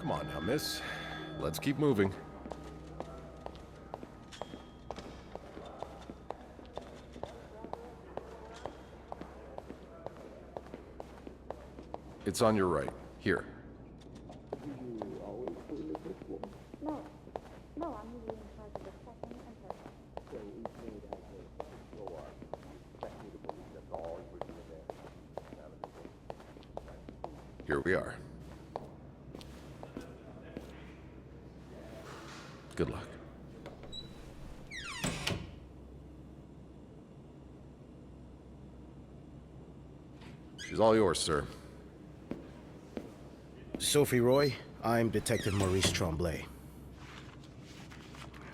Come on now, miss. Let's keep moving. It's on your right. Here. No. No, I'm usually in charge of the second and third. Here we are. Good luck. She's all yours, sir. Sophie Roy, I'm Detective Maurice Tremblay.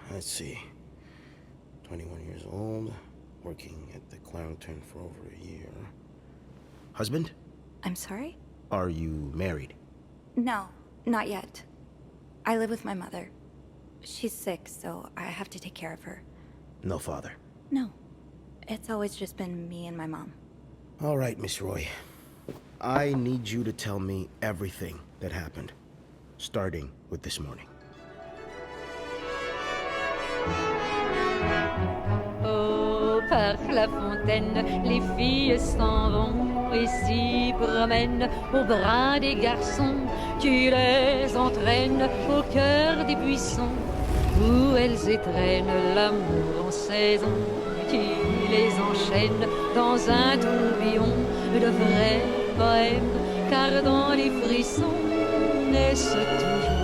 Let's see. 21 years old, working at the Clownton for over a year. Husband? I'm sorry? Are you married? No, not yet. I live with my mother. She's sick, so I have to take care of her. No father? No. It's always just been me and my mom. All right, Miss Roy. I need you to tell me everything that happened, starting with this morning. Oh, par la fontaine, les filles s'en vont et s'y promènent au bras des garçons qui les entraînent au cœur des buissons où elles étrennent l'amour en saison qui les enchaîne dans un tourbillon de vrai poème, car dans les frissons naissent toujours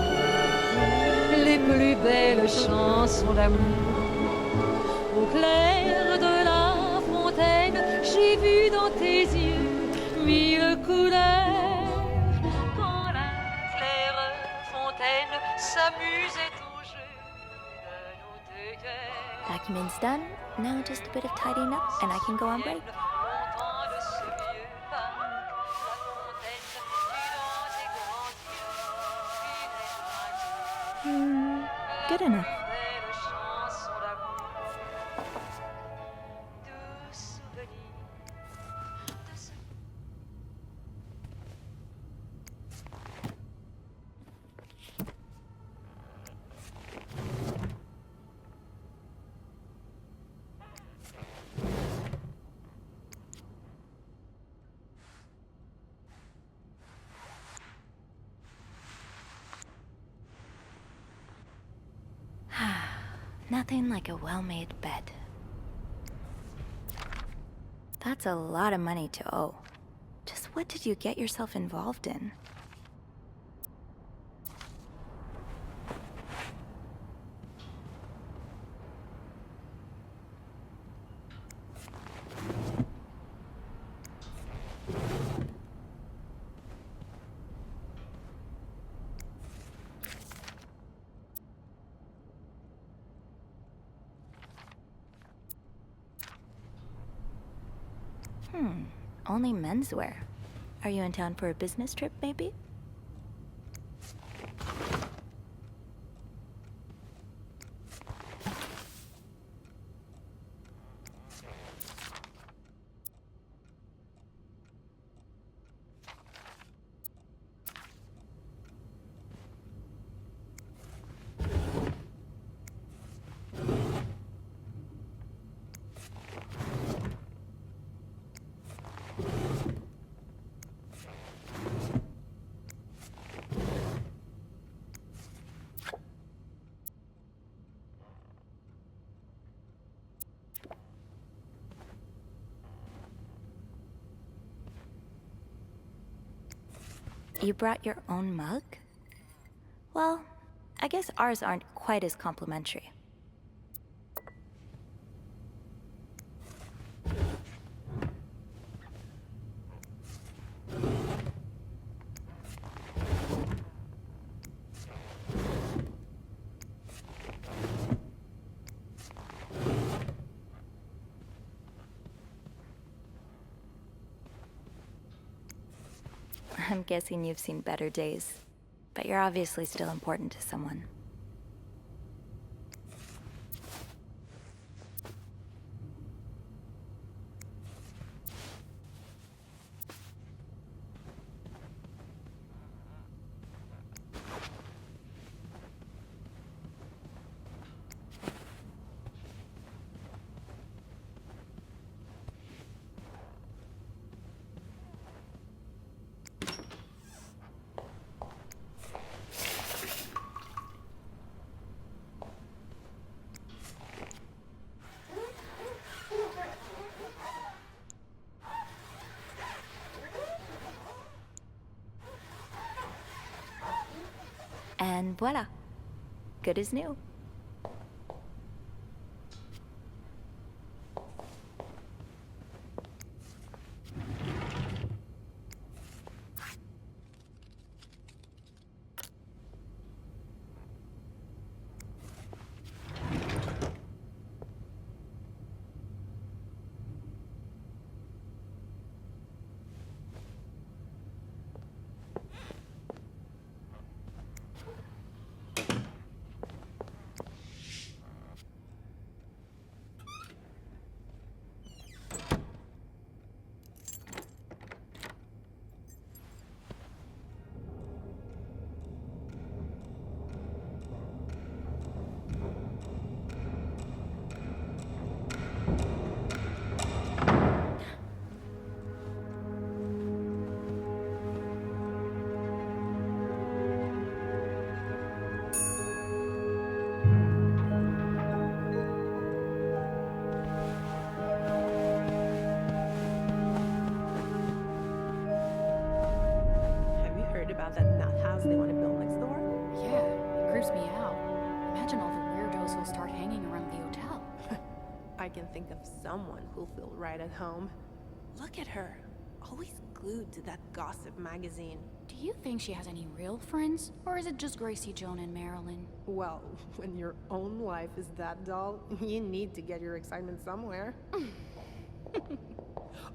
les plus belles chansons d'amour. Au clair de la fontaine, j'ai vu dans tes yeux mille couleurs. Quand la claire fontaine s'amusait au jeu de nos deux cœurs. Document's done. Now just a bit of tidying up and I can go on break. Good enough. Nothing like a well-made bed. That's a lot of money to owe. Just what did you get yourself involved in? Only menswear. Are you in town for a business trip, maybe? You brought your own mug? Well, I guess ours aren't quite as complimentary. I'm guessing you've seen better days, but you're obviously still important to someone. And voila. Good as new. Have you heard about that nut house they want to build next door? Yeah, it creeps me out. Imagine all the weirdos who'll start hanging around the hotel. I can think of someone who'll feel right at home. Look at her, always glued to that gossip magazine. Do you think she has any real friends? Or is it just Gracie, Joan, and Marilyn? Well, when your own life is that dull, you need to get your excitement somewhere.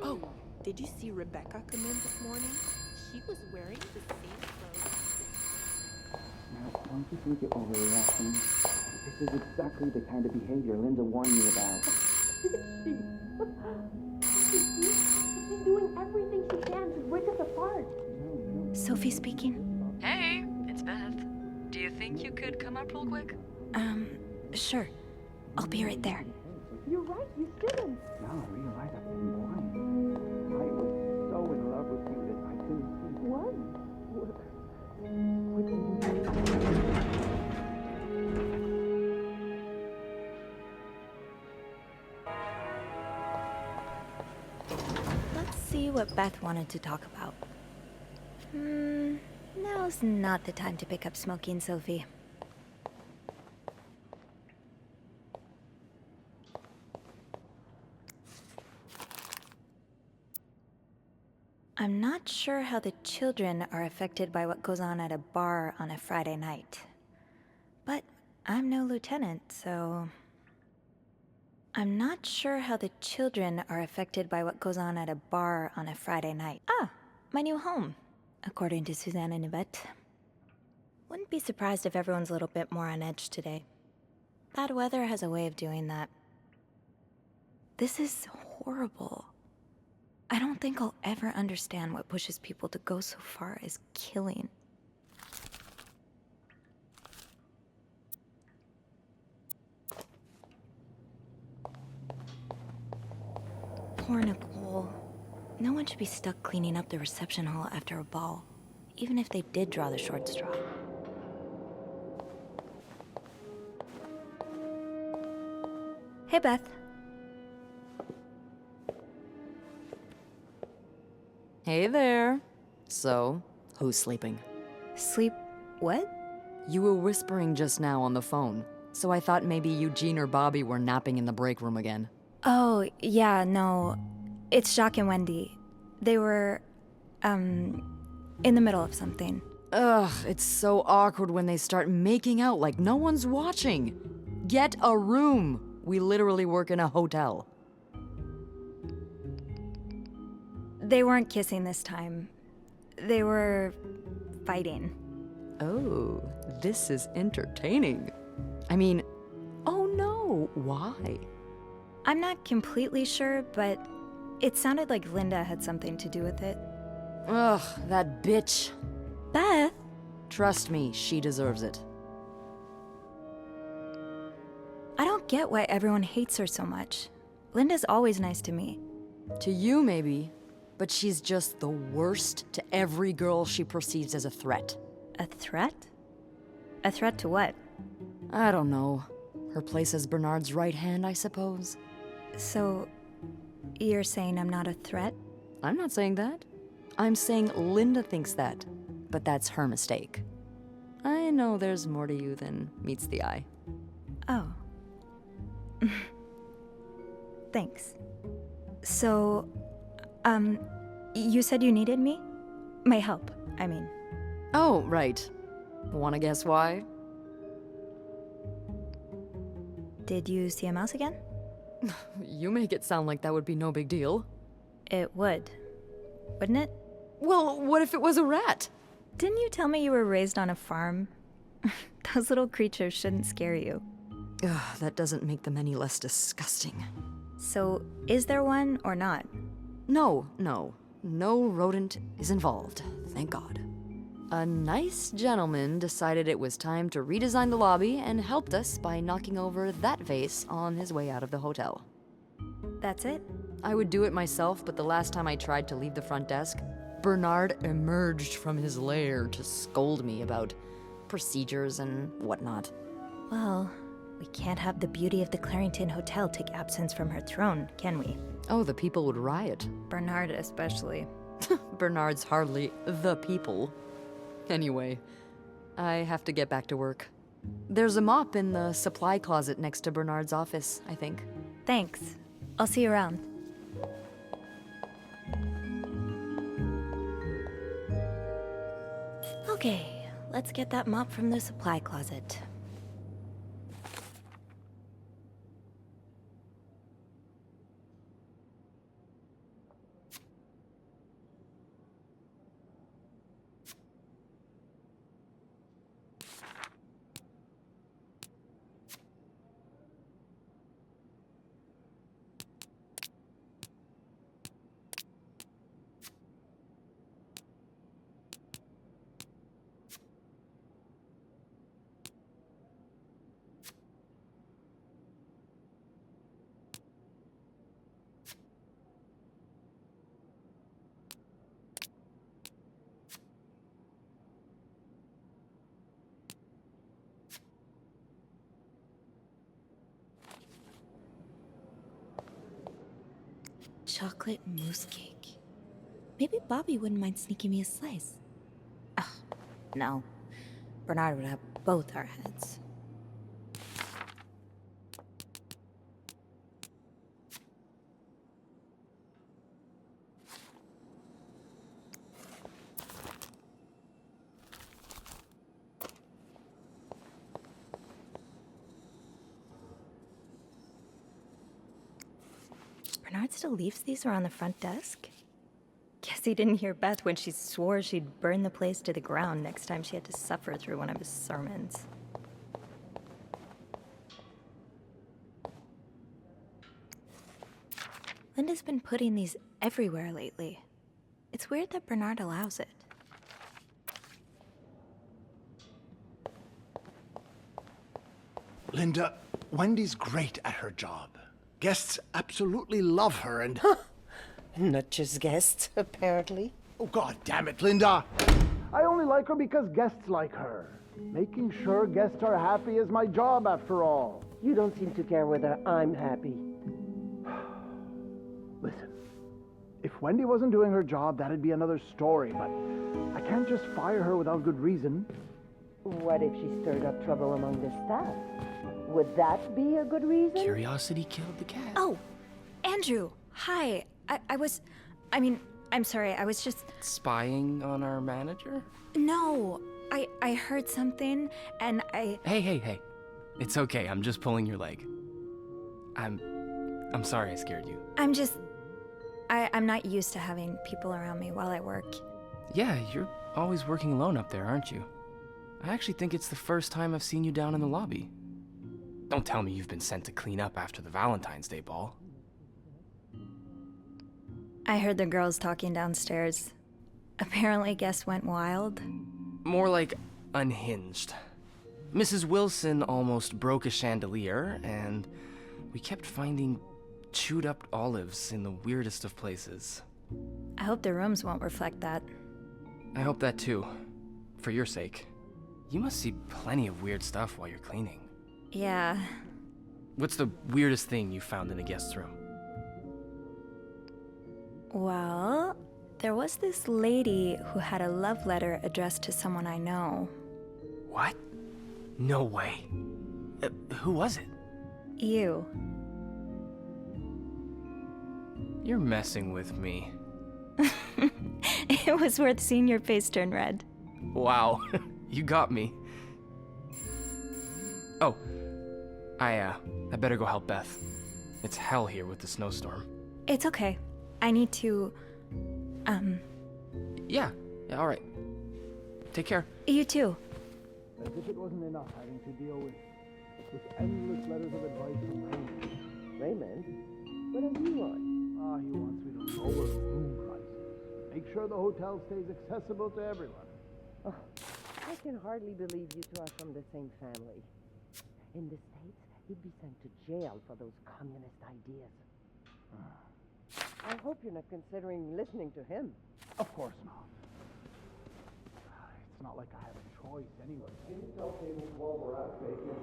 Oh, did you see Rebecca come in this morning? She was wearing the same clothes. Now, don't you think you're overreacting? This is exactly the kind of behavior Linda warned me about. She's doing everything she can to break us apart. Sophie speaking. Hey, it's Beth. Do you think you could come up real quick? Sure. I'll be right there. You're right, you shouldn't. Now I realize I've been blind. I was so in love with you that I couldn't see. What? What did you do? Let's see what Beth wanted to talk about. Now's not the time to pick up smoking, Sophie. I'm not sure how the children are affected by what goes on at a bar on a Friday night. But I'm no lieutenant, so... I'm not sure how the children are affected by what goes on at a bar on a Friday night. Ah, my new home, according to Suzanne and Yvette. Wouldn't be surprised if everyone's a little bit more on edge today. Bad weather has a way of doing that. This is horrible. I don't think I'll ever understand what pushes people to go so far as killing. Poor Nicole. No one should be stuck cleaning up the reception hall after a ball, even if they did draw the short straw. Hey, Beth. Hey there. So, who's sleeping? Sleep... what? You were whispering just now on the phone, so I thought maybe Eugene or Bobby were napping in the break room again. Oh, yeah, no. It's Jacques and Wendy. They were, in the middle of something. Ugh, it's so awkward when they start making out like no one's watching. Get a room. We literally work in a hotel. They weren't kissing this time. They were fighting. Oh, this is entertaining. I mean, oh no, why? I'm not completely sure, but it sounded like Linda had something to do with it. Ugh, that bitch. Beth? Trust me, she deserves it. I don't get why everyone hates her so much. Linda's always nice to me. To you, maybe, but she's just the worst to every girl she perceives as a threat. A threat? A threat to what? I don't know. Her place as Bernard's right hand, I suppose. So, you're saying I'm not a threat? I'm not saying that. I'm saying Linda thinks that, but that's her mistake. I know there's more to you than meets the eye. Oh. Thanks. So, you said you needed me? My help, I mean. Oh, right. Wanna guess why? Did you see a mouse again? You make it sound like that would be no big deal. It would. Wouldn't it? Well, what if it was a rat? Didn't you tell me you were raised on a farm? Those little creatures shouldn't scare you. Ugh, that doesn't make them any less disgusting. So, is there one or not? No. No rodent is involved, thank God. A nice gentleman decided it was time to redesign the lobby and helped us by knocking over that vase on his way out of the hotel. That's it? I would do it myself, but the last time I tried to leave the front desk, Bernard emerged from his lair to scold me about procedures and whatnot. Well, we can't have the beauty of the Clarington Hotel take absence from her throne, can we? Oh, the people would riot. Bernard especially. Bernard's hardly the people. Anyway, I have to get back to work. There's a mop in the supply closet next to Bernard's office, I think. Thanks. I'll see you around. Okay, let's get that mop from the supply closet. Chocolate mousse cake. Maybe Bobby wouldn't mind sneaking me a slice. Ugh, no. Bernard would have both our heads. Bernard still leaves these around the front desk? Guess he didn't hear Beth when she swore she'd burn the place to the ground next time she had to suffer through one of his sermons. Linda's been putting these everywhere lately. It's weird that Bernard allows it. Linda, Wendy's great at her job. Guests absolutely love her and... Not just guests, apparently. Oh, God damn it, Linda! I only like her because guests like her. Making sure guests are happy is my job, after all. You don't seem to care whether I'm happy. Listen, if Wendy wasn't doing her job, that'd be another story, but I can't just fire her without good reason. What if she stirred up trouble among the staff? Would that be a good reason? Curiosity killed the cat. Oh, Andrew, hi. I'm sorry, I was just... Spying on our manager? No, I heard something, and I... Hey. It's okay, I'm just pulling your leg. I'm sorry I scared you. I'm not used to having people around me while I work. Yeah, you're always working alone up there, aren't you? I actually think it's the first time I've seen you down in the lobby. Don't tell me you've been sent to clean up after the Valentine's Day ball. I heard the girls talking downstairs. Apparently guests went wild. More like unhinged. Mrs. Wilson almost broke a chandelier, and we kept finding chewed up olives in the weirdest of places. I hope the rooms won't reflect that. I hope that too. For your sake. You must see plenty of weird stuff while you're cleaning. Yeah. What's the weirdest thing you found in a guest's room? Well, there was this lady who had a love letter addressed to someone I know. What? No way. Who was it? You. You're messing with me. It was worth seeing your face turn red. Wow, you got me. Oh, I better go help Beth. It's hell here with the snowstorm. It's okay. I need to, Yeah, all right. Take care. You too. As if it wasn't enough having to deal with endless letters of advice from Raymond. Raymond? What does he want? He wants me to lower the room prices. Make sure the hotel stays accessible to everyone. Oh, I can hardly believe you two are from the same family. In the States, he'd be sent to jail for those communist ideas. I hope you're not considering listening to him. Of course not. It's not like I have a choice anyway. Can you tell tables while we're out baking?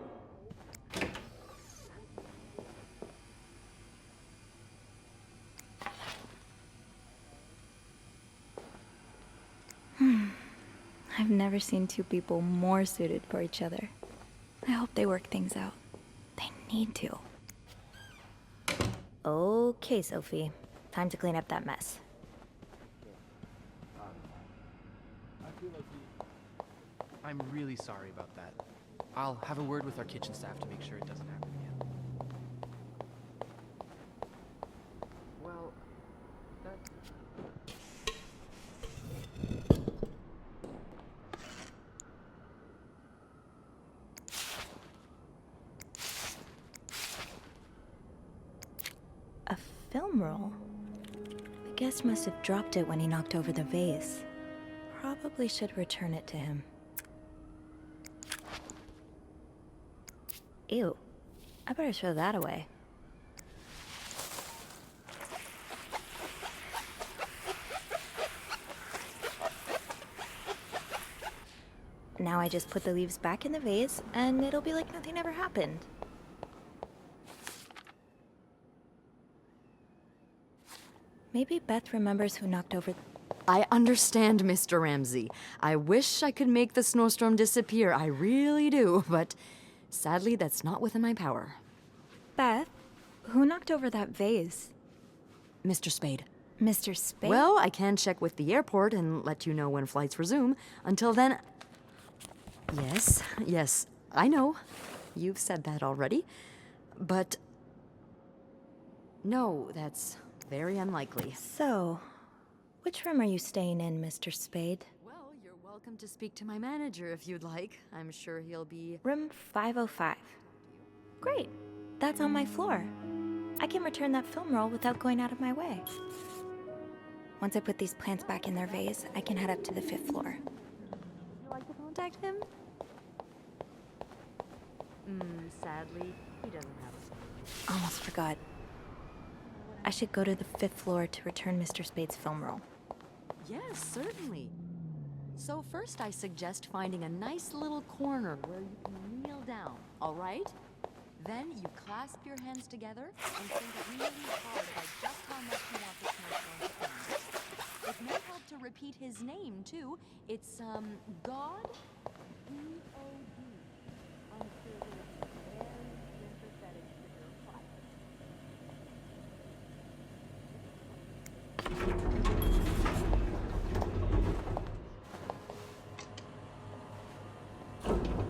I've never seen two people more suited for each other. I hope they work things out. They need to. Okay, Sophie. Time to clean up that mess. I'm really sorry about that. I'll have a word with our kitchen staff to make sure it doesn't happen again. Well, A film roll? The guest must have dropped it when he knocked over the vase. Probably should return it to him. Ew. I better throw that away. Now I just put the leaves back in the vase, and it'll be like nothing ever happened. Maybe Beth remembers who knocked over... I understand, Mr. Ramsey. I wish I could make the snowstorm disappear. I really do, but sadly, that's not within my power. Beth, who knocked over that vase? Mr. Spade. Mr. Spade? Well, I can check with the airport and let you know when flights resume. Until then... Yes, I know. You've said that already. But... no, that's very unlikely. So, which room are you staying in, Mr. Spade? Well, you're welcome to speak to my manager if you'd like. I'm sure he'll be... Room 505. Great. That's on my floor. I can return that film roll without going out of my way. Once I put these plants back in their vase, I can head up to the 5th floor. Would you like to contact him? Sadly, he doesn't have a... Almost forgot. I should go to the 5th floor to return Mr. Spade's film roll. Yes, certainly. So first I suggest finding a nice little corner where you can kneel down, all right? Then you clasp your hands together and think really hard about just how much you want this snowstorm to end. It may help to repeat his name, too. It's, God? G-O-D. I'm sure he'll be very sympathetic to your request.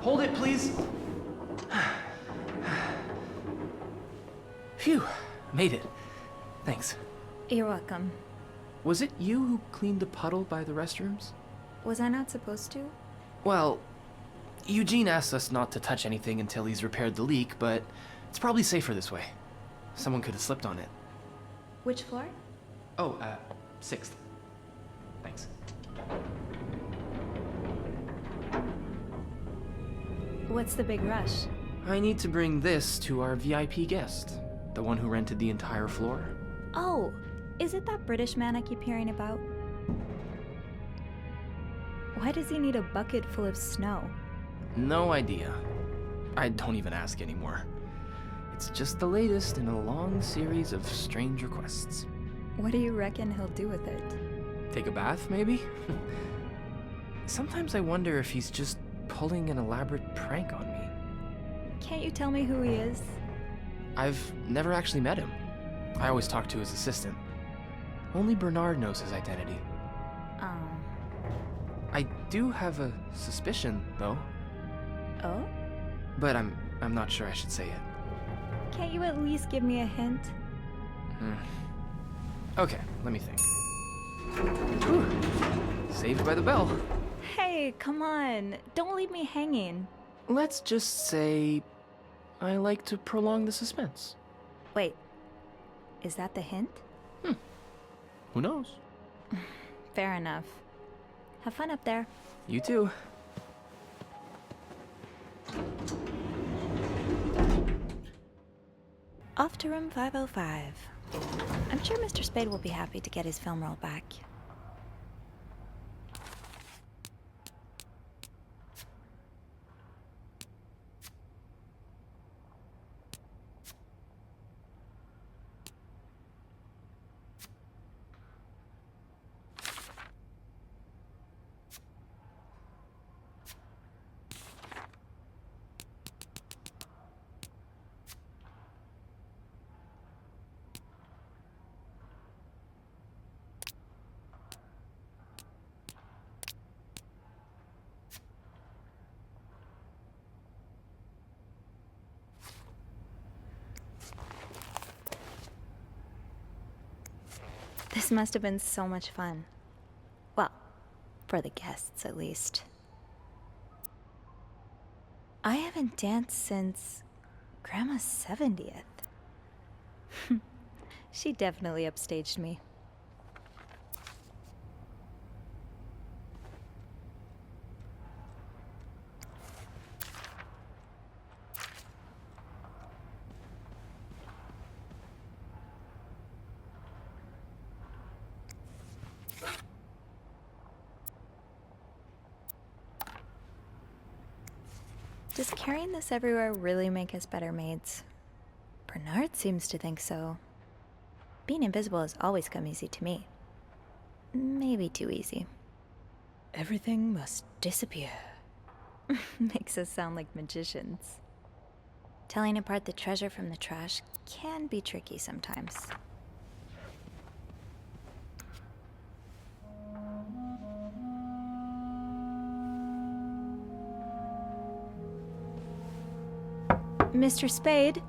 Hold it, please. Phew, made it. Thanks. You're welcome. Was it you who cleaned the puddle by the restrooms? Was I not supposed to? Well, Eugene asked us not to touch anything until he's repaired the leak, but it's probably safer this way. Someone could have slipped on it. Which floor? Oh, 6th. Thanks. What's the big rush? I need to bring this to our VIP guest, the one who rented the entire floor. Oh, is it that British man I keep hearing about? Why does he need a bucket full of snow? No idea. I don't even ask anymore. It's just the latest in a long series of strange requests. What do you reckon he'll do with it? Take a bath, maybe? Sometimes I wonder if he's just pulling an elaborate prank on me. Can't you tell me who he is? I've never actually met him. I always talk to his assistant. Only Bernard knows his identity. I do have a suspicion, though. Oh? But I'm not sure I should say it. Can't you at least give me a hint? Okay, let me think. Whew. Saved by the bell. Hey, come on. Don't leave me hanging. Let's just say I like to prolong the suspense. Wait. Is that the hint? Who knows? Fair enough. Have fun up there. You too. Off to room 505. I'm sure Mr. Spade will be happy to get his film roll back. This must have been so much fun. Well, for the guests, at least. I haven't danced since Grandma's 70th. She definitely upstaged me. Does carrying this everywhere really make us better maids? Bernard seems to think so. Being invisible has always come easy to me. Maybe too easy. Everything must disappear. Makes us sound like magicians. Telling apart the treasure from the trash can be tricky sometimes. Mr. Spade?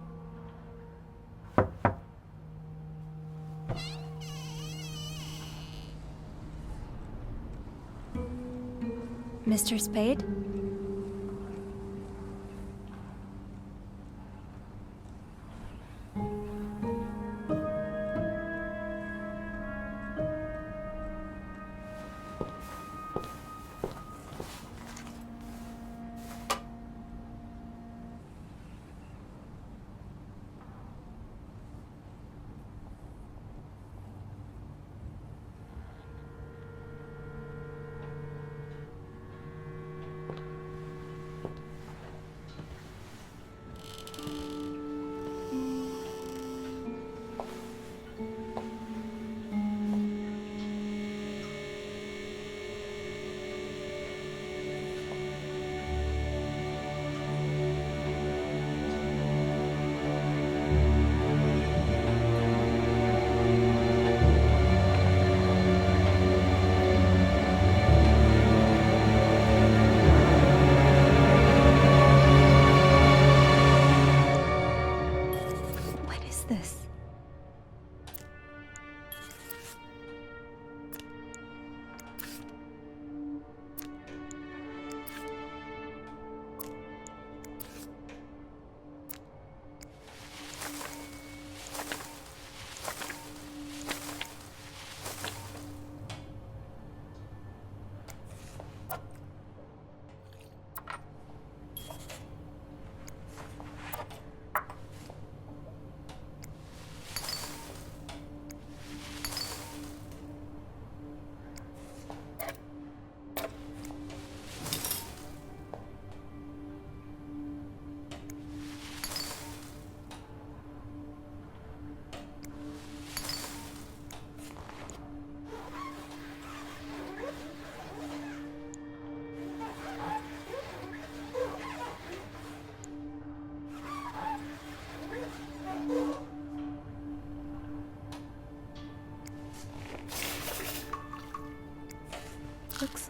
Mr. Spade?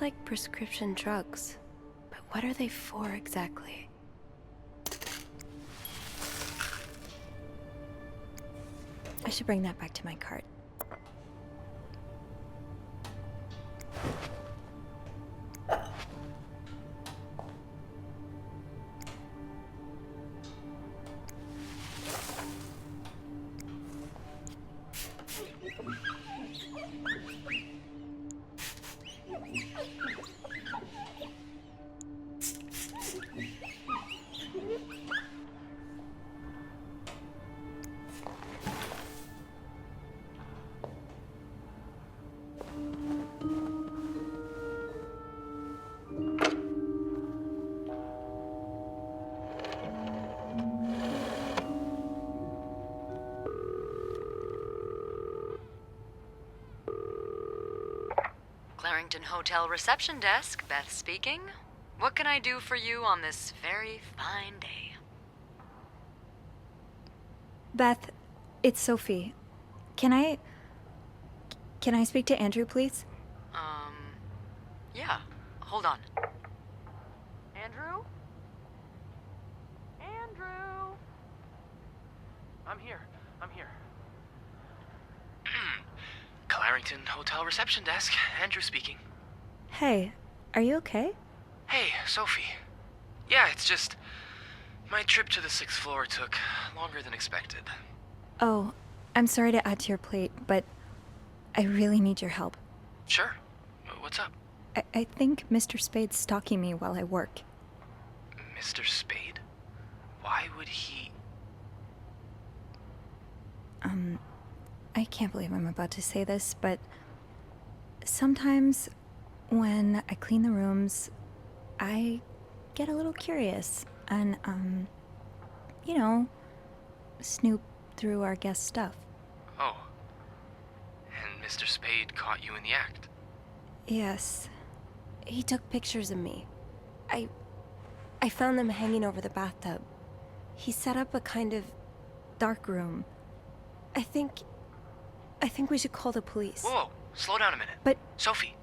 like prescription drugs. But what are they for exactly? I should bring that back to my cart. Clarington Hotel reception desk, Beth speaking. What can I do for you on this very fine day? Beth, it's Sophie. Can I speak to Andrew, please? Yeah. Hold on. Andrew? Andrew? I'm here. Clarington Hotel reception desk. Andrew speaking. Hey, are you okay? Hey, Sophie. Yeah, it's just... my trip to the 6th floor took longer than expected. Oh, I'm sorry to add to your plate, but I really need your help. Sure. What's up? I think Mr. Spade's stalking me while I work. Mr. Spade? Why would he... I can't believe I'm about to say this, but sometimes when I clean the rooms, I get a little curious and, snoop through our guest stuff. Oh. And Mr. Spade caught you in the act? Yes. He took pictures of me. I found them hanging over the bathtub. He set up a kind of dark room. I think we should call the police. Whoa, slow down a minute. But... Sophie,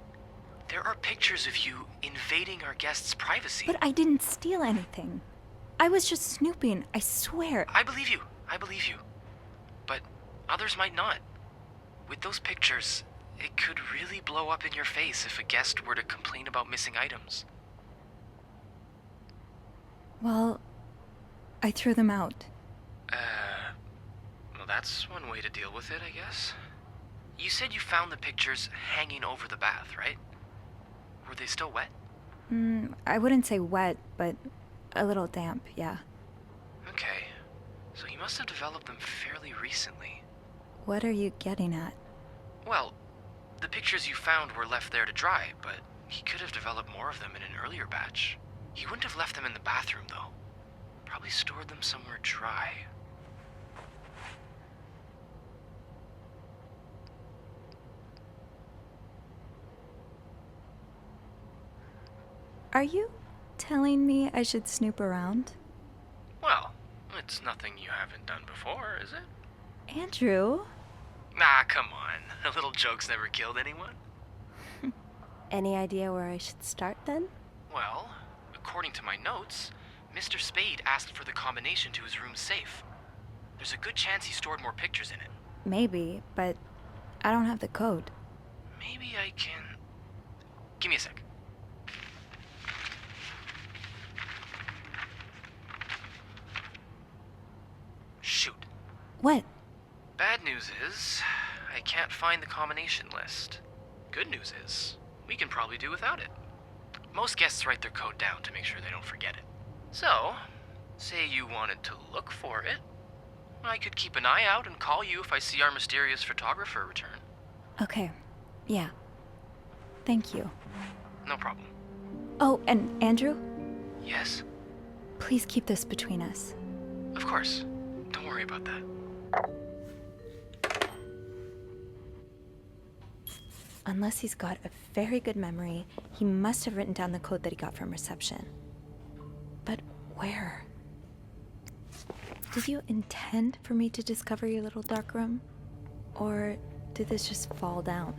there are pictures of you invading our guests' privacy. But I didn't steal anything. I was just snooping, I swear. I believe you. But others might not. With those pictures, it could really blow up in your face if a guest were to complain about missing items. Well, I threw them out. Well, that's one way to deal with it, I guess. You said you found the pictures hanging over the bath, right? Were they still wet? I wouldn't say wet, but a little damp, yeah. Okay. So you must have developed them fairly recently. What are you getting at? Well, the pictures you found were left there to dry, but he could have developed more of them in an earlier batch. He wouldn't have left them in the bathroom, though. Probably stored them somewhere dry. Are you telling me I should snoop around? Well, it's nothing you haven't done before, is it? Andrew? Nah, come on. A little joke's never killed anyone. Any idea where I should start then? Well, according to my notes, Mr. Spade asked for the combination to his room's safe. There's a good chance he stored more pictures in it. Maybe, but I don't have the code. Maybe I can... Give me a sec. Shoot. What? Bad news is, I can't find the combination list. Good news is, we can probably do without it. Most guests write their code down to make sure they don't forget it. So, say you wanted to look for it, I could keep an eye out and call you if I see our mysterious photographer return. Okay, yeah. Thank you. No problem. Oh, and Andrew? Yes? Please keep this between us. Of course. Don't worry about that. Unless he's got a very good memory, he must have written down the code that he got from reception. But where? Did you intend for me to discover your little dark room? Or did this just fall down?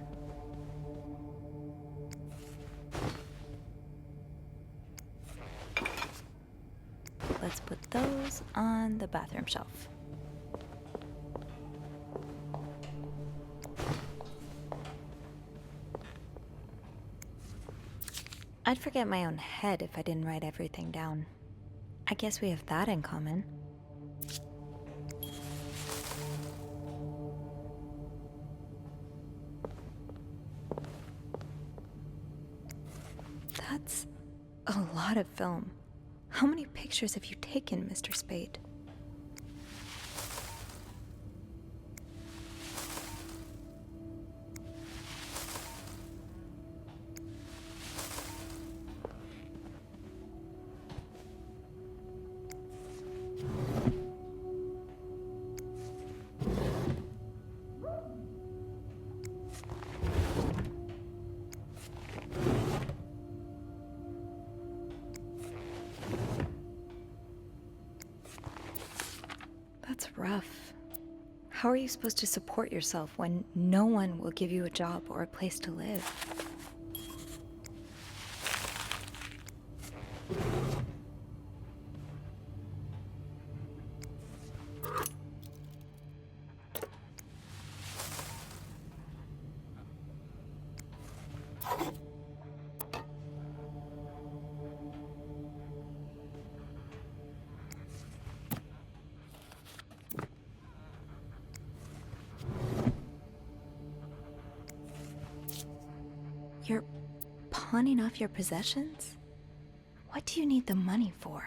let's put those on the bathroom shelf. I'd forget my own head if I didn't write everything down. I guess we have that in common. That's a lot of film. How many pictures have you taken, Mr. Spade? That's rough. How are you supposed to support yourself when no one will give you a job or a place to live? You're pawning off your possessions? What do you need the money for?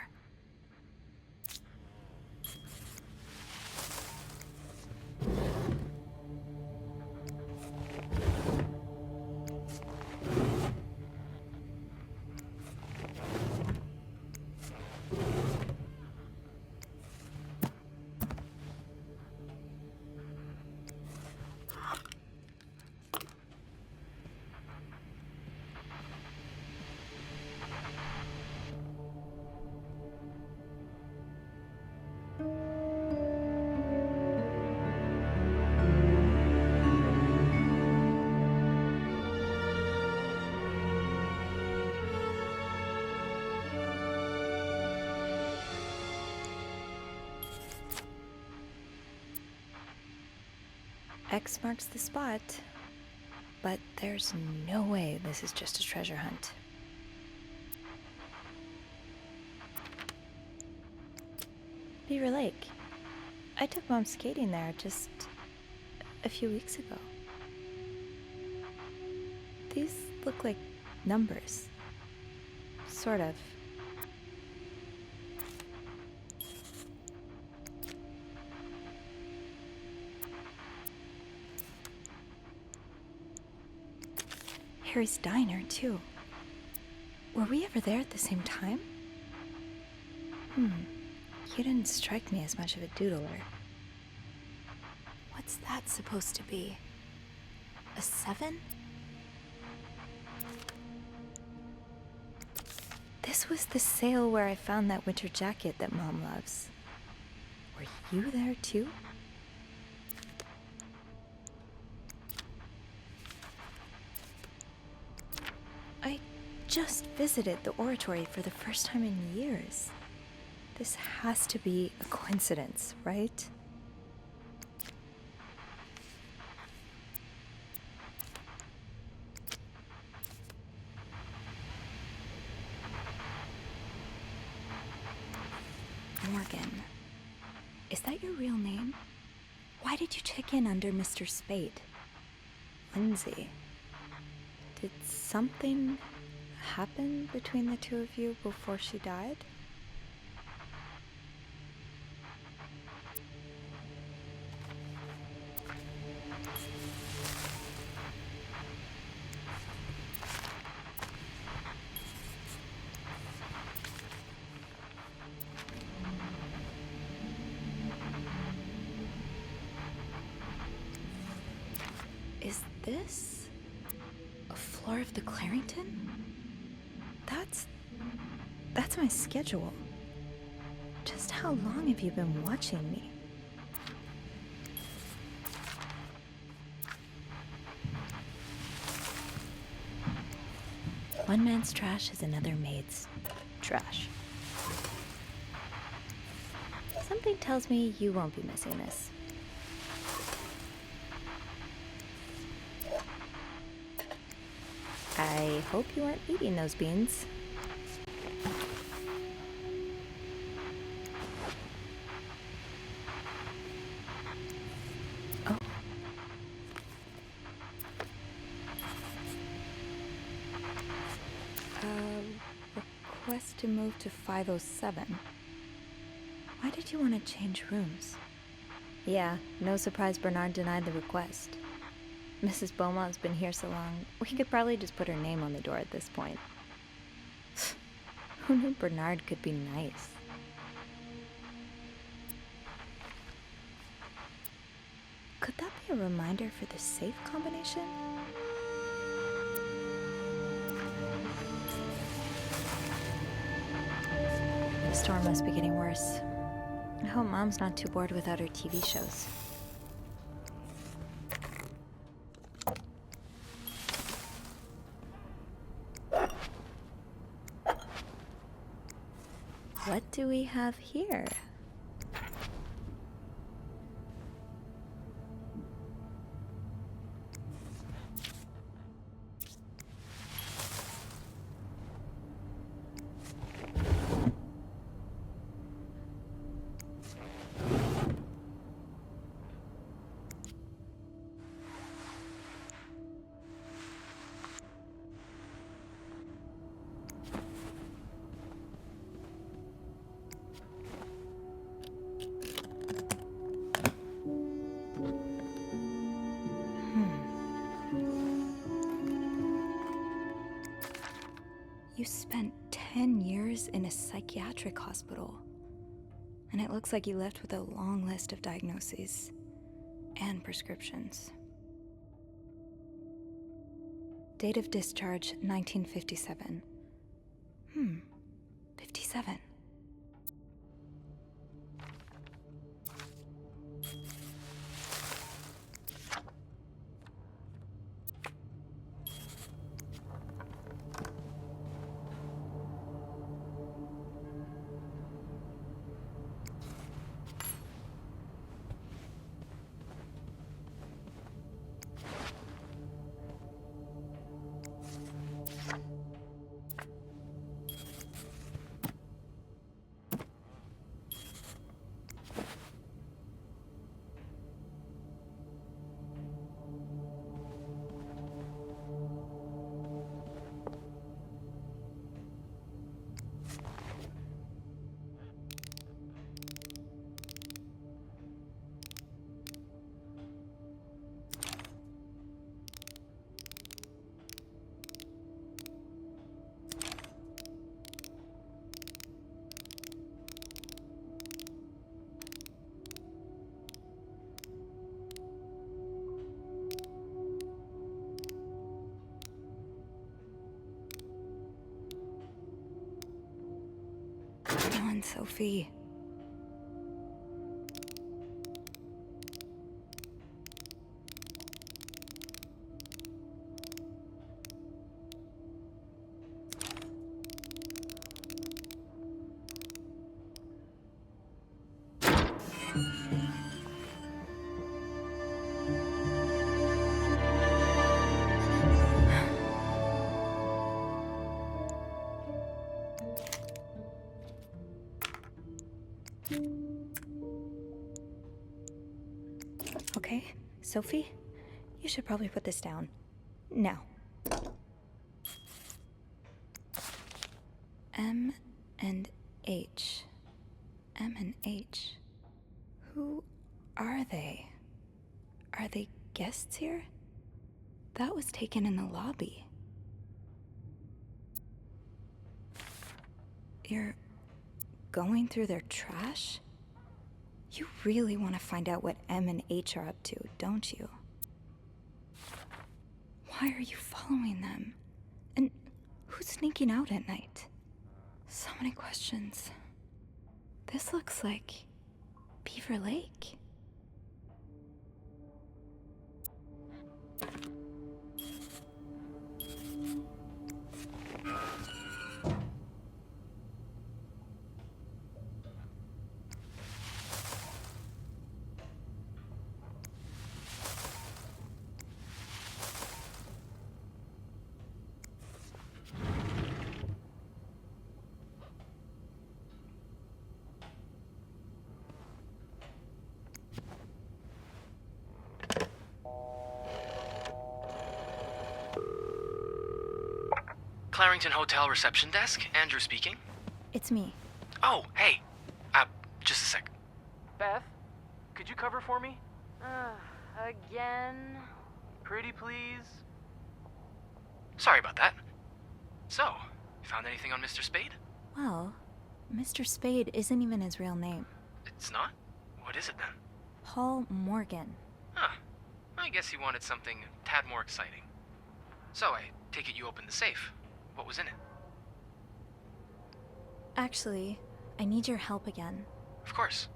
X marks the spot, but there's no way this is just a treasure hunt. Beaver Lake. I took Mom skating there just a few weeks ago. These look like numbers. Sort of. Harry's diner, too. Were we ever there at the same time? You didn't strike me as much of a doodler. What's that supposed to be? A 7? This was the sale where I found that winter jacket that Mom loves. Were you there, too? I just visited the oratory for the first time in years. This has to be a coincidence, right? Morgan. Is that your real name? Why did you check in under Mr. Spade? Lindsay. Did something happen between the two of you before she died? Is this a floor of the Clarington? That's my schedule. Just how long have you been watching me? One man's trash is another maid's trash. Something tells me you won't be missing this. I hope you aren't eating those beans. Oh. Request to move to 507. Why did you want to change rooms? Yeah, no surprise Bernard denied the request. Mrs. Beaumont's been here so long, we could probably just put her name on the door at this point. Who knew Bernard could be nice? Could that be a reminder for the safe combination? The storm must be getting worse. I hope Mom's not too bored without her TV shows. What do we have here? You spent 10 years in a psychiatric hospital, and it looks like you left with a long list of diagnoses and prescriptions. Date of discharge, 1957. 57. Come on, Sophie. Okay, Sophie, you should probably put this down. Now. M and H. M and H. Who are they? Are they guests here? That was taken in the lobby. You're going through their trash? You really want to find out what M and H are up to, don't you? Why are you following them? And who's sneaking out at night? So many questions. This looks like Beaver Lake. Clarington Hotel reception desk. Andrew speaking. It's me. Oh, hey. Just a sec. Beth, could you cover for me? Again? Pretty please? Sorry about that. So, you found anything on Mr. Spade? Well, Mr. Spade isn't even his real name. It's not? What is it then? Paul Morgan. Huh. I guess he wanted something a tad more exciting. So, I take it you opened the safe. What was in it? Actually, I need your help again. Of course.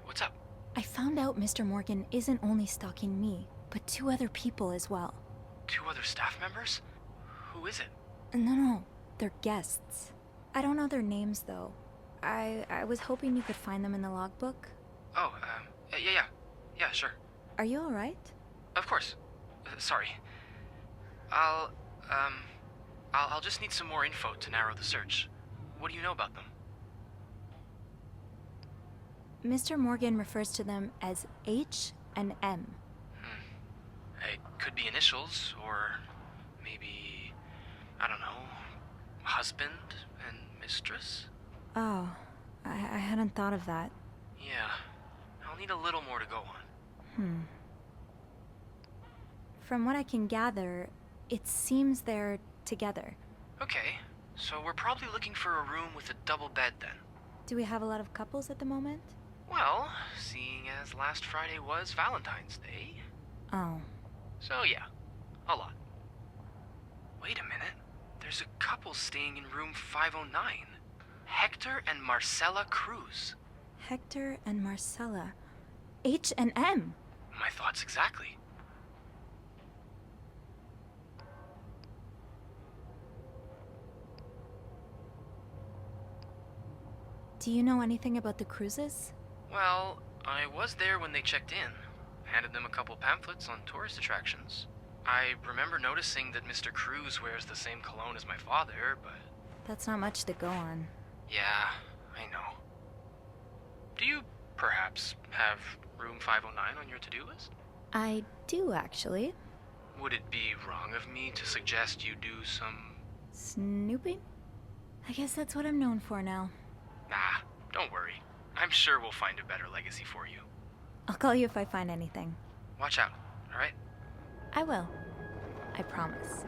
What's up? I found out Mr. Morgan isn't only stalking me, but 2 other people as well. 2 other staff members? Who is it? No, they're guests. I don't know their names though. I was hoping you could find them in the logbook. Oh, yeah, sure. Are you alright? Of course. Sorry. I'll just need some more info to narrow the search. What do you know about them? Mr. Morgan refers to them as H and M. It could be initials, or maybe, I don't know, husband and mistress? Oh, I hadn't thought of that. Yeah, I'll need a little more to go on. From what I can gather, it seems they're together. Okay, so we're probably looking for a room with a double bed then. Do we have a lot of couples at the moment? Well, seeing as last Friday was Valentine's Day. Oh. So yeah, a lot. Wait a minute. There's a couple staying in room 509. Hector and Marcella Cruz. Hector and Marcella. H and M. My thoughts exactly. Do you know anything about the Cruzes? Well, I was there when they checked in. Handed them a couple pamphlets on tourist attractions. I remember noticing that Mr. Cruz wears the same cologne as my father, but... That's not much to go on. Yeah, I know. Do you, perhaps, have room 509 on your to-do list? I do, actually. Would it be wrong of me to suggest you do some... Snooping? I guess that's what I'm known for now. Nah, don't worry. I'm sure we'll find a better legacy for you. I'll call you if I find anything. Watch out, alright? I will. I promise.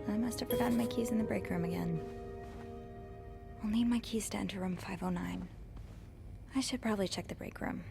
I must have forgotten my keys in the break room again. I'll need my keys to enter room 509. I should probably check the break room.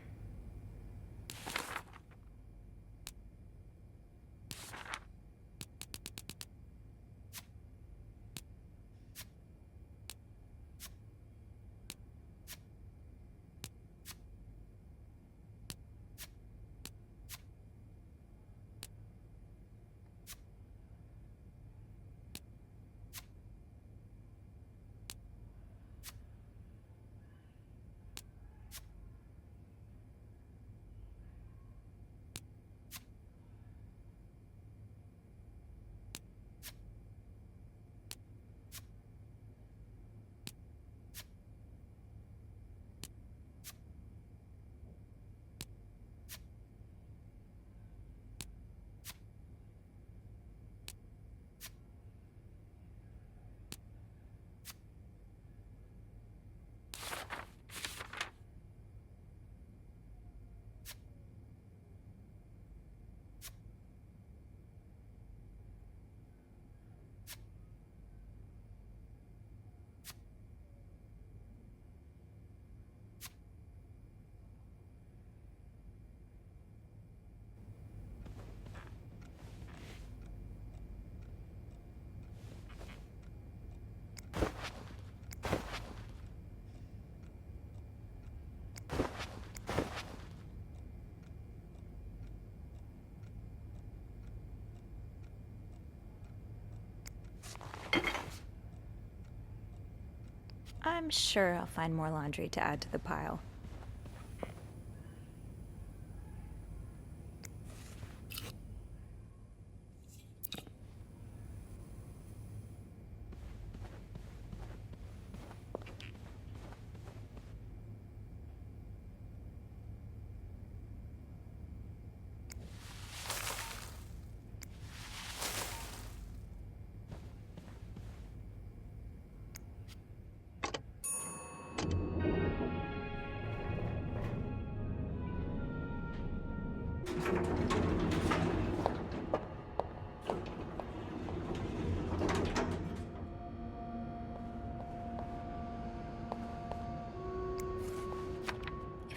I'm sure I'll find more laundry to add to the pile.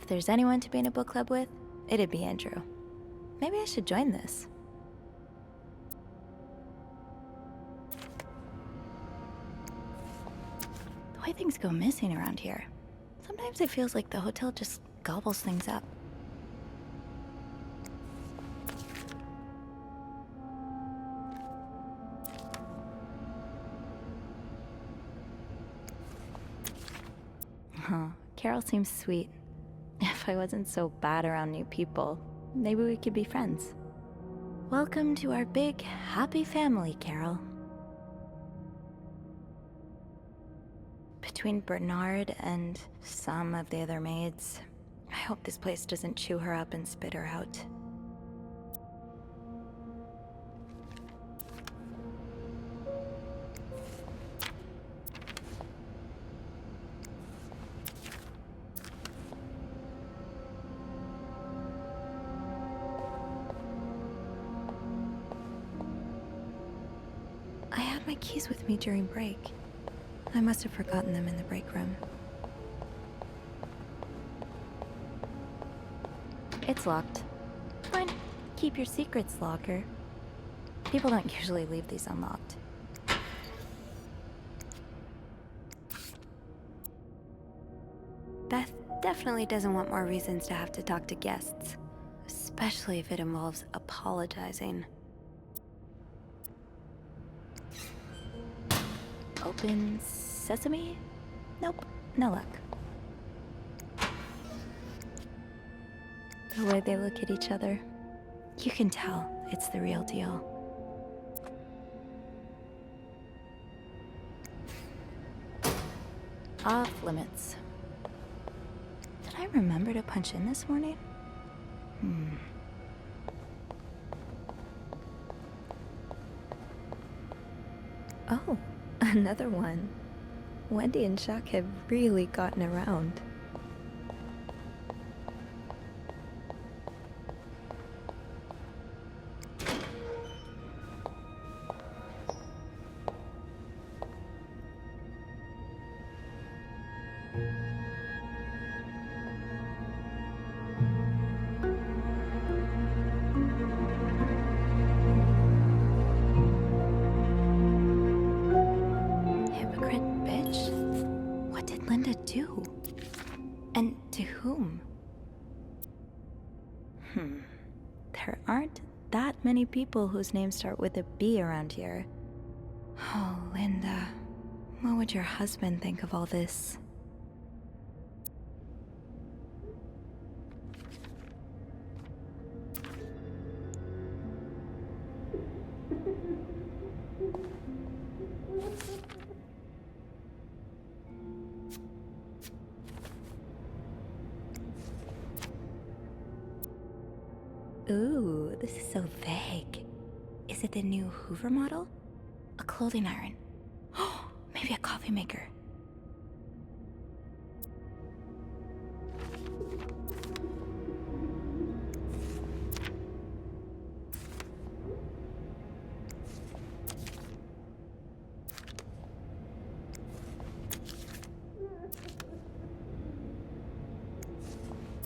If there's anyone to be in a book club with, it'd be Andrew. Maybe I should join this. The way things go missing around here, sometimes it feels like the hotel just gobbles things up. Huh, Carol seems sweet. If I wasn't so bad around new people, maybe we could be friends. Welcome to our big, happy family, Carol. Between Bernard and some of the other maids, I hope this place doesn't chew her up and spit her out. I had my keys with me during break. I must have forgotten them in the break room. It's locked. Fine. Keep your secrets, locker. People don't usually leave these unlocked. Beth definitely doesn't want more reasons to have to talk to guests, especially if it involves apologizing. Open sesame? Nope, no luck. The way they look at each other, you can tell it's the real deal. Off limits. Did I remember to punch in this morning? Oh, another one. Wendy and Jacques have really gotten around. Hypocrite bitch? What did Linda do? And to whom? There aren't that many people whose names start with a B around here. Oh, Linda. What would your husband think of all this? Ooh, this is so vague. Is it the new Hoover model? A clothing iron? Oh, maybe a coffee maker.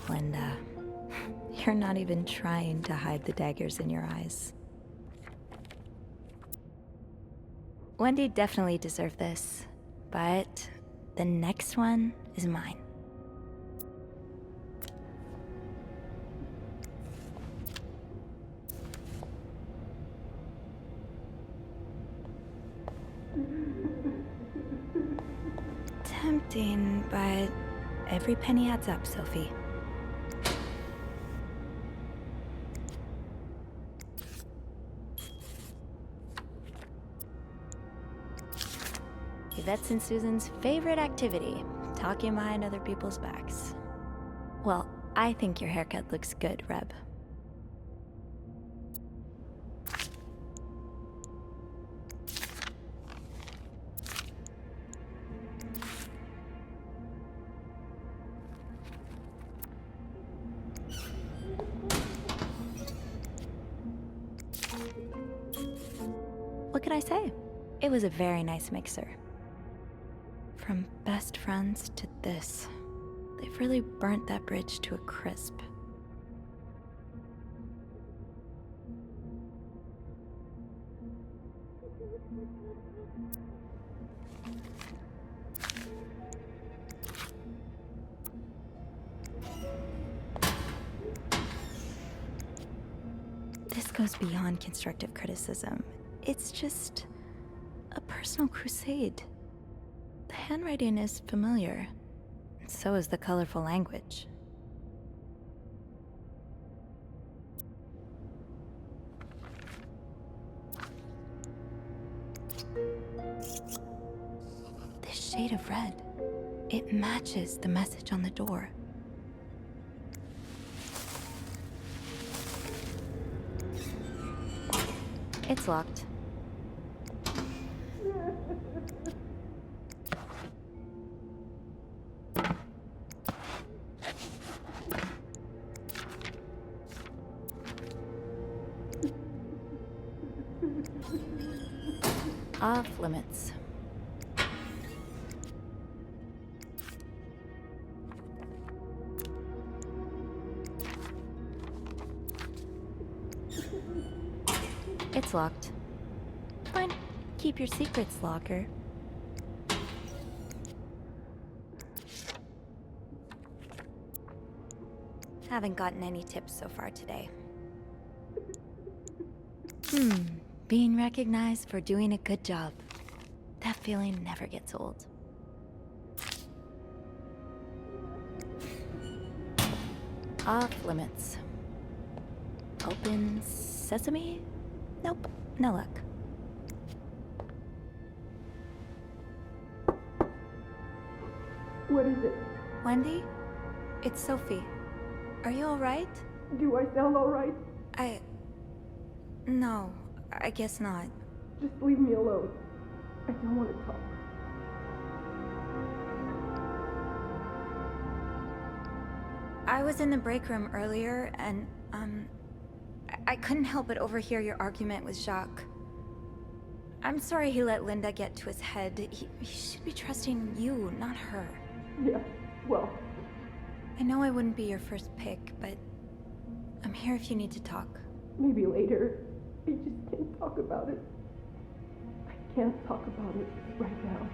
Linda. You're not even trying to hide the daggers in your eyes. Wendy definitely deserved this, but the next one is mine. Tempting, but every penny adds up, Sophie. Yvette's and Susan's favorite activity, talking behind other people's backs. Well, I think your haircut looks good, Reb. What can I say? It was a very nice mixer. From best friends to this. They've really burnt that bridge to a crisp. This goes beyond constructive criticism. It's just a personal crusade. The handwriting is familiar. So is the colorful language. This shade of red, it matches the message on the door. It's locked. Off limits. It's locked. Fine. Keep your secrets, locker. Haven't gotten any tips so far today. Being recognized for doing a good job. That feeling never gets old. Off limits. Open sesame? Nope, no luck. What is it? Wendy? It's Sophie. Are you alright? Do I sound alright? No, I guess not. Just leave me alone. I don't want to talk. I was in the break room earlier, and, I couldn't help but overhear your argument with Jacques. I'm sorry he let Linda get to his head. He should be trusting you, not her. Yeah, well... I know I wouldn't be your first pick, but I'm here if you need to talk. Maybe later. I just can't talk about it. I can't talk about it right now.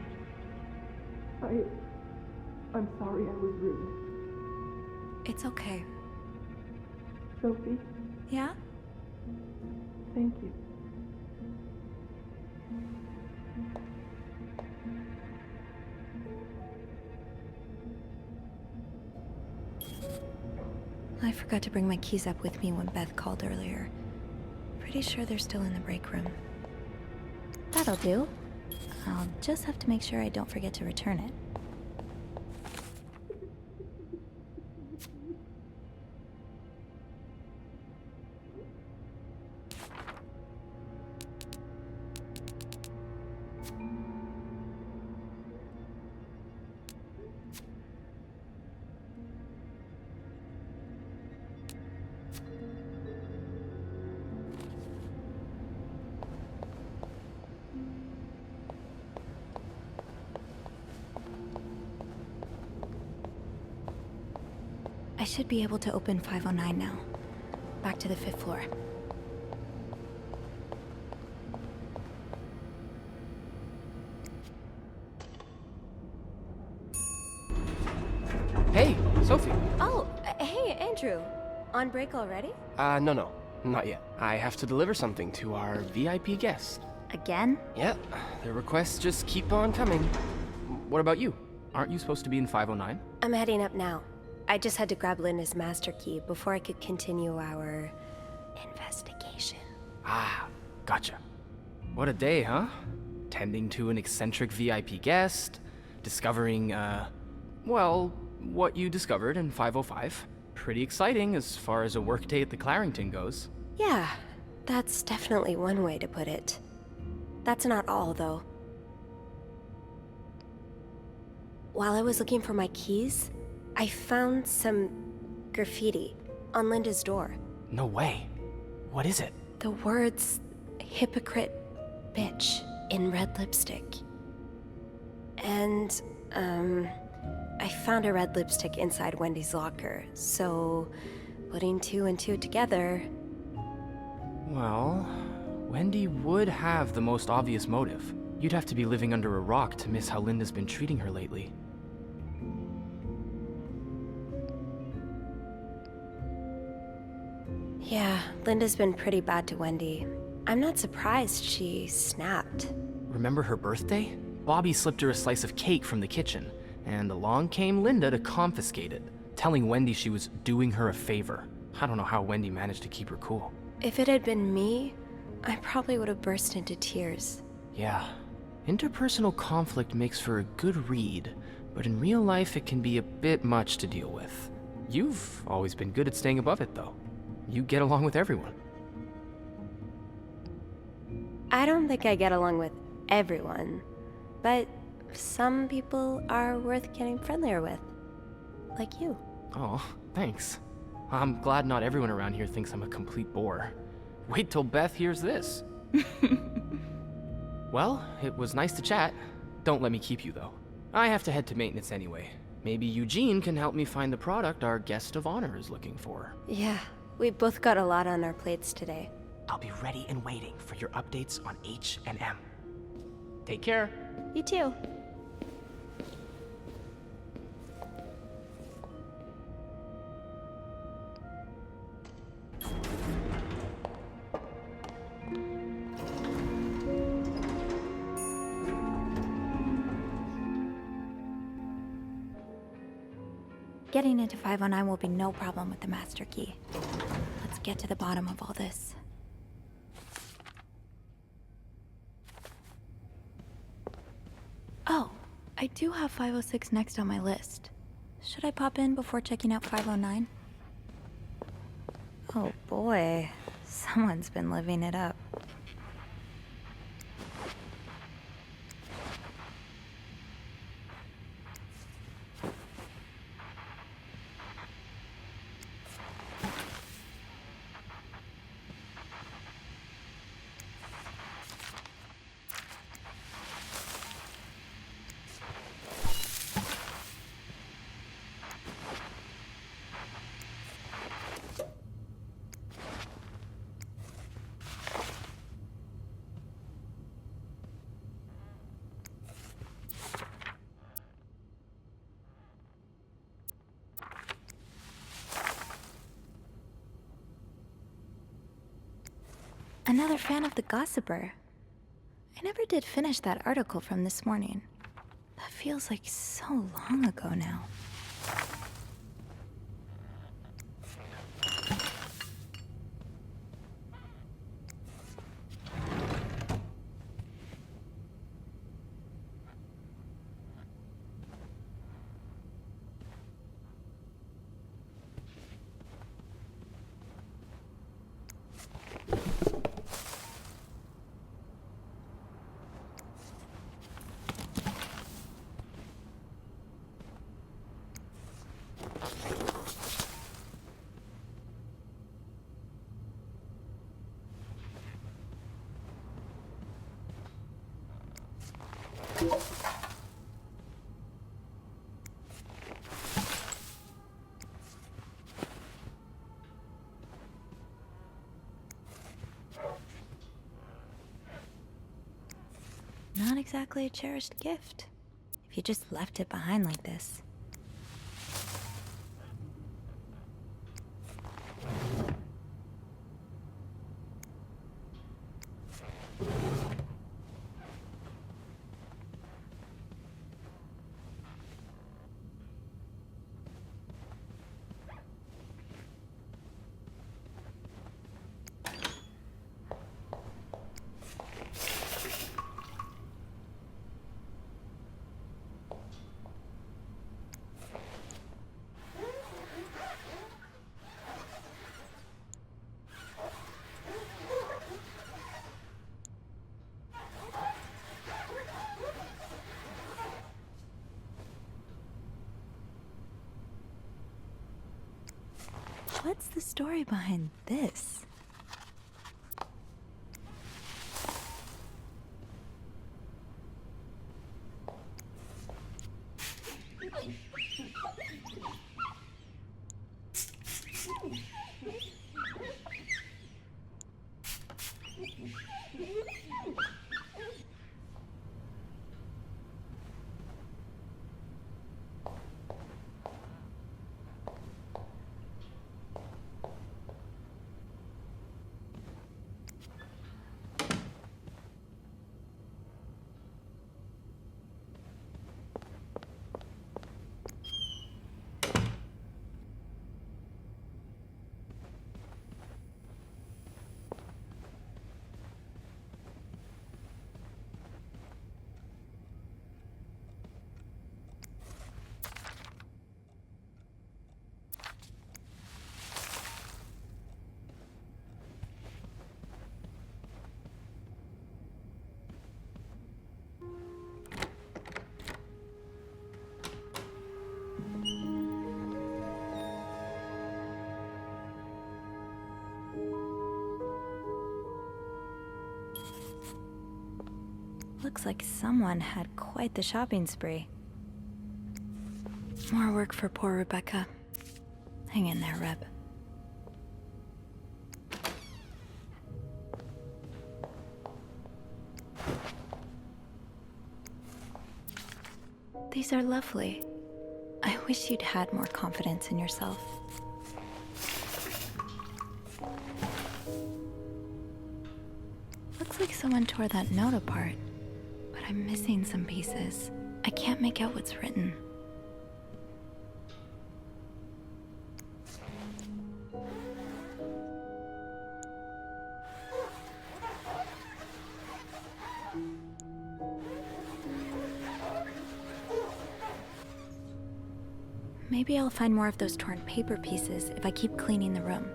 I'm sorry I was rude. It's okay. Sophie? Yeah? Thank you. I forgot to bring my keys up with me when Beth called earlier. Pretty sure they're still in the break room. That'll do. I'll just have to make sure I don't forget to return it. I should be able to open 509 now. Back to the 5th floor. Hey, Sophie. Oh, hey, Andrew. On break already? No, not yet. I have to deliver something to our VIP guest. Again? Yeah, the requests just keep on coming. What about you? Aren't you supposed to be in 509? I'm heading up now. I just had to grab Linda's master key before I could continue our investigation. Ah, gotcha. What a day, huh? Tending to an eccentric VIP guest, discovering, well, what you discovered in 505. Pretty exciting as far as a workday at the Clarington goes. Yeah, that's definitely one way to put it. That's not all, though. While I was looking for my keys, I found some graffiti on Linda's door. No way. What is it? The words, hypocrite bitch, in red lipstick. And, I found a red lipstick inside Wendy's locker, so putting two and two together... Well, Wendy would have the most obvious motive. You'd have to be living under a rock to miss how Linda's been treating her lately. Yeah, Linda's been pretty bad to Wendy. I'm not surprised she snapped. Remember her birthday? Bobby slipped her a slice of cake from the kitchen, and along came Linda to confiscate it, telling Wendy she was doing her a favor. I don't know how Wendy managed to keep her cool. If it had been me, I probably would have burst into tears. Yeah, interpersonal conflict makes for a good read, but in real life it can be a bit much to deal with. You've always been good at staying above it, though. You get along with everyone. I don't think I get along with everyone, but some people are worth getting friendlier with. Like you. Oh, thanks. I'm glad not everyone around here thinks I'm a complete bore. Wait till Beth hears this. Well, it was nice to chat. Don't let me keep you, though. I have to head to maintenance anyway. Maybe Eugene can help me find the product our guest of honor is looking for. Yeah, we both got a lot on our plates today. I'll be ready and waiting for your updates on H&M. Take care. You too. Getting into 509 will be no problem with the master key. Let's get to the bottom of all this. Oh, I do have 506 next on my list. Should I pop in before checking out 509? Oh boy, someone's been living it up. Another fan of the Gossiper. I never did finish that article from this morning. That feels like so long ago now. Not exactly a cherished gift, if you just left it behind like this. What's the story behind this? Looks like someone had quite the shopping spree. More work for poor Rebecca. Hang in there, Reb. These are lovely. I wish you'd had more confidence in yourself. Looks like someone tore that note apart, but I'm missing some pieces. I can't make out what's written. Maybe I'll find more of those torn paper pieces if I keep cleaning the room.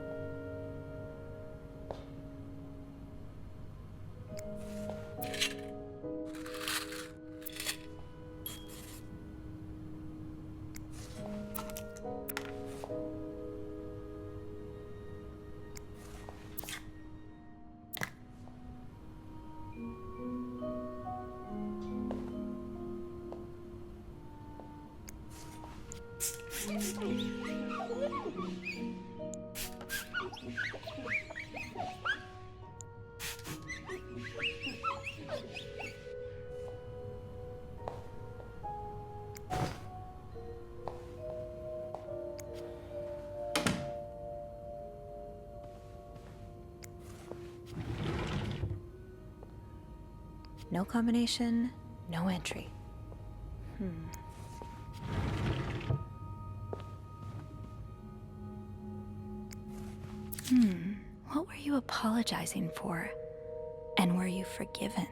No combination, no entry. What were you apologizing for? And were you forgiven?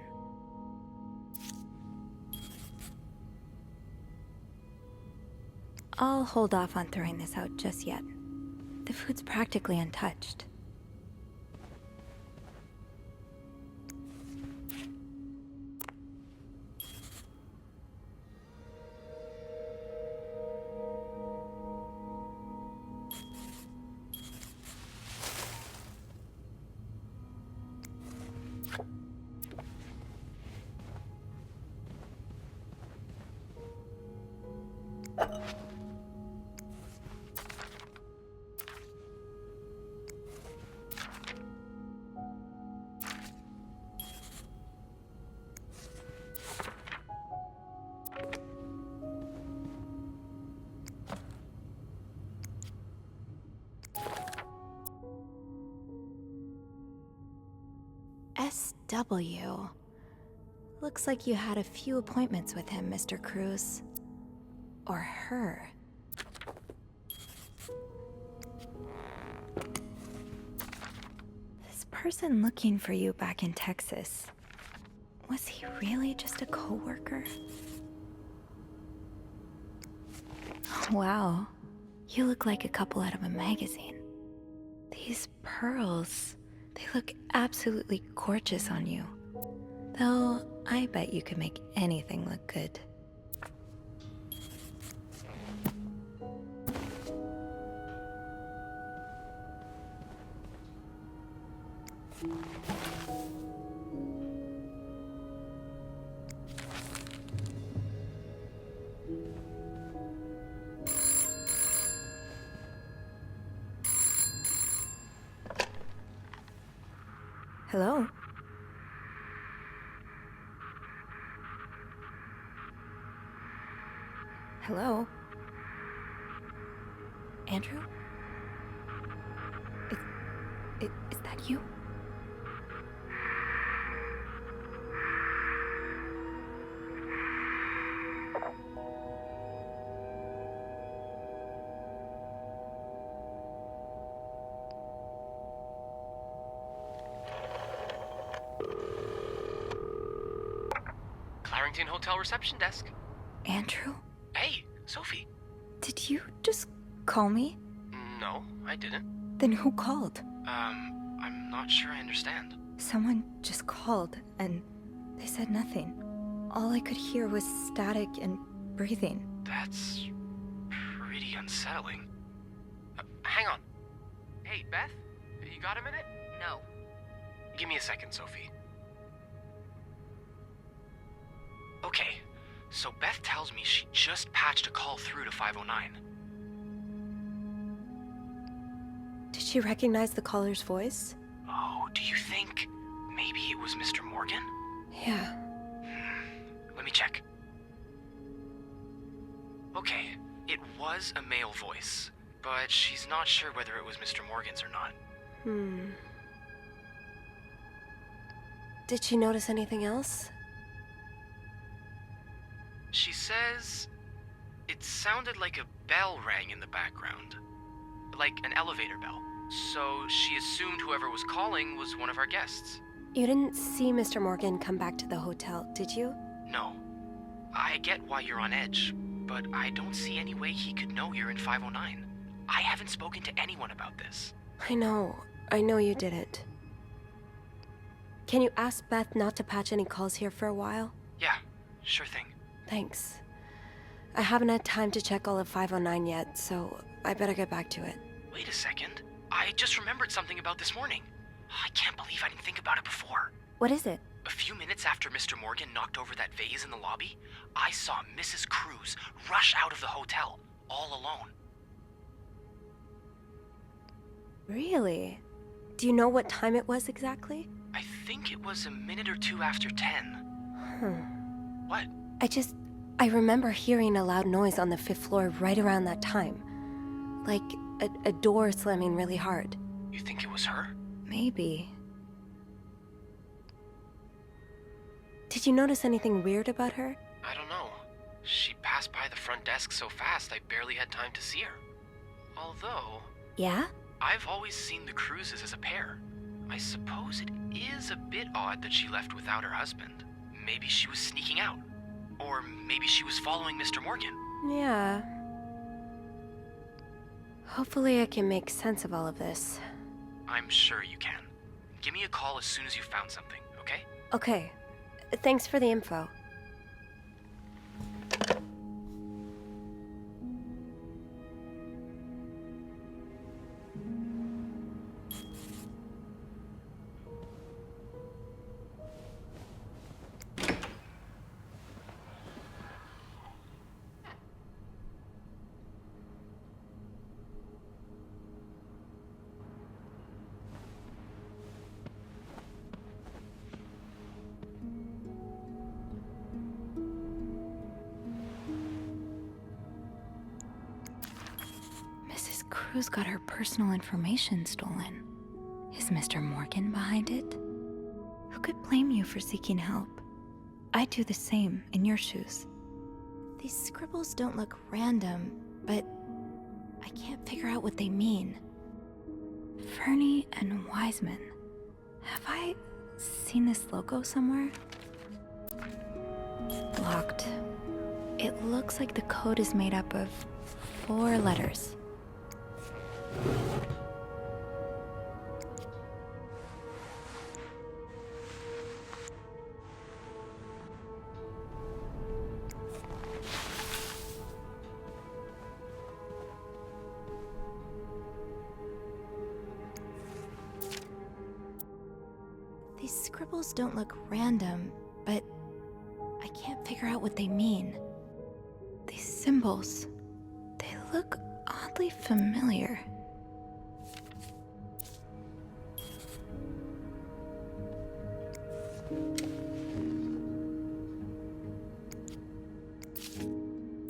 I'll hold off on throwing this out just yet. The food's practically untouched. SW. Looks like you had a few appointments with him, Mr. Cruz. Or her. This person looking for you back in Texas, was he really just a coworker? Wow, you look like a couple out of a magazine. These pearls, they look absolutely gorgeous on you. Though, I bet you could make anything look good. Hello? Hello? Andrew? Is that you? Clarington Hotel reception desk. Andrew? Hey, Sophie. Did you just call me? No, I didn't. Then who called? I'm not sure I understand. Someone just called, and they said nothing. All I could hear was static and breathing. That's pretty unsettling. Hang on. Hey, Beth? You got a minute? No. Give me a second, Sophie. Okay, so Beth tells me she just patched a call through to 509. Did she recognize the caller's voice? Oh, do you think maybe it was Mr. Morgan? Yeah. Let me check. Okay, it was a male voice, but she's not sure whether it was Mr. Morgan's or not. Did she notice anything else? She says it sounded like a bell rang in the background, like an elevator bell. So she assumed whoever was calling was one of our guests. You didn't see Mr. Morgan come back to the hotel, did you? No. I get why you're on edge, but I don't see any way he could know you're in 509. I haven't spoken to anyone about this. I know you didn't. Can you ask Beth not to patch any calls here for a while? Yeah, sure thing. Thanks. I haven't had time to check all of 509 yet, so I better get back to it. Wait a second. I just remembered something about this morning. I can't believe I didn't think about it before. What is it? A few minutes after Mr. Morgan knocked over that vase in the lobby, I saw Mrs. Cruz rush out of the hotel, all alone. Really? Do you know what time it was exactly? I think it was a minute or two after 10. What? I remember hearing a loud noise on the 5th floor right around that time. Like a door slamming really hard. You think it was her? Maybe. Did you notice anything weird about her? I don't know. She passed by the front desk so fast I barely had time to see her. Although... Yeah? I've always seen the Cruzes as a pair. I suppose it is a bit odd that she left without her husband. Maybe she was sneaking out. Or maybe she was following Mr. Morgan. Yeah. Hopefully I can make sense of all of this. I'm sure you can. Give me a call as soon as you've found something, okay? Okay. Thanks for the info. Cruz got her personal information stolen. Is Mr. Morgan behind it? Who could blame you for seeking help? I'd do the same in your shoes. These scribbles don't look random, but I can't figure out what they mean. Fernie and Wiseman. Have I seen this logo somewhere? Locked. It looks like the code is made up of 4 letters. These scribbles don't look random, but I can't figure out what they mean. These symbols, they look oddly familiar.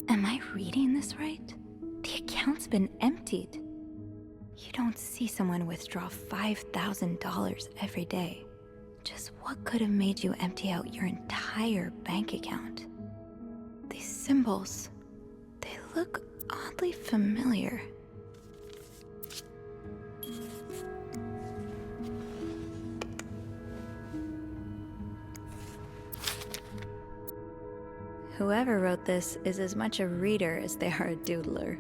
Am I reading this right? The account's been emptied. You don't see someone withdraw $5,000 every day. Just what could have made you empty out your entire bank account? These symbols, they look oddly familiar. Whoever wrote this is as much a reader as they are a doodler.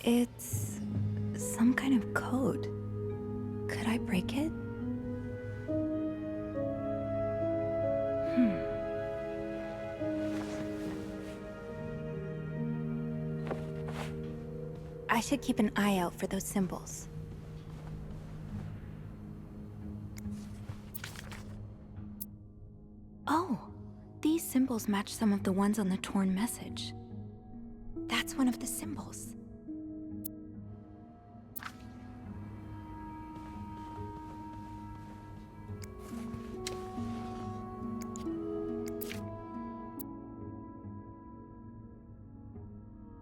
It's some kind of code. Could I break it? I should keep an eye out for those symbols. Oh, these symbols match some of the ones on the torn message. That's one of the symbols.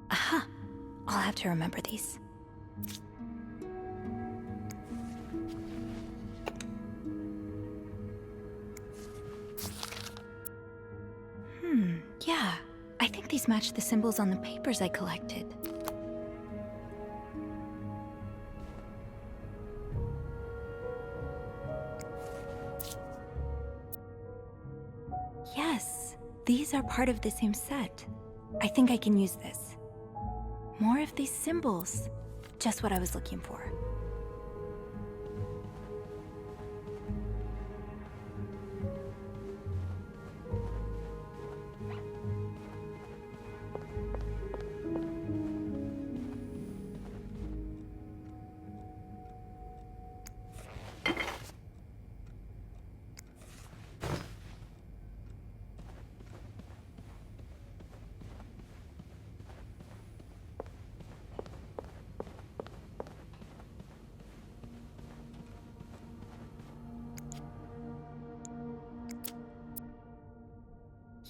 Aha! I'll have to remember these. Yeah. I think these match the symbols on the papers I collected. Yes, these are part of the same set. I think I can use this. More of these symbols. Just what I was looking for.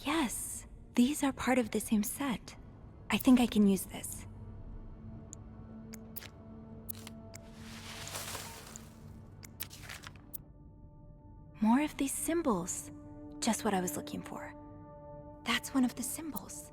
Yes, these are part of the same set. I think I can use this. More of these symbols. Just what I was looking for. That's one of the symbols.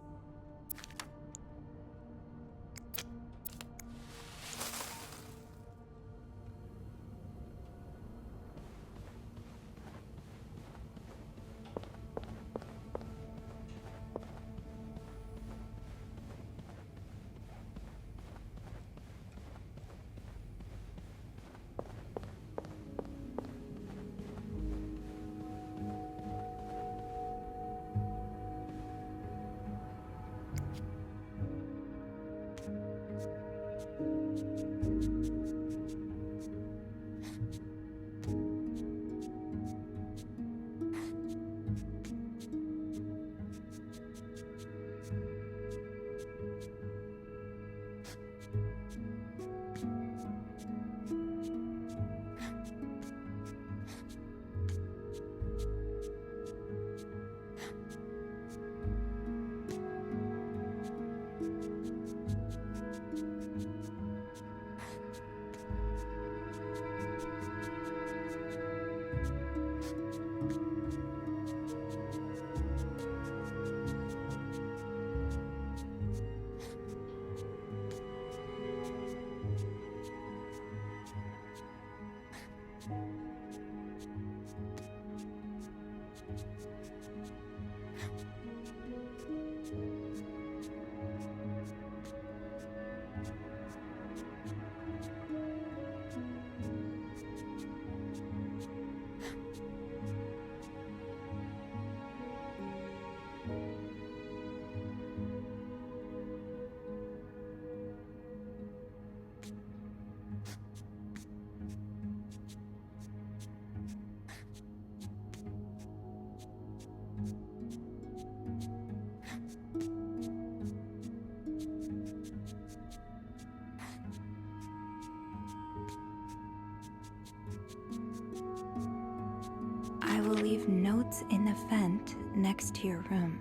notes in the vent next to your room.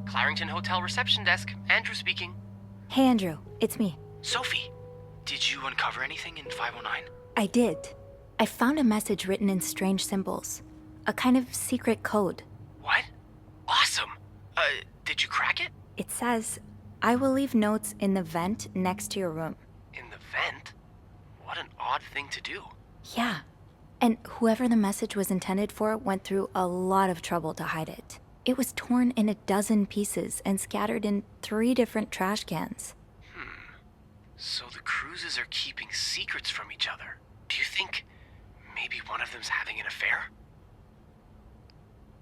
Clarington Hotel reception desk. Andrew speaking. Hey, Andrew. It's me. Sophie, did you uncover anything in 509? I did. I found a message written in strange symbols. A kind of secret code. What? Awesome! Did you crack it? It says, I will leave notes in the vent next to your room. In the vent? What an odd thing to do. Yeah. And whoever the message was intended for went through a lot of trouble to hide it. It was torn in 12 pieces and scattered in 3 different trash cans. So the Cruzes are keeping secrets from each other. Do you think maybe one of them's having an affair?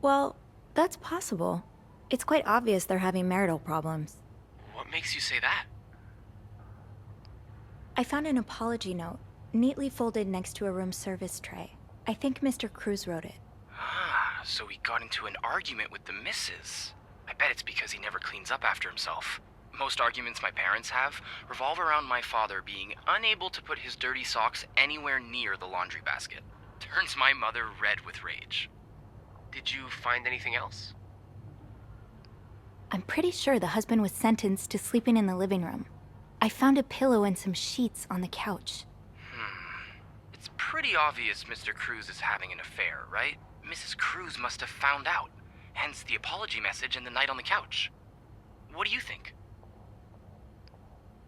Well, that's possible. It's quite obvious they're having marital problems. What makes you say that? I found an apology note, neatly folded next to a room service tray. I think Mr. Cruz wrote it. Ah, so he got into an argument with the missus. I bet it's because he never cleans up after himself. Most arguments my parents have revolve around my father being unable to put his dirty socks anywhere near the laundry basket. Turns my mother red with rage. Did you find anything else? I'm pretty sure the husband was sentenced to sleeping in the living room. I found a pillow and some sheets on the couch. It's pretty obvious Mr. Cruz is having an affair, right? Mrs. Cruz must have found out. Hence the apology message and the night on the couch. What do you think?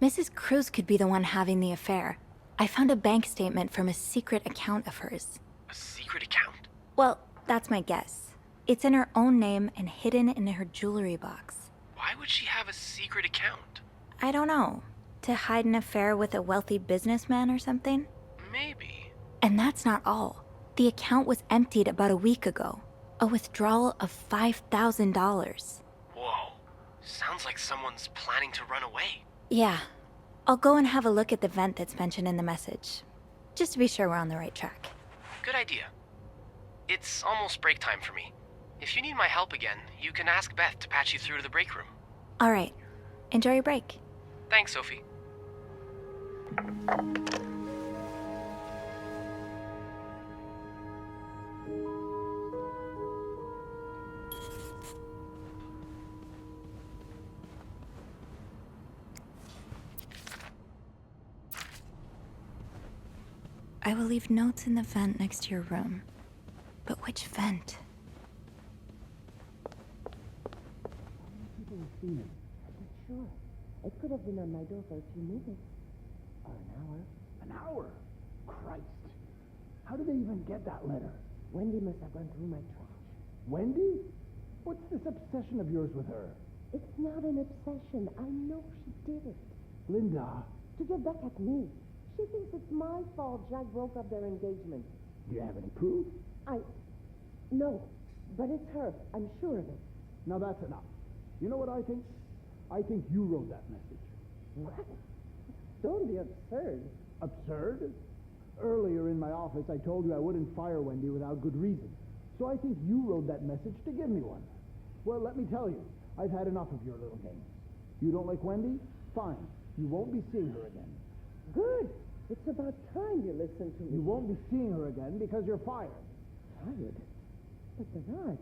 Mrs. Cruz could be the one having the affair. I found a bank statement from a secret account of hers. A secret account? Well, that's my guess. It's in her own name and hidden in her jewelry box. Why would she have a secret account? I don't know. To hide an affair with a wealthy businessman or something? Maybe. And that's not all. The account was emptied about a week ago. A withdrawal of $5,000. Whoa. Sounds like someone's planning to run away. Yeah. I'll go and have a look at the vent that's mentioned in the message. Just to be sure we're on the right track. Good idea. It's almost break time for me. If you need my help again, you can ask Beth to patch you through to the break room. All right. Enjoy your break. Thanks, Sophie. I will leave notes in the vent next to your room. But which vent? People have seen it. But sure, it could have been on my door for a few minutes. Or an hour. An hour? Christ. How did they even get that letter? Wendy must have gone through my trash. Wendy? What's this obsession of yours with her? It's not an obsession. I know she did it. Linda. To get back at me. She thinks it's my fault Jack broke up their engagement. Do you have any proof? No. But it's her. I'm sure of it. Now that's enough. You know what I think? I think you wrote that message. What? Don't be absurd. Absurd? Earlier in my office, I told you I wouldn't fire Wendy without good reason. So I think you wrote that message to give me one. Well, let me tell you, I've had enough of your little games. You don't like Wendy? Fine. You won't be seeing her again. Good. It's about time you listen to me. You won't be seeing her again because you're fired. Fired? But Bernard,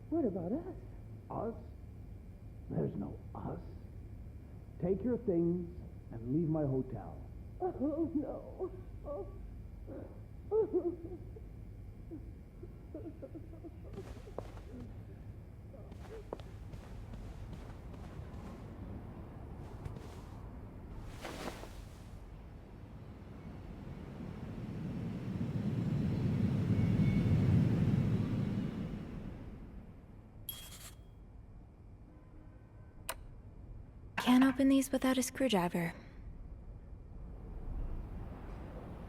what about us? Us? There's no us. Take your things and leave my hotel. Oh, no. Oh. Can't open these without a screwdriver.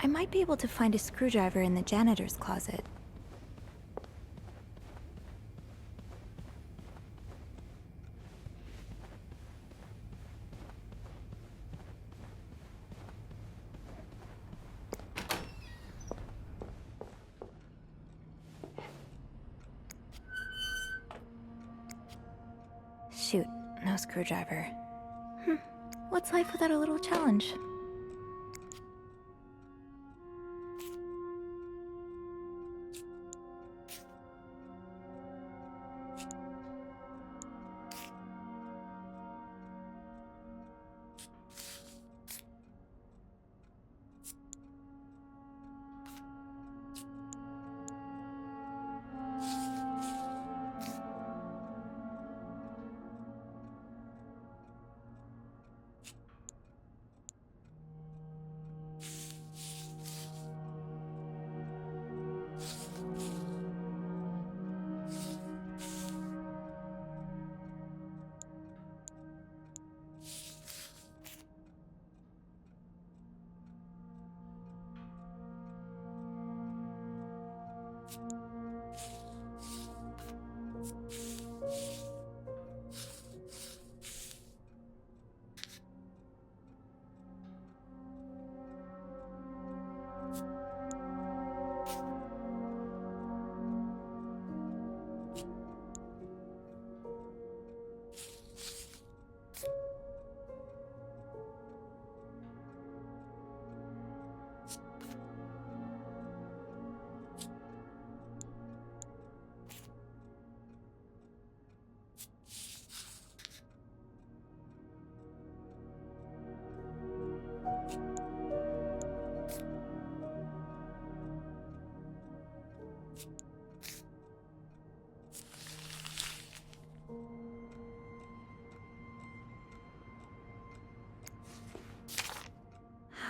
I might be able to find a screwdriver in the janitor's closet. no screwdriver. What's life without a little challenge?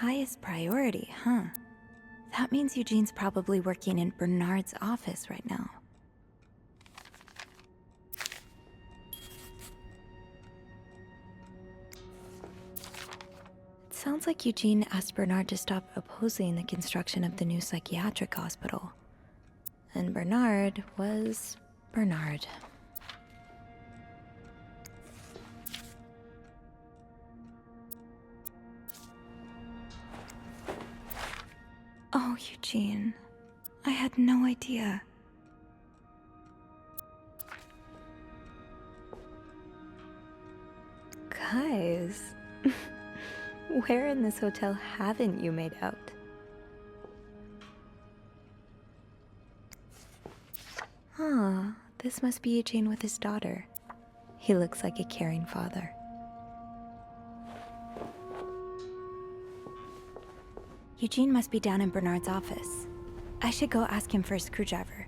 Highest priority, huh? That means Eugene's probably working in Bernard's office right now. It sounds like Eugene asked Bernard to stop opposing the construction of the new psychiatric hospital. And Bernard was Bernard. Oh, Eugene. I had no idea. Guys, where in this hotel haven't you made out? Ah, this must be Eugene with his daughter. He looks like a caring father. Eugene must be down in Bernard's office. I should go ask him for a screwdriver.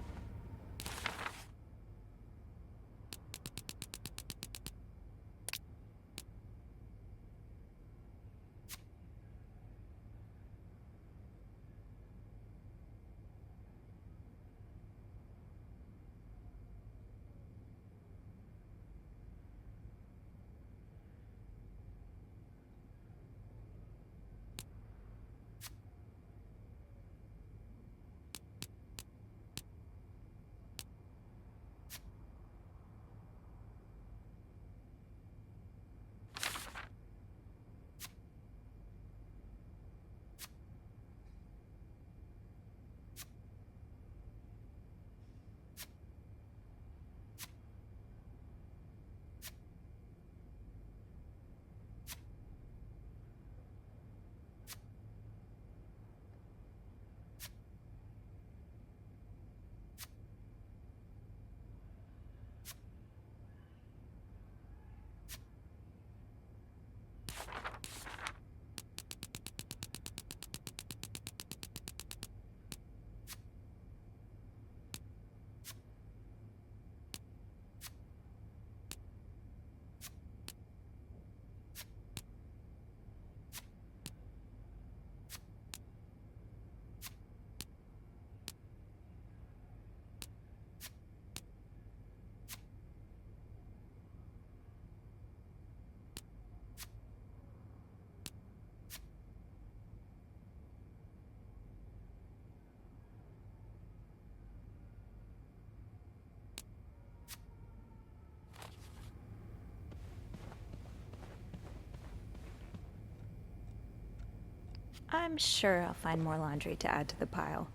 I'm sure I'll find more laundry to add to the pile.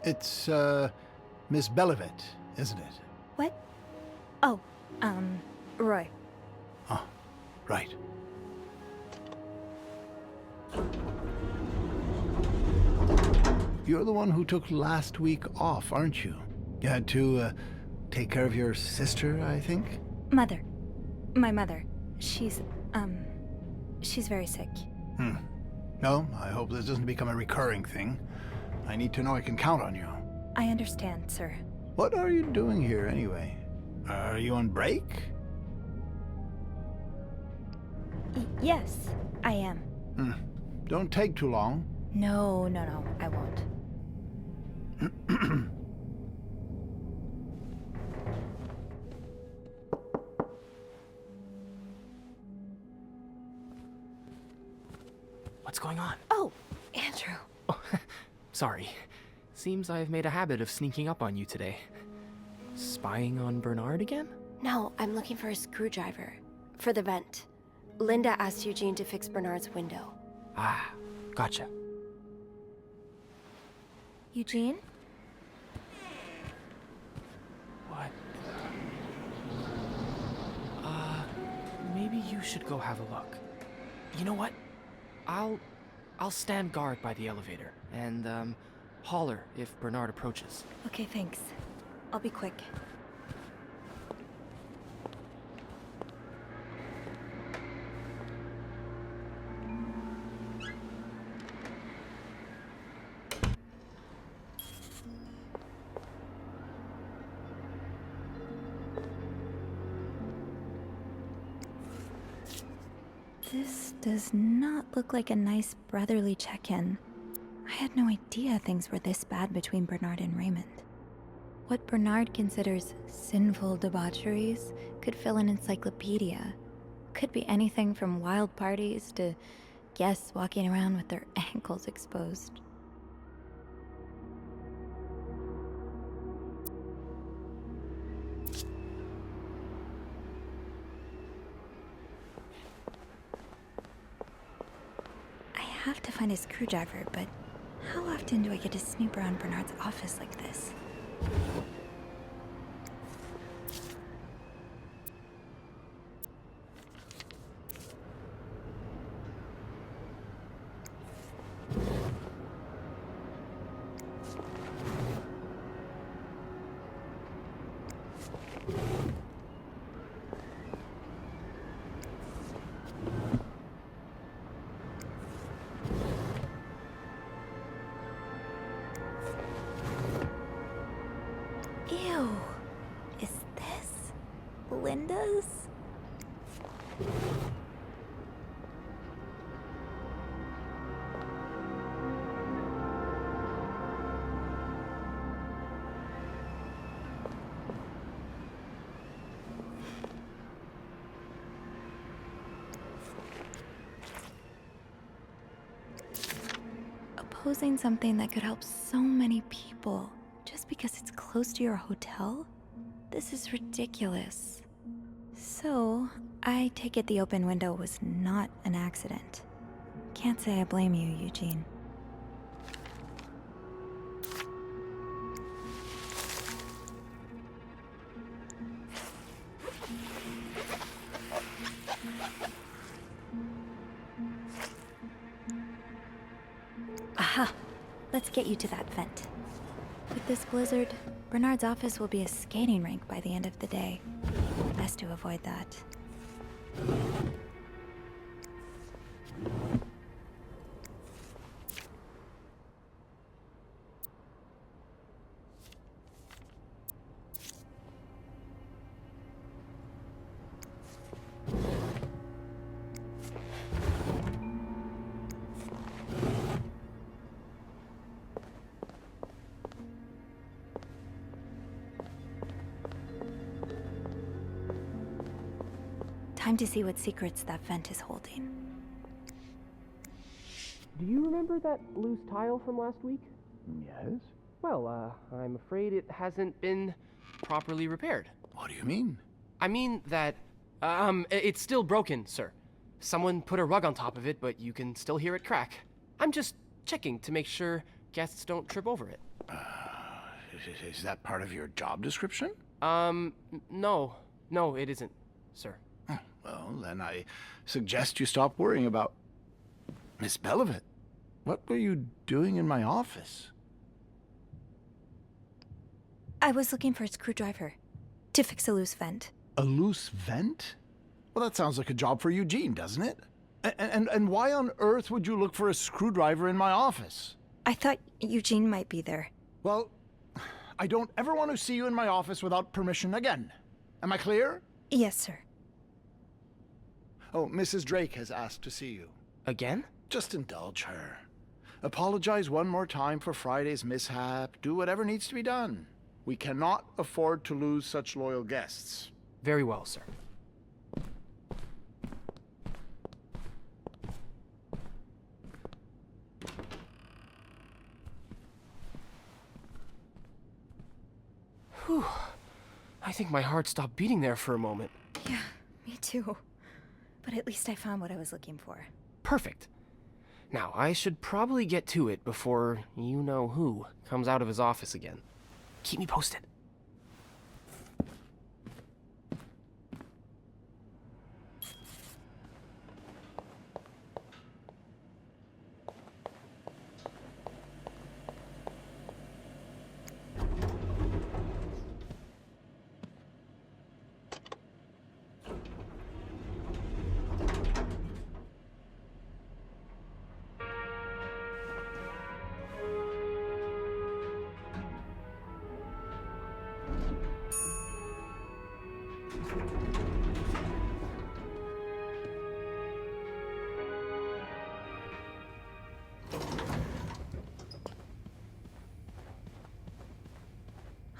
It's, Miss Belivet, isn't it? What? Oh, Roy. Oh, right. You're the one who took last week off, aren't you? You had to, take care of your sister, I think? Mother. My mother. She's very sick. No, I hope this doesn't become a recurring thing. I need to know I can count on you. I understand, sir. What are you doing here, anyway? Are you on break? Yes, I am. Don't take too long. No, I won't. What's going on? Oh, Andrew. Oh, sorry. Seems I've made a habit of sneaking up on you today. Spying on Bernard again? No, I'm looking for a screwdriver. For the vent. Linda asked Eugene to fix Bernard's window. Ah, gotcha. Eugene? What? Maybe you should go have a look. You know what? I'll stand guard by the elevator and, holler if Bernard approaches. Okay, thanks. I'll be quick. This does not look like a nice brotherly check-in. I had no idea things were this bad between Bernard and Raymond. What Bernard considers sinful debaucheries could fill an encyclopedia. Could be anything from wild parties to guests walking around with their ankles exposed. I have to find a screwdriver, but how often do I get to snoop around Bernard's office like this? Ew. Is this Linda's? Opposing something that could help so many people just because it's close to your hotel? This is ridiculous. So, I take it the open window was not an accident. Can't say I blame you, Eugene. Aha! Let's get you to that vent. With this blizzard, Bernard's office will be a skating rink by the end of the day. Best to avoid that. Time to see what secrets that vent is holding. Do you remember that loose tile from last week? Yes? Well, I'm afraid it hasn't been properly repaired. What do you mean? I mean that, it's still broken, sir. Someone put a rug on top of it, but you can still hear it crack. I'm just checking to make sure guests don't trip over it. Is that part of your job description? No. No, it isn't, sir. Well, then I suggest you stop worrying about Miss Belovit. What were you doing in my office? I was looking for a screwdriver to fix a loose vent. A loose vent? Well, that sounds like a job for Eugene, doesn't it? And why on earth would you look for a screwdriver in my office? I thought Eugene might be there. Well, I don't ever want to see you in my office without permission again. Am I clear? Yes, sir. Oh, Mrs. Drake has asked to see you. Again? Just indulge her. Apologize one more time for Friday's mishap. Do whatever needs to be done. We cannot afford to lose such loyal guests. Very well, sir. Whew. I think my heart stopped beating there for a moment. Yeah, me too. But at least I found what I was looking for. Perfect. Now, I should probably get to it before you-know-who comes out of his office again. Keep me posted.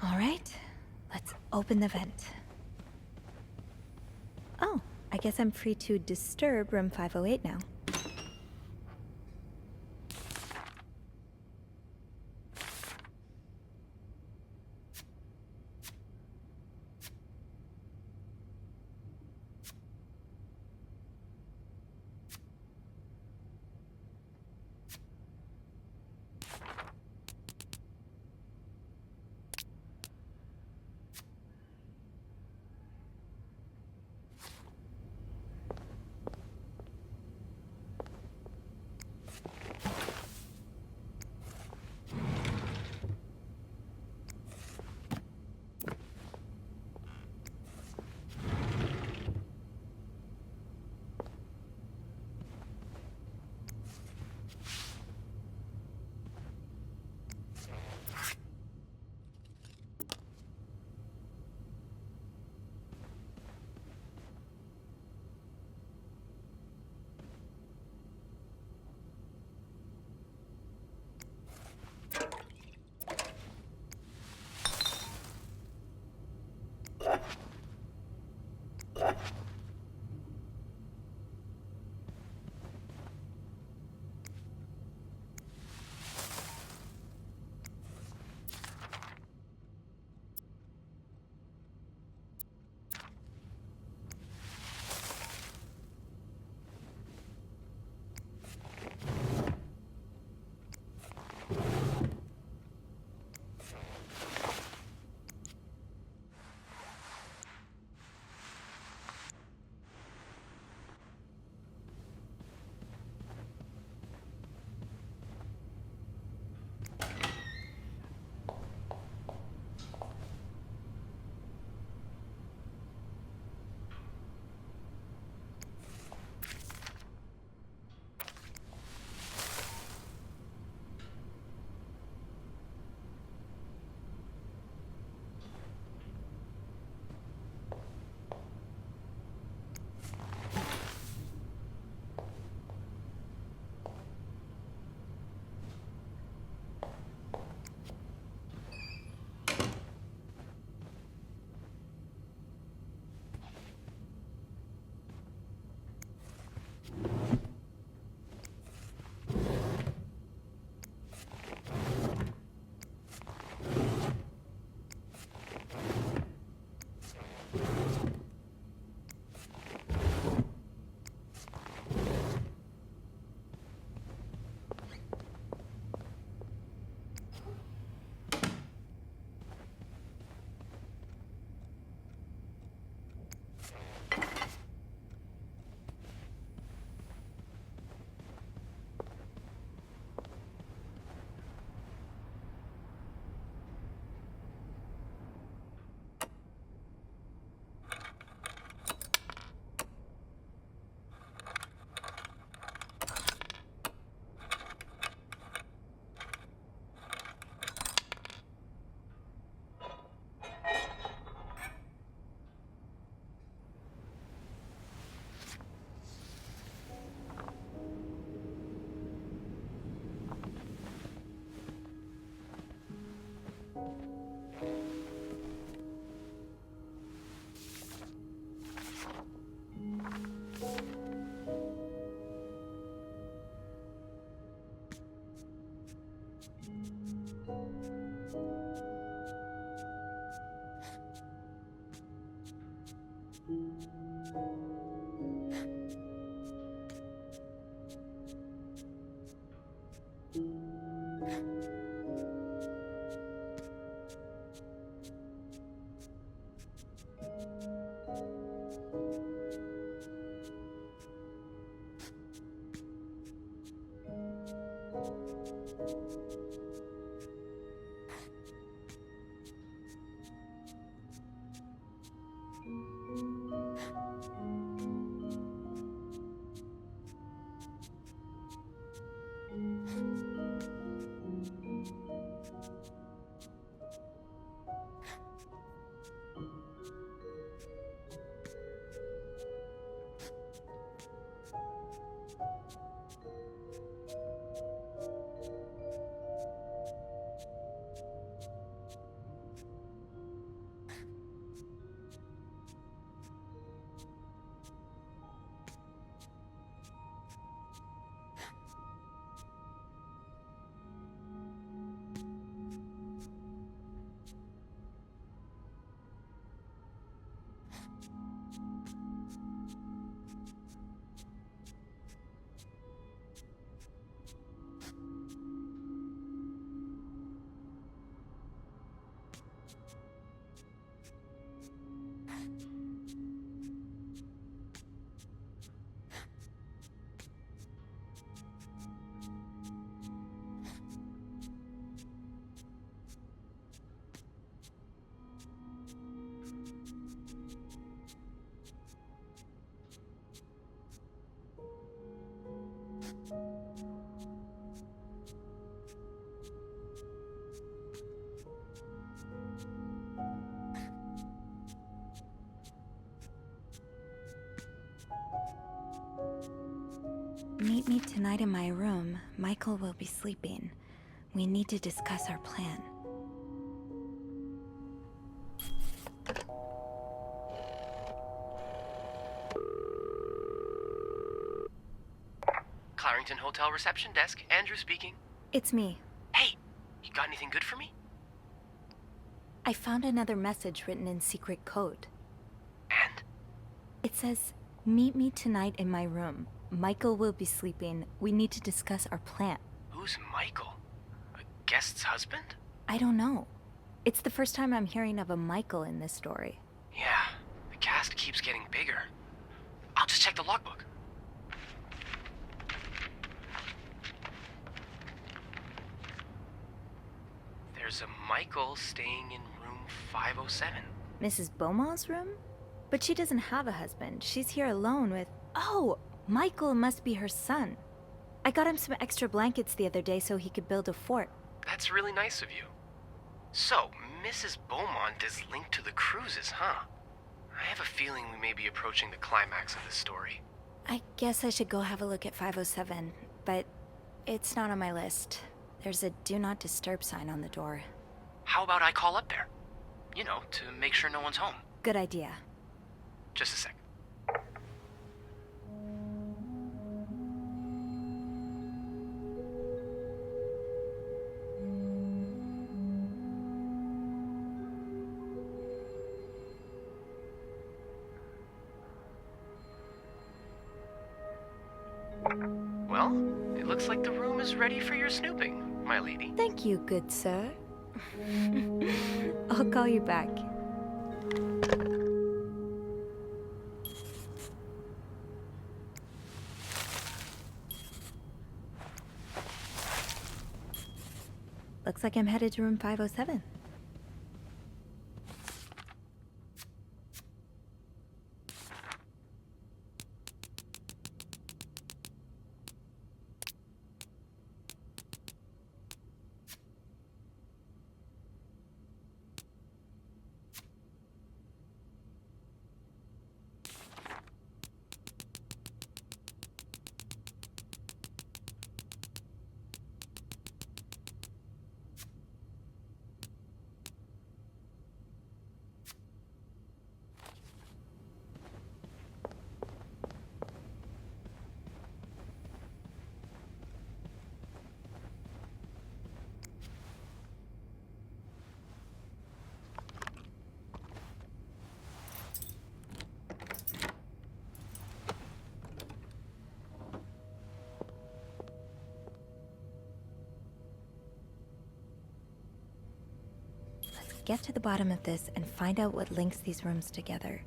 All right, let's open the vent. Oh, I guess I'm free to disturb room 508 now. Meet me tonight in my room. Michael will be sleeping. We need to discuss our plan. Clarington Hotel reception desk, Andrew speaking. It's me. Hey, you got anything good for me? I found another message written in secret code. And? It says, meet me tonight in my room. Michael will be sleeping. We need to discuss our plan. Who's Michael? A guest's husband? I don't know. It's the first time I'm hearing of a Michael in this story. Yeah, the cast keeps getting bigger. I'll just check the logbook. There's a Michael staying in room 507. Mrs. Beaumont's room? But she doesn't have a husband. She's here alone with... Oh! Michael must be her son. I got him some extra blankets the other day so he could build a fort. That's really nice of you. So, Mrs. Beaumont is linked to the cruises, huh? I have a feeling we may be approaching the climax of this story. I guess I should go have a look at 507, but it's not on my list. There's a do not disturb sign on the door. How about I call up there? You know, to make sure no one's home. Good idea. Just a sec. Well, it looks like the room is ready for your snooping, my lady. Thank you, good sir. I'll call you back. Looks like I'm headed to room 507. get to the bottom of this and find out what links these rooms together.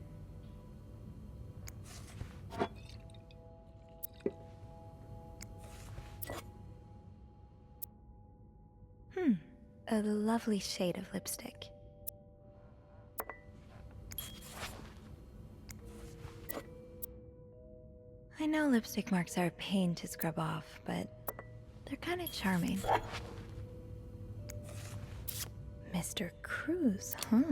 A lovely shade of lipstick. I know lipstick marks are a pain to scrub off, but they're kind of charming. Mr. Cruz, huh?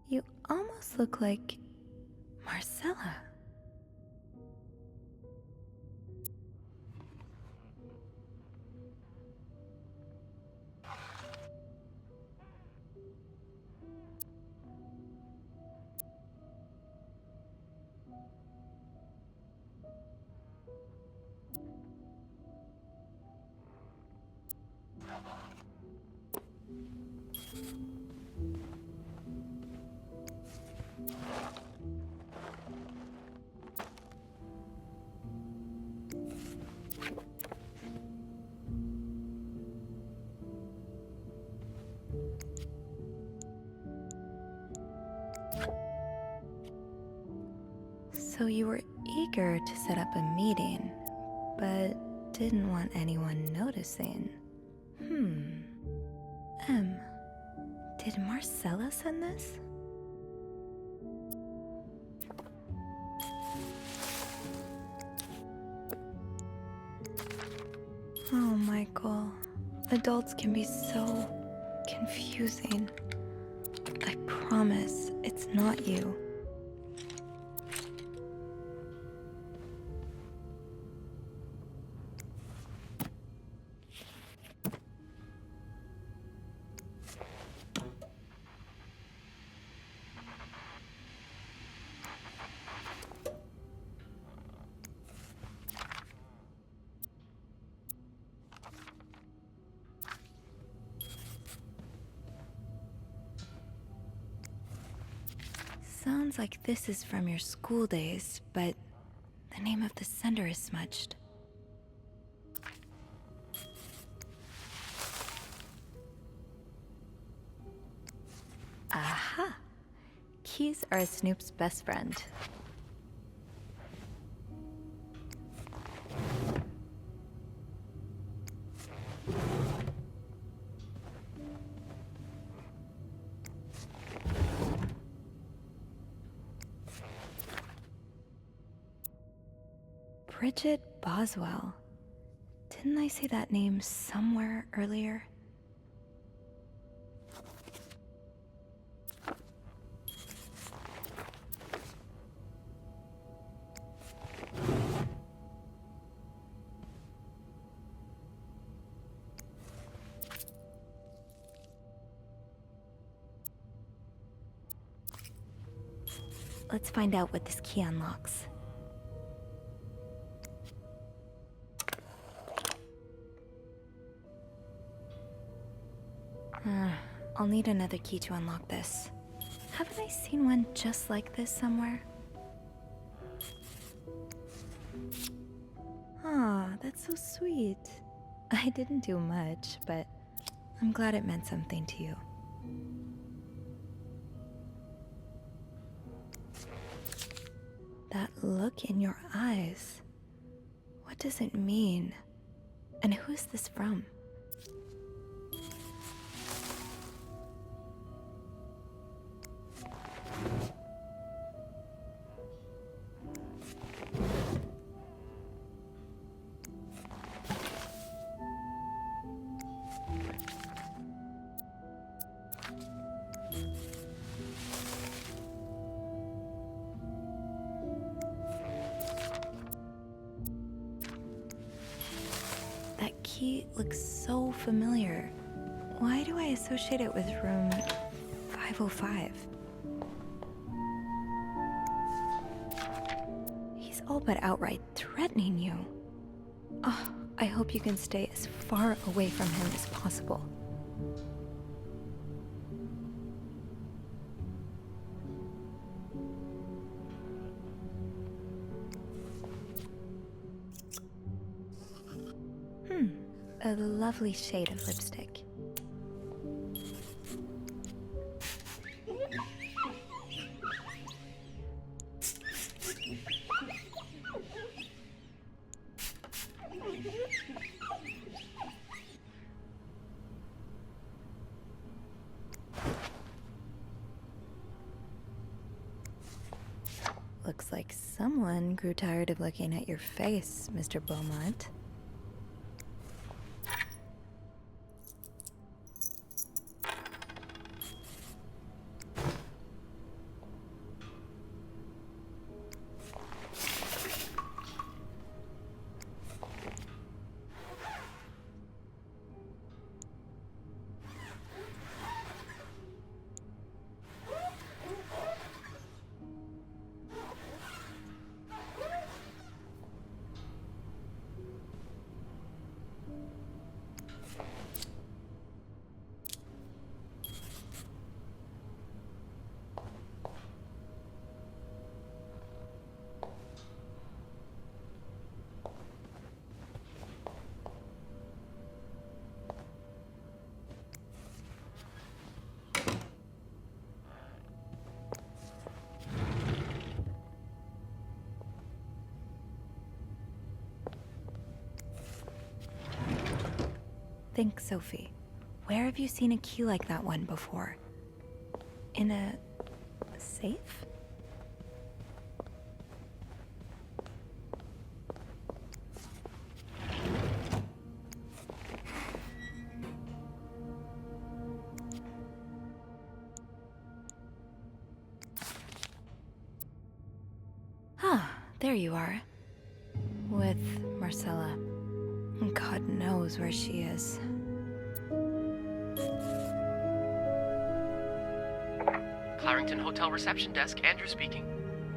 You almost look like Marcella. So you were eager to set up a meeting, but didn't want anyone noticing. Did Marcella send this? Oh, Michael. Adults can be so confusing. I promise it's not you. Sounds like this is from your school days, but the name of the sender is smudged. Aha! Keys are Snoop's best friend. Bridget Boswell. Didn't I see that name somewhere earlier? Let's find out what this key unlocks. I'll need another key to unlock this. Haven't I seen one just like this somewhere? Aw, that's so sweet. I didn't do much, but I'm glad it meant something to you. That look in your eyes. What does it mean? And who is this from? That key looks so familiar. Why do I associate it with room 505? He's all but outright threatening you. Oh, I hope you can stay as far away from him as possible. A lovely shade of lipstick. Looks like someone grew tired of looking at your face, Mr. Beaumont. Think, Sophie. Where have you seen a key like that one before? In a safe? Ah, there you are. With Marcella. God knows where she is. Clarendon Hotel reception desk, Andrew speaking.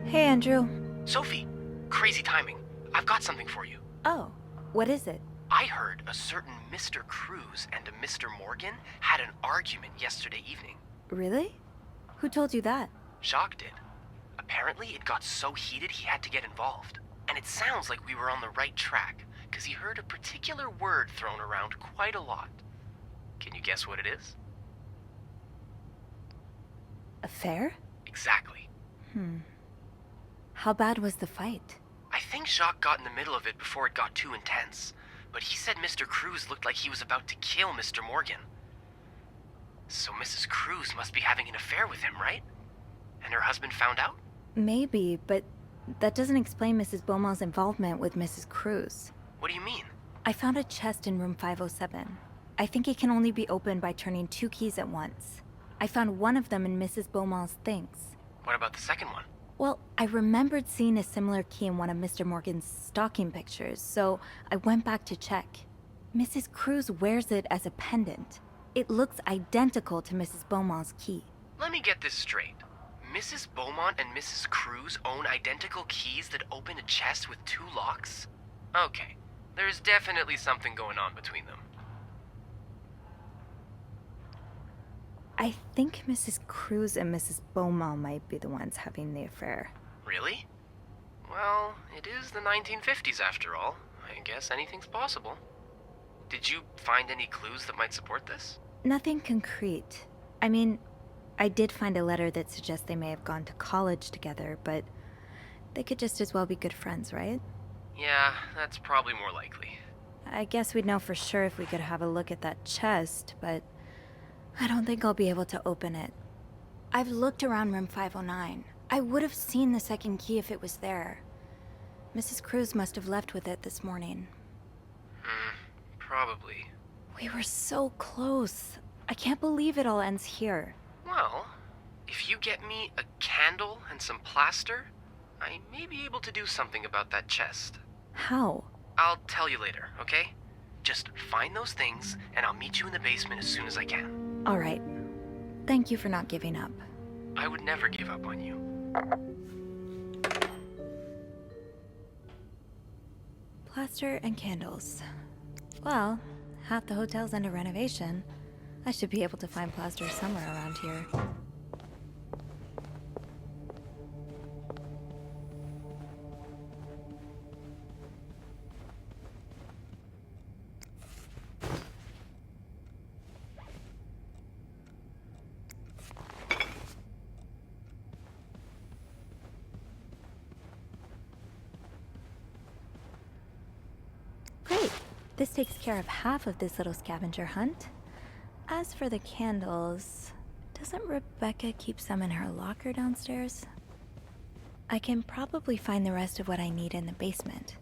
Hey, Andrew. Sophie, crazy timing. I've got something for you. Oh, what is it? I heard a certain Mr. Cruz and a Mr. Morgan had an argument yesterday evening. Really? Who told you that? Jacques did. Apparently, it got so heated he had to get involved. And it sounds like we were on the right track, because he heard a particular word thrown around quite a lot. Can you guess what it is? Affair? Exactly. How bad was the fight? I think Jacques got in the middle of it before it got too intense, but he said Mr. Cruz looked like he was about to kill Mr. Morgan. So Mrs. Cruz must be having an affair with him, right? And her husband found out? Maybe, but that doesn't explain Mrs. Beaumont's involvement with Mrs. Cruz. What do you mean? I found a chest in room 507. I think it can only be opened by turning 2 keys at once. I found one of them in Mrs. Beaumont's things. What about the second one? Well, I remembered seeing a similar key in one of Mr. Morgan's stocking pictures, so I went back to check. Mrs. Cruz wears it as a pendant. It looks identical to Mrs. Beaumont's key. Let me get this straight. Mrs. Beaumont and Mrs. Cruz own identical keys that open a chest with 2 locks? Okay, there's definitely something going on between them. I think Mrs. Cruz and Mrs. Beaumont might be the ones having the affair. Really? Well, it is the 1950s after all. I guess anything's possible. Did you find any clues that might support this? Nothing concrete. I mean, I did find a letter that suggests they may have gone to college together, but they could just as well be good friends, right? Yeah, that's probably more likely. I guess we'd know for sure if we could have a look at that chest, but I don't think I'll be able to open it. I've looked around room 509. I would have seen the second key if it was there. Mrs. Cruz must have left with it this morning. Probably. We were so close. I can't believe it all ends here. Well, if you get me a candle and some plaster, I may be able to do something about that chest. How? I'll tell you later, okay? Just find those things, and I'll meet you in the basement as soon as I can. All right. Thank you for not giving up. I would never give up on you. Plaster and candles. Well, half the hotel's under renovation. I should be able to find plaster somewhere around here. This takes care of half of this little scavenger hunt. As for the candles, doesn't Rebecca keep some in her locker downstairs? I can probably find the rest of what I need in the basement.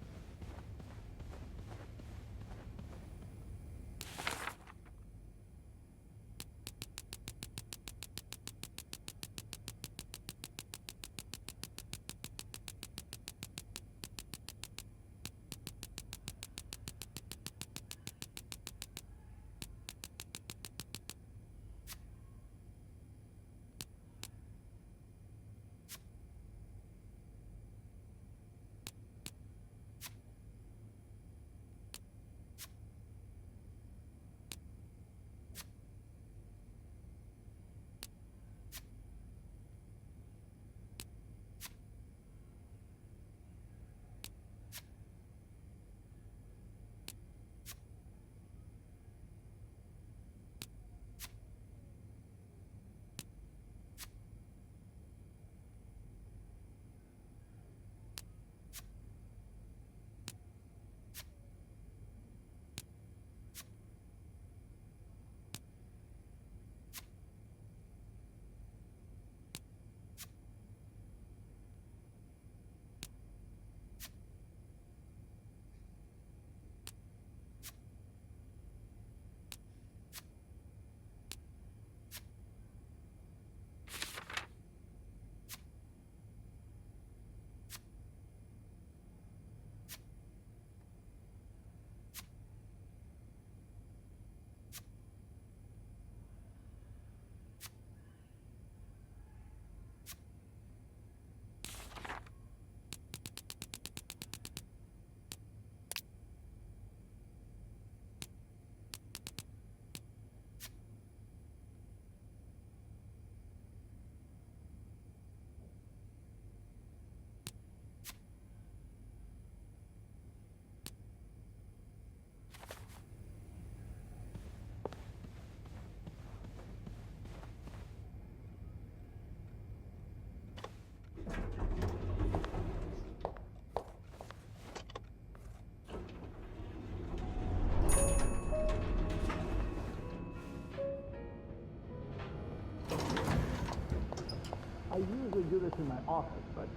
I usually do this in my office, but,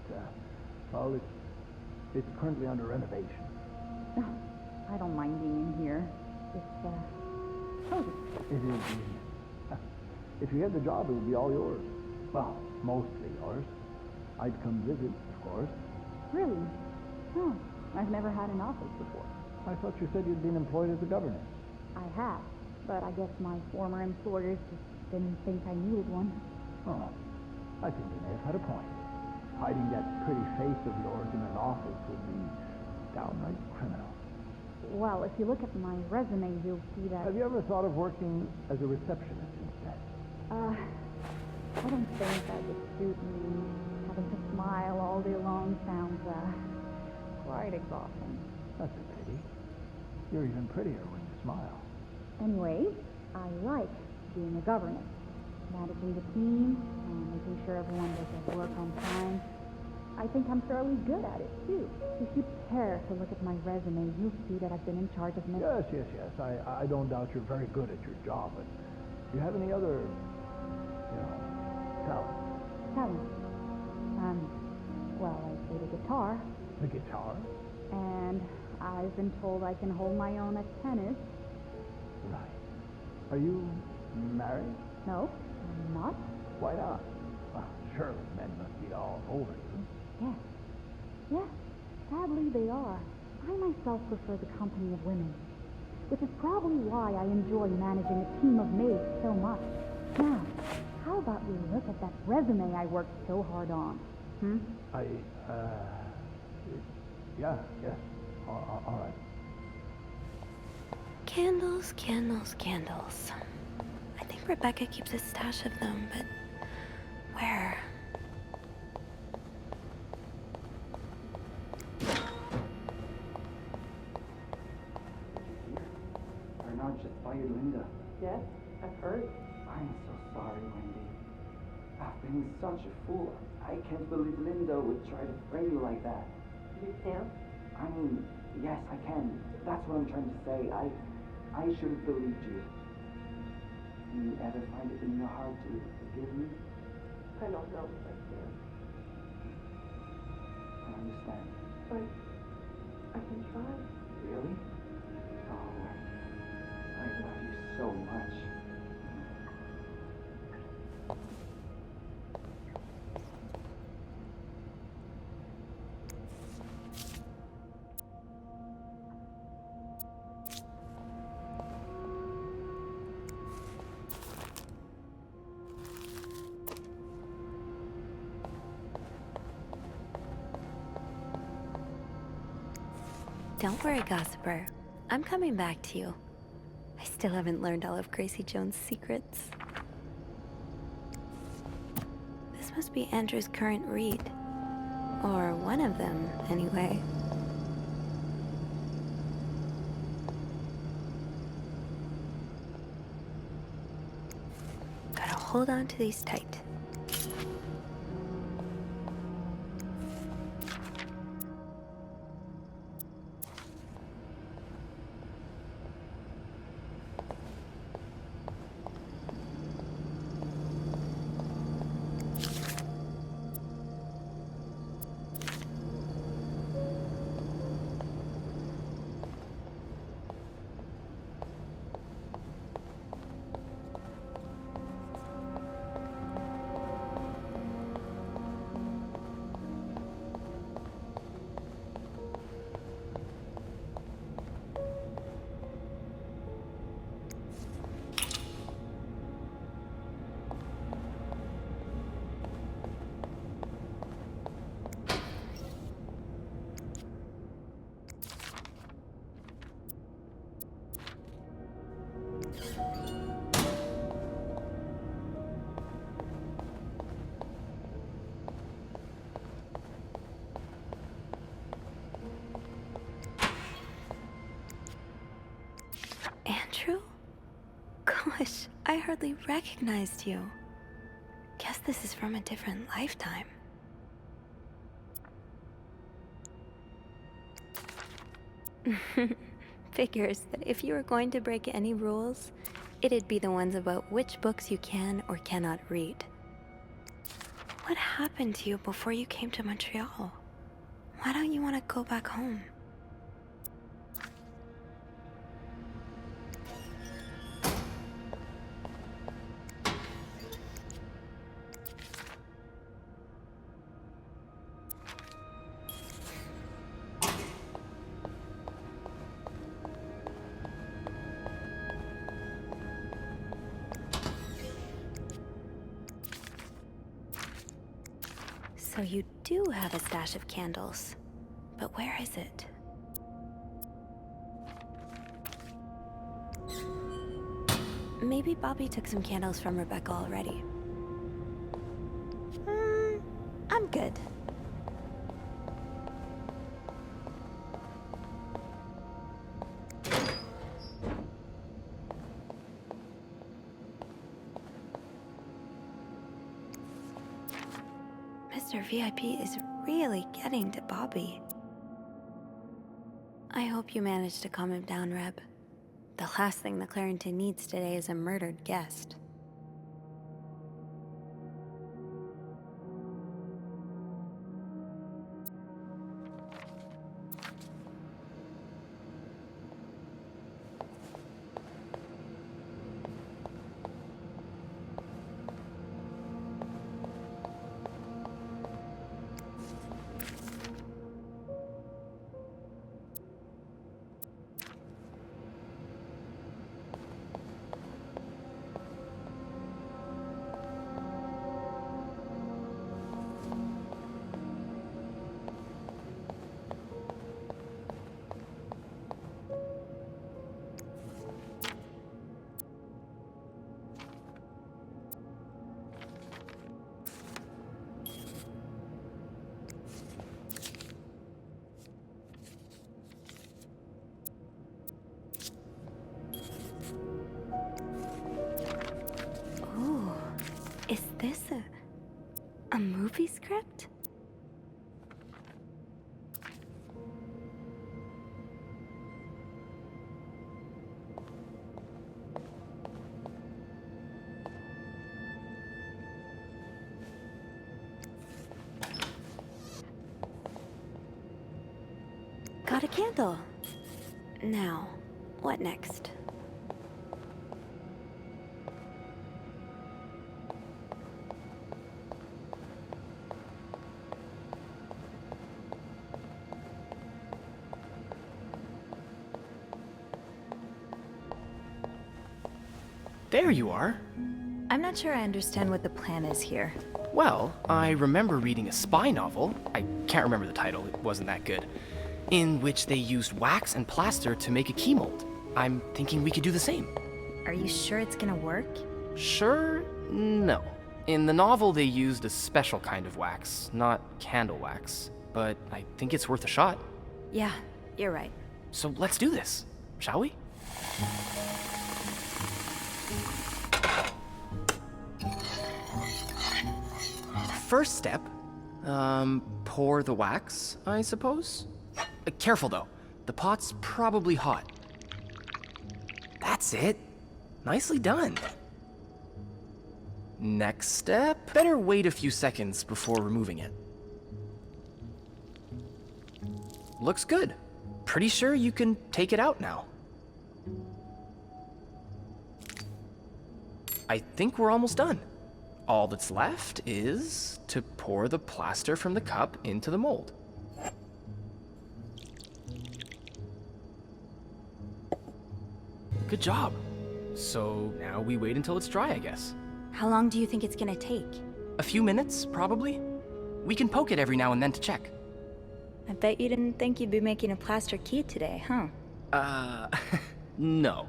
well, it's currently under renovation. I don't mind being in here. It's, cozy. It is. If you had the job, it would be all yours. Well, mostly yours. I'd come visit, of course. Really? No, I've never had an office before. I thought you said you'd been employed as a governess. I have, but I guess my former employers just didn't think I needed one. Oh, I think they may have had a point. Hiding that pretty face of yours in an office would be downright criminal. Well, if you look at my resume, you'll see that... Have you ever thought of working as a receptionist instead? I don't think that would suit me. Having to smile all day long sounds, quite exhausting. That's a pity. You're even prettier when you smile. Anyway, I like being a governess. Managing the team and making sure everyone does their work on time. I think I'm fairly good at it, too. If you care to look at my resume, you'll see that I've been in charge of many... Yes. I don't doubt you're very good at your job, but do you have any other, talents? Talent? Well, I play the guitar. The guitar? And I've been told I can hold my own at tennis. Right. Are you married? No, I'm not. Why not? Well, surely men must be all over you. Yes, sadly they are. I myself prefer the company of women, which is probably why I enjoy managing a team of maids so much. Now, how about we look at that resume I worked so hard on? Yes. All right. Candles, candles, candles. I think Rebecca keeps a stash of them, but where? Bernard just fired Linda. Yes, I've heard. I'm so sorry, Wendy. I've been such a fool. I can't believe Linda would try to frame you like that. You can't? I mean, Yes, I can. That's what I'm trying to say. I should have believed you. Do you ever find it in your heart to forgive me? I don't know if I can. I understand. But I can try. Really? Oh, I love you so much. Don't worry, Gossiper. I'm coming back to you. I still haven't learned all of Gracie Jones' secrets. This must be Andrew's current read. Or one of them, anyway. Gotta hold on to these tight. Andrew? Gosh, I hardly recognized you. Guess this is from a different lifetime. Figures that if you were going to break any rules, it'd be the ones about which books you can or cannot read. What happened to you before you came to Montreal? Why don't you want to go back home? So you do have a stash of candles, but where is it? Maybe Bobby took some candles from Rebecca already. I'm good. Mr. VIP is really getting to Bobby. I hope you managed to calm him down, Reb. The last thing the Clarington needs today is a murdered guest. Is this a movie script? Got a candle. Now, what next? There you are. I'm not sure I understand what the plan is here. Well, I remember reading a spy novel, I can't remember the title, it wasn't that good, in which they used wax and plaster to make a key mold. I'm thinking we could do the same. Are you sure it's gonna work? Sure? No. In the novel, they used a special kind of wax, not candle wax. But I think it's worth a shot. Yeah, you're right. So let's do this, shall we? First step, pour the wax, I suppose? Careful though, the pot's probably hot. That's it. Nicely done. Next step, better wait a few seconds before removing it. Looks good. Pretty sure you can take it out now. I think we're almost done. All that's left is to pour the plaster from the cup into the mold. Good job. So now we wait until it's dry, I guess. How long do you think it's gonna take? A few minutes, probably. We can poke it every now and then to check. I bet you didn't think you'd be making a plaster key today, huh? No.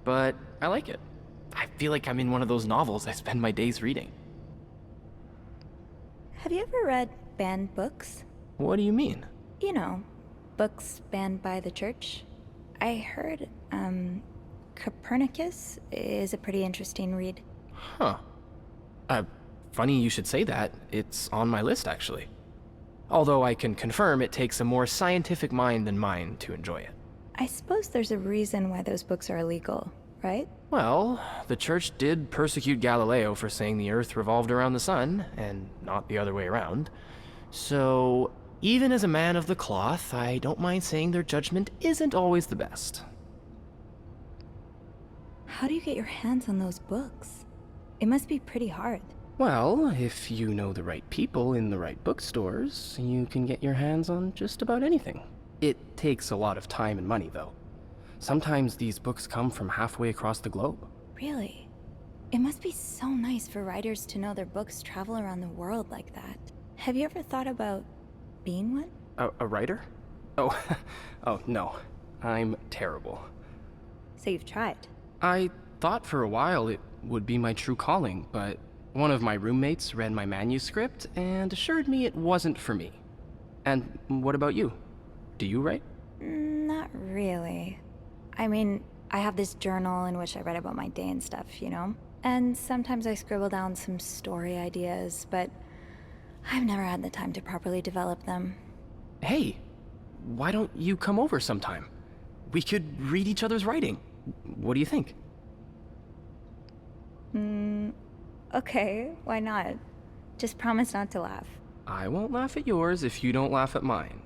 But I like it. I feel like I'm in one of those novels I spend my days reading. Have you ever read banned books? What do you mean? You know, books banned by the church. I heard, Copernicus is a pretty interesting read. Huh. Funny you should say that. It's on my list, actually. Although I can confirm it takes a more scientific mind than mine to enjoy it. I suppose there's a reason why those books are illegal, right? Well, the church did persecute Galileo for saying the Earth revolved around the sun, and not the other way around. So, even as a man of the cloth, I don't mind saying their judgment isn't always the best. How do you get your hands on those books? It must be pretty hard. Well, if you know the right people in the right bookstores, you can get your hands on just about anything. It takes a lot of time and money, though. Sometimes these books come from halfway across the globe. Really? It must be so nice for writers to know their books travel around the world like that. Have you ever thought about being one? A writer? Oh, oh no. I'm terrible. So you've tried? I thought for a while it would be my true calling, but one of my roommates read my manuscript and assured me it wasn't for me. And what about you? Do you write? Not really. I mean, I have this journal in which I write about my day and stuff, you know? And sometimes I scribble down some story ideas, but I've never had the time to properly develop them. Hey, why don't you come over sometime? We could read each other's writing. What do you think? Okay, why not? Just promise not to laugh. I won't laugh at yours if you don't laugh at mine.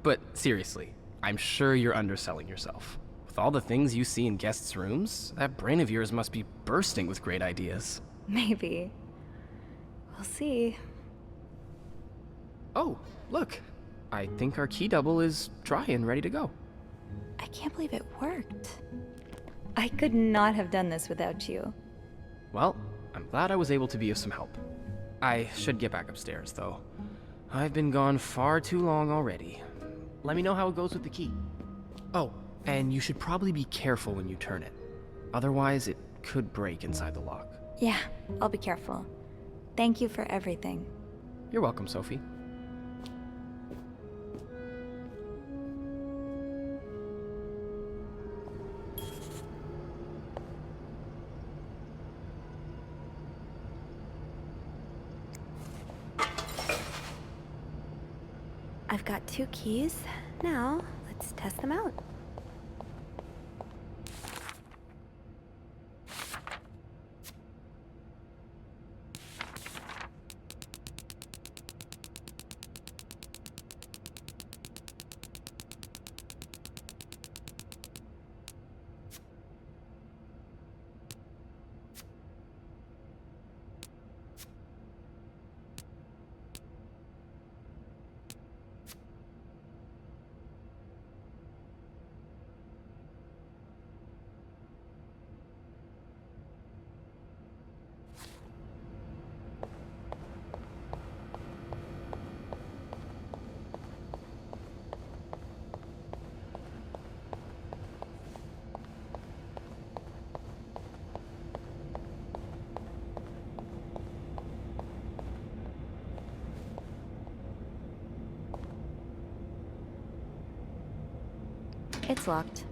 But seriously, I'm sure you're underselling yourself. With all the things you see in guests' rooms, that brain of yours must be bursting with great ideas. Maybe. We'll see. Oh, look. I think our key double is dry and ready to go. I can't believe it worked. I could not have done this without you. Well, I'm glad I was able to be of some help. I should get back upstairs, though. I've been gone far too long already. Let me know how it goes with the key. Oh, and you should probably be careful when you turn it. Otherwise, it could break inside the lock. Yeah, I'll be careful. Thank you for everything. You're welcome, Sophie. I've got 2 keys. Now, let's test them out. It's locked.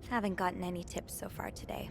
Haven't gotten any tips so far today.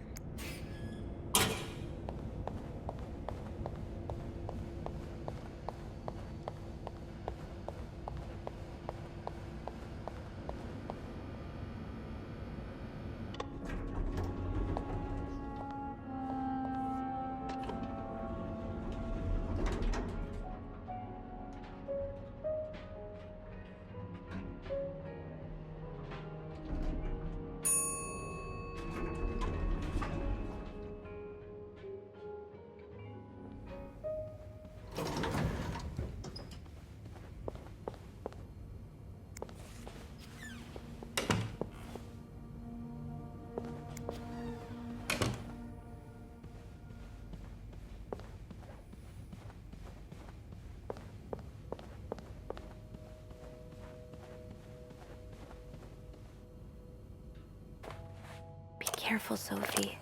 Be careful, Sophie.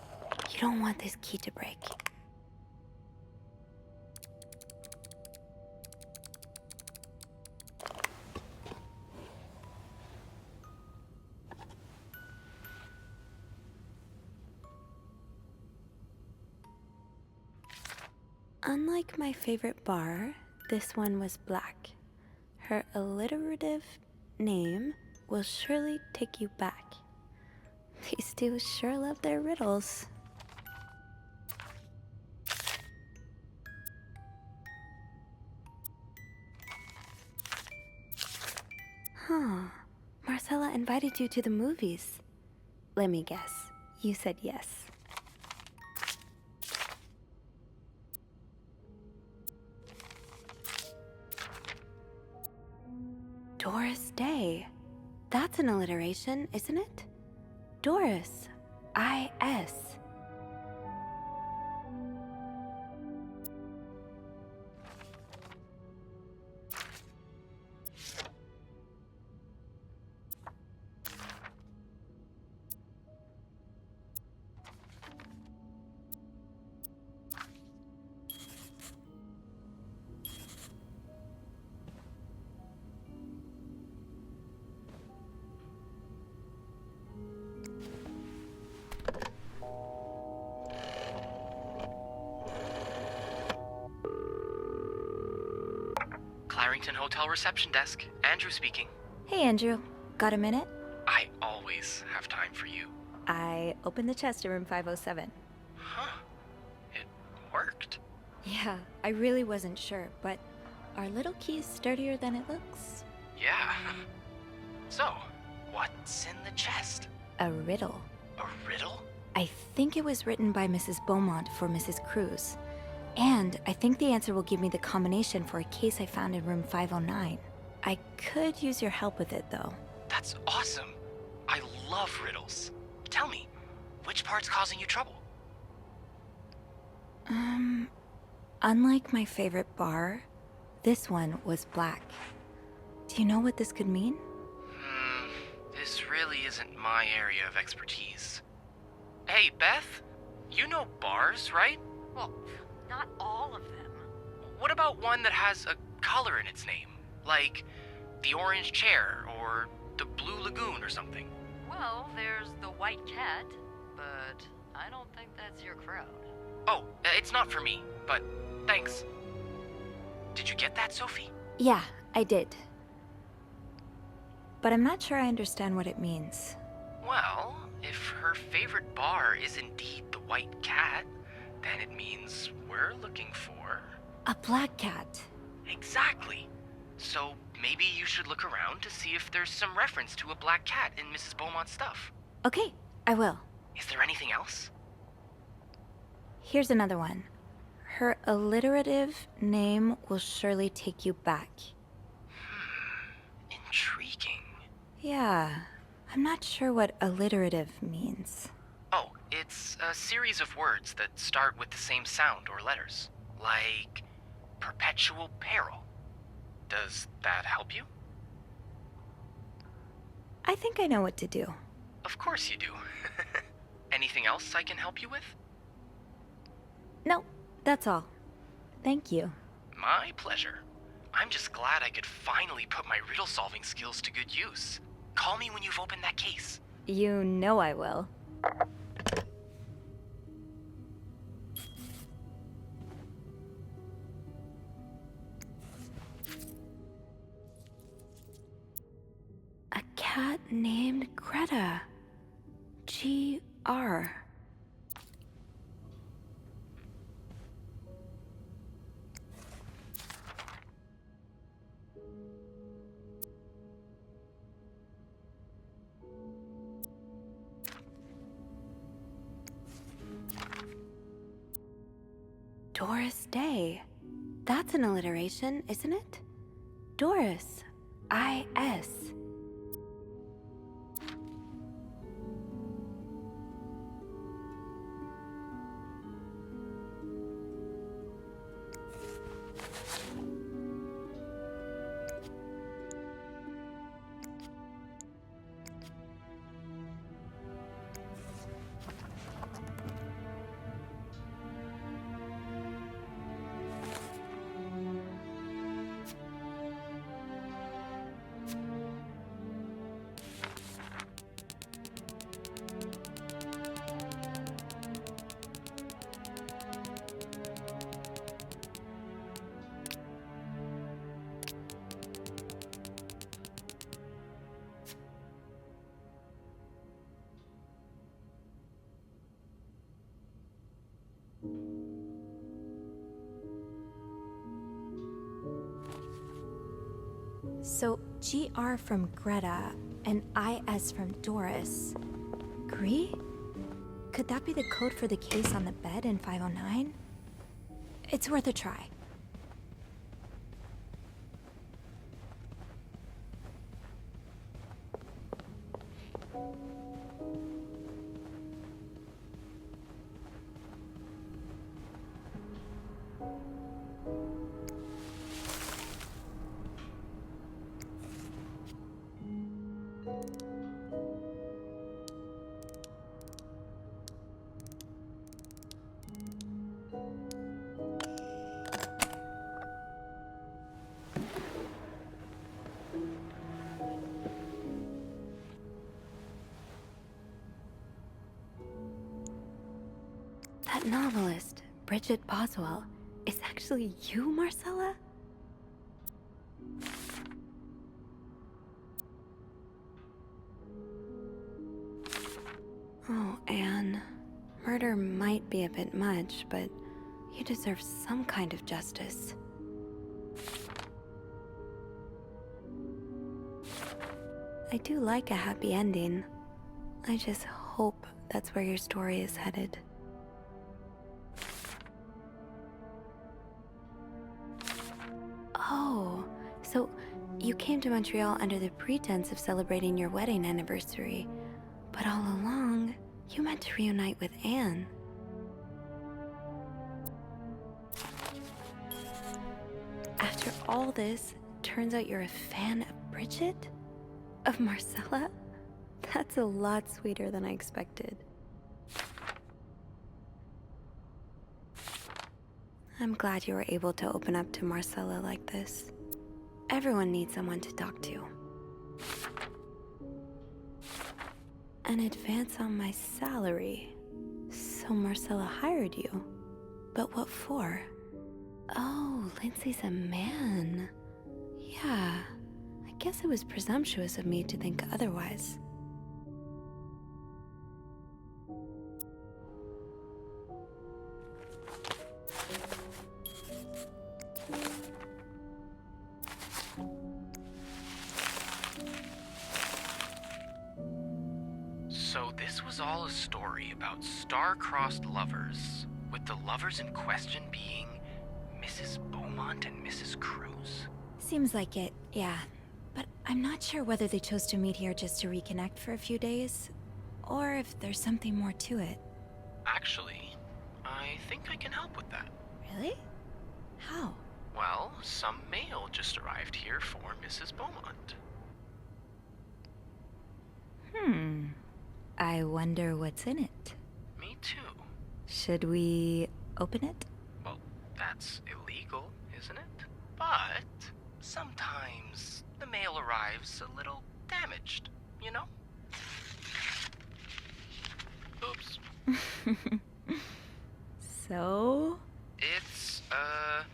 You don't want this key to break. Unlike my favorite bar, this one was black. Her alliterative name will surely take you back. These two sure love their riddles. Huh. Marcella invited you to the movies. Let me guess. You said yes. Doris Day. That's an alliteration, isn't it? Doris. I-S. Clarington Hotel reception desk. Andrew speaking. Hey, Andrew. Got a minute? I always have time for you. I opened the chest in room 507. Huh. It worked. Yeah, I really wasn't sure, but our little key is sturdier than it looks. Yeah. So, what's in the chest? A riddle. A riddle? I think it was written by Mrs. Beaumont for Mrs. Cruz. And I think the answer will give me the combination for a case I found in room 509. I could use your help with it, though. That's awesome. I love riddles. Tell me, which part's causing you trouble? Unlike my favorite bar, this one was black. Do you know what this could mean? This really isn't my area of expertise. Hey, Beth, you know bars, right? Well, not all of them. What about one that has a color in its name? Like the Orange Chair or the Blue Lagoon or something? Well, there's the White Cat, but I don't think that's your crowd. Oh, it's not for me, but thanks. Did you get that, Sophie? Yeah, I did. But I'm not sure I understand what it means. Well, if her favorite bar is indeed the White Cat, then it means we're looking for... A black cat. Exactly. So maybe you should look around to see if there's some reference to a black cat in Mrs. Beaumont's stuff. Okay, I will. Is there anything else? Here's another one. Her alliterative name will surely take you back. Intriguing. Yeah, I'm not sure what alliterative means. Oh, It's a series of words that start with the same sound or letters, like perpetual peril. Does that help you? I think I know what to do. Of course you do. Anything else I can help you with? No, that's all. Thank you. My pleasure. I'm just glad I could finally put my riddle-solving skills to good use. Call me when you've opened that case. You know I will. A cat named Greta. G.R. Doris Day. That's an alliteration, isn't it? Doris. I-S. So, GR from Greta and IS from Doris. Gree? Could that be the code for the case on the bed in 509? It's worth a try. That novelist, Bridget Boswell, is actually you, Marcella? Oh, Anne. Murder might be a bit much, but you deserve some kind of justice. I do like a happy ending. I just hope that's where your story is headed. Oh, so you came to Montreal under the pretense of celebrating your wedding anniversary, but all along, you meant to reunite with Anne. After all this, turns out you're a fan of Bridget? Of Marcella? That's a lot sweeter than I expected. I'm glad you were able to open up to Marcella like this. Everyone needs someone to talk to. An advance on my salary. So Marcella hired you. But what for? Oh, Lindsay's a man. Yeah, I guess it was presumptuous of me to think otherwise. So this was all a story about star-crossed lovers, with the lovers in question being Mrs. Beaumont and Mrs. Cruz? Seems like it, yeah. But I'm not sure whether they chose to meet here just to reconnect for a few days, or if there's something more to it. Actually, I think I can help with that. Really? How? Well, some mail just arrived here for Mrs. Beaumont. I wonder what's in it. Me too. Should we open it? Well, that's illegal, isn't it? But sometimes the mail arrives a little damaged, you know? Oops. So? It's a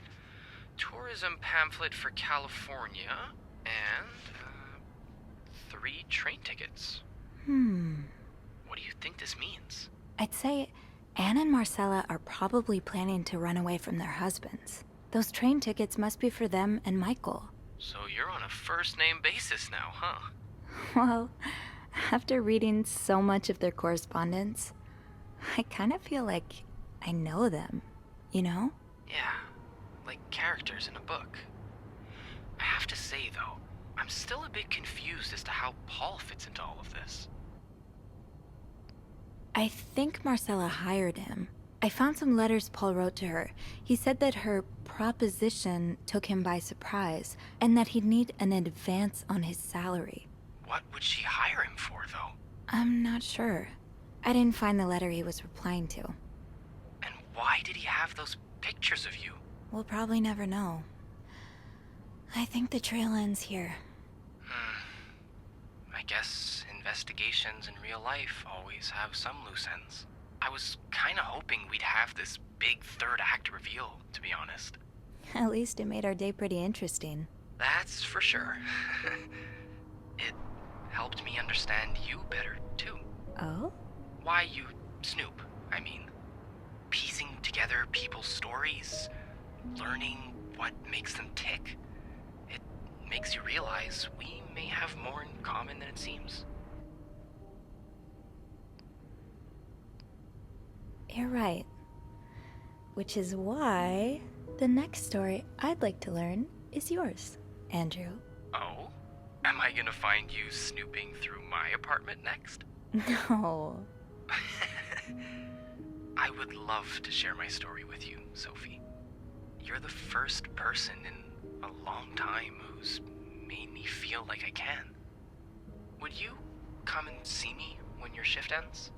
tourism pamphlet for California and 3 train tickets. What do you think this means? I'd say Anne and Marcella are probably planning to run away from their husbands. Those train tickets must be for them and Michael. So you're on a first-name basis now, huh? Well, after reading so much of their correspondence, I kind of feel like I know them, you know? Yeah, like characters in a book. I have to say, though, I'm still a bit confused as to how Paul fits into all of this. I think Marcella hired him. I found some letters Paul wrote to her. He said that her proposition took him by surprise, and that he'd need an advance on his salary. What would she hire him for, though? I'm not sure. I didn't find the letter he was replying to. And why did he have those pictures of you? We'll probably never know. I think the trail ends here. I guess investigations in real life always have some loose ends. I was kinda hoping we'd have this big third act reveal, to be honest. At least it made our day pretty interesting. That's for sure. It helped me understand you better, too. Oh? Why you snoop, I mean. Piecing together people's stories, learning what makes them tick. It makes you realize we may have more in common than it seems. You're right. Which is why the next story I'd like to learn is yours, Andrew. Oh? Am I gonna find you snooping through my apartment next? No. I would love to share my story with you, Sophie. You're the first person in a long time who's made me feel like I can. Would you come and see me when your shift ends?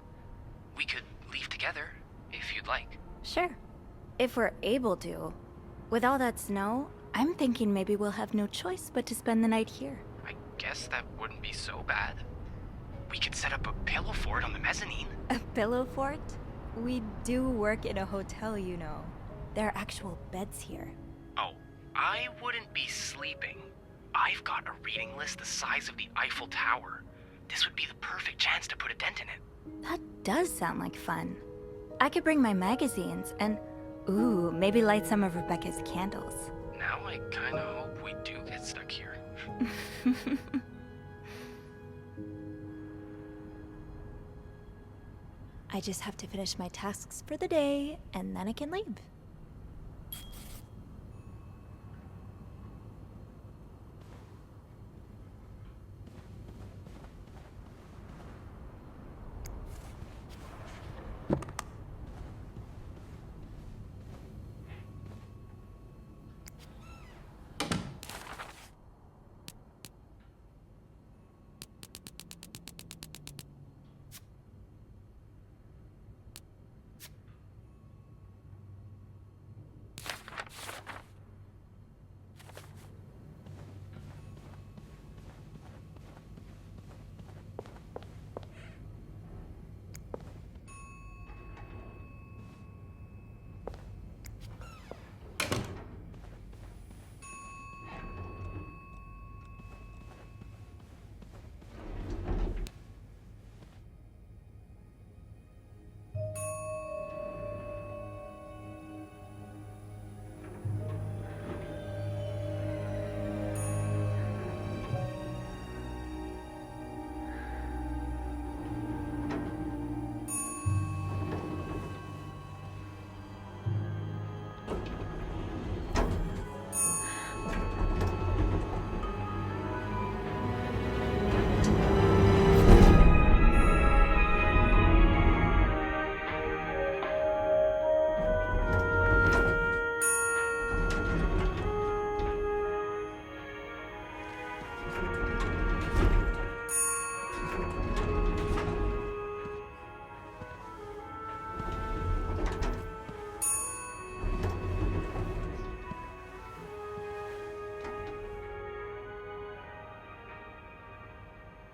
We could leave together, if you'd like. Sure. If we're able to. With all that snow, I'm thinking maybe we'll have no choice but to spend the night here. I guess that wouldn't be so bad. We could set up a pillow fort on the mezzanine. A pillow fort? We do work in a hotel, you know. There are actual beds here. Oh, I wouldn't be sleeping. I've got a reading list the size of the Eiffel Tower. This would be the perfect chance to put a dent in it. That does sound like fun. I could bring my magazines and, ooh, maybe light some of Rebecca's candles. Now I kinda hope we do get stuck here. I just have to finish my tasks for the day, and then I can leave.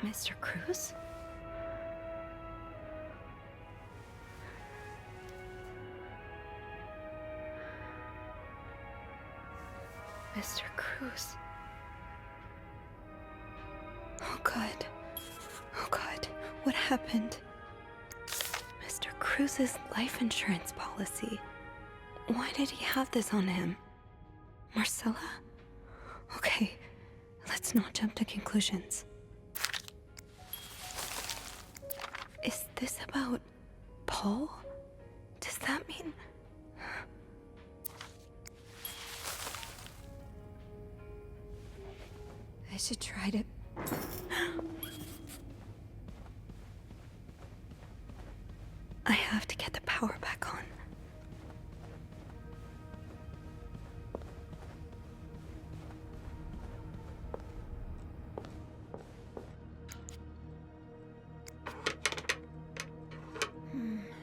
Mr. Cruz? Mr. Cruz. Oh God. Oh God. What happened? Mr. Cruz's life insurance policy. Why did he have this on him? Marcella? Okay, let's not jump to conclusions. Is this about Paul? Does that mean... I should try to... I have to get the power back on.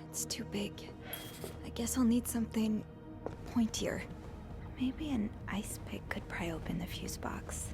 It's too big. I guess I'll need something pointier. Maybe an ice pick could pry open the fuse box.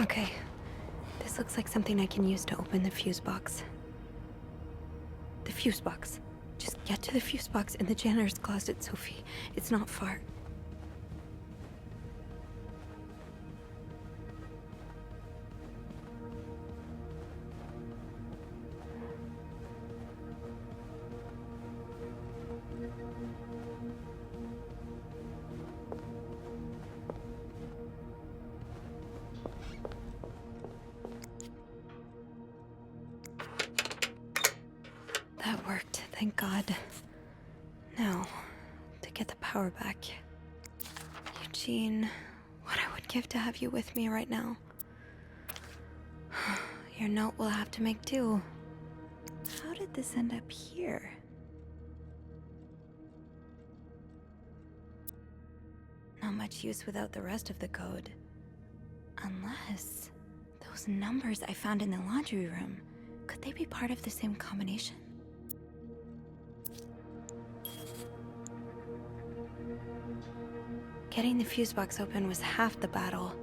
Okay, this looks like something I can use to open the fuse box. The fuse box. Just get to the fuse box in the janitor's closet, Sophie. It's not far. That worked, thank God. Now, to get the power back. Eugene, what I would give to have you with me right now. Your note will have to make do. How did this end up here? Not much use without the rest of the code. Unless those numbers I found in the laundry room, could they be part of the same combination? Getting the fuse box open was half the battle.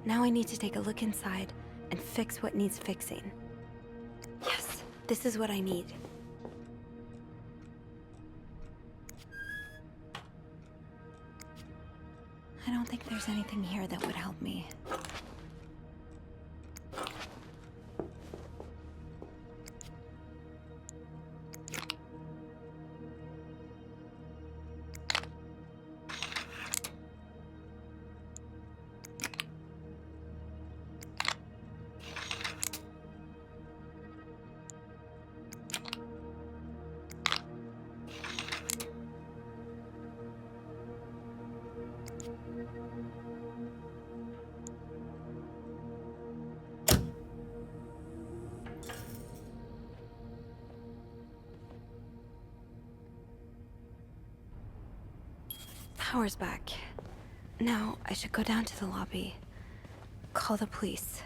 Now I need to take a look inside and fix what needs fixing. Yes, this is what I need. I don't think there's anything here that would help me. Power's back. Now, I should go down to the lobby. Call the police.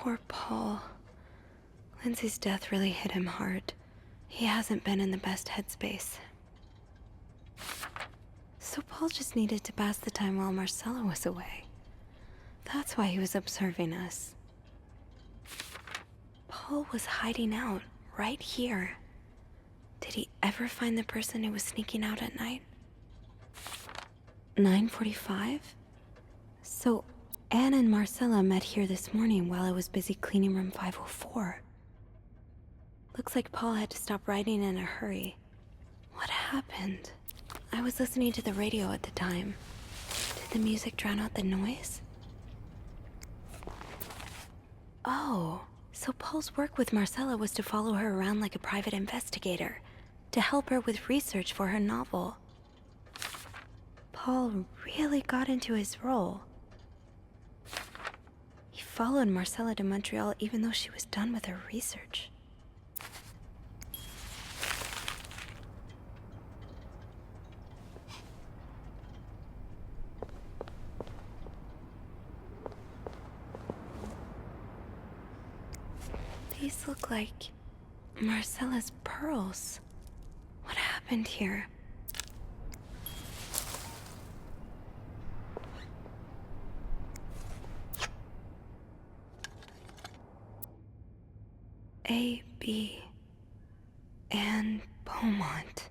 Poor Paul. Lindsay's death really hit him hard. He hasn't been in the best headspace. So Paul just needed to pass the time while Marcella was away. That's why he was observing us. Paul was hiding out right here. Did he ever find the person who was sneaking out at night? 9:45? So Anne and Marcella met here this morning while I was busy cleaning room 504. Looks like Paul had to stop writing in a hurry. What happened? I was listening to the radio at the time. Did the music drown out the noise? Oh, so Paul's work with Marcella was to follow her around like a private investigator, to help her with research for her novel. Paul really got into his role. He followed Marcella to Montreal even though she was done with her research. These look like Marcella's pearls. What happened here? A.B. and Beaumont.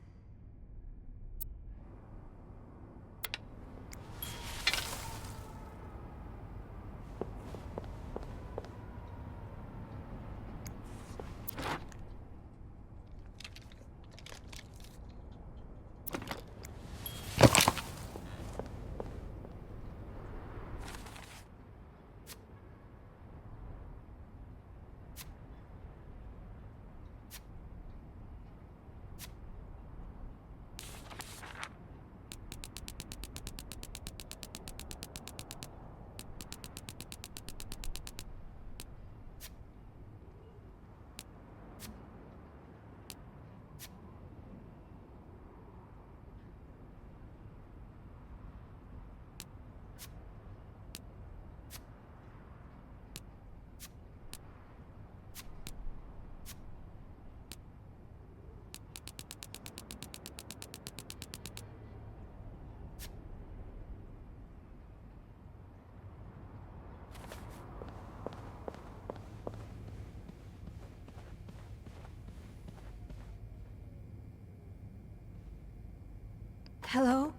Hello?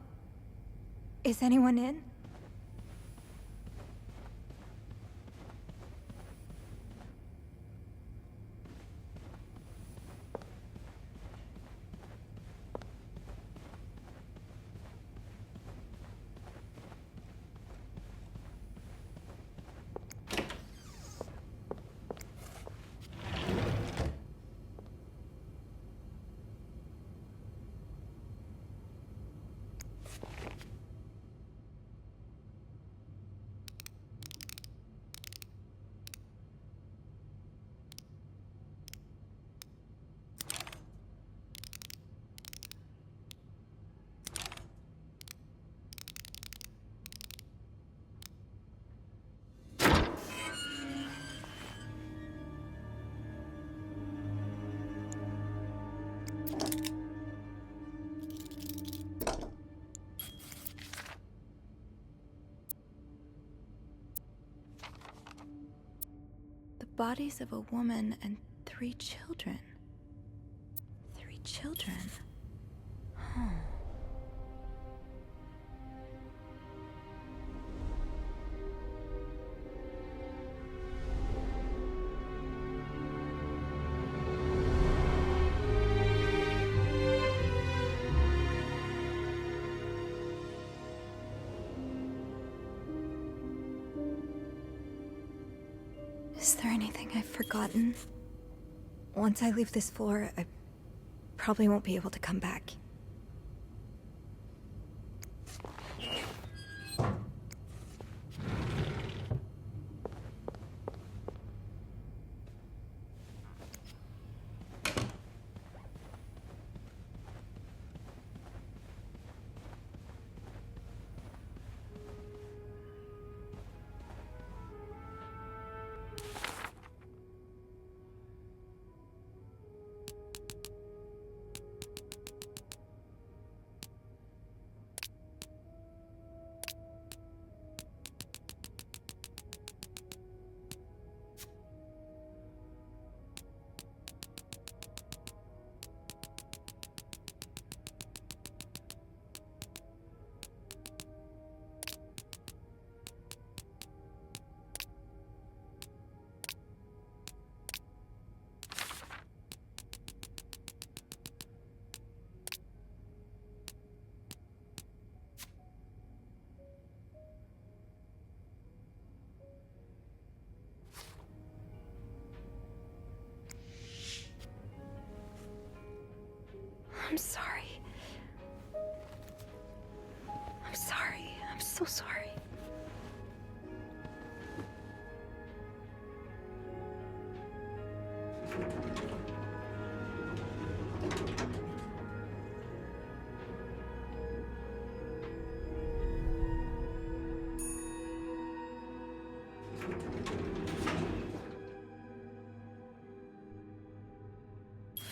Is anyone in? Bodies of a woman and 3 children. 3 children? Huh. Is there anything I've forgotten? Once I leave this floor, I probably won't be able to come back. I'm sorry. I'm sorry. I'm so sorry.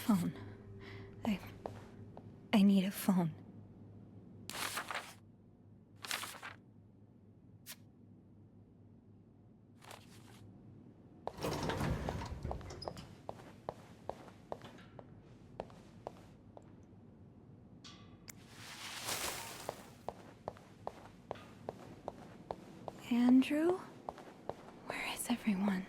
Phone. I need a phone. Andrew? Where is everyone?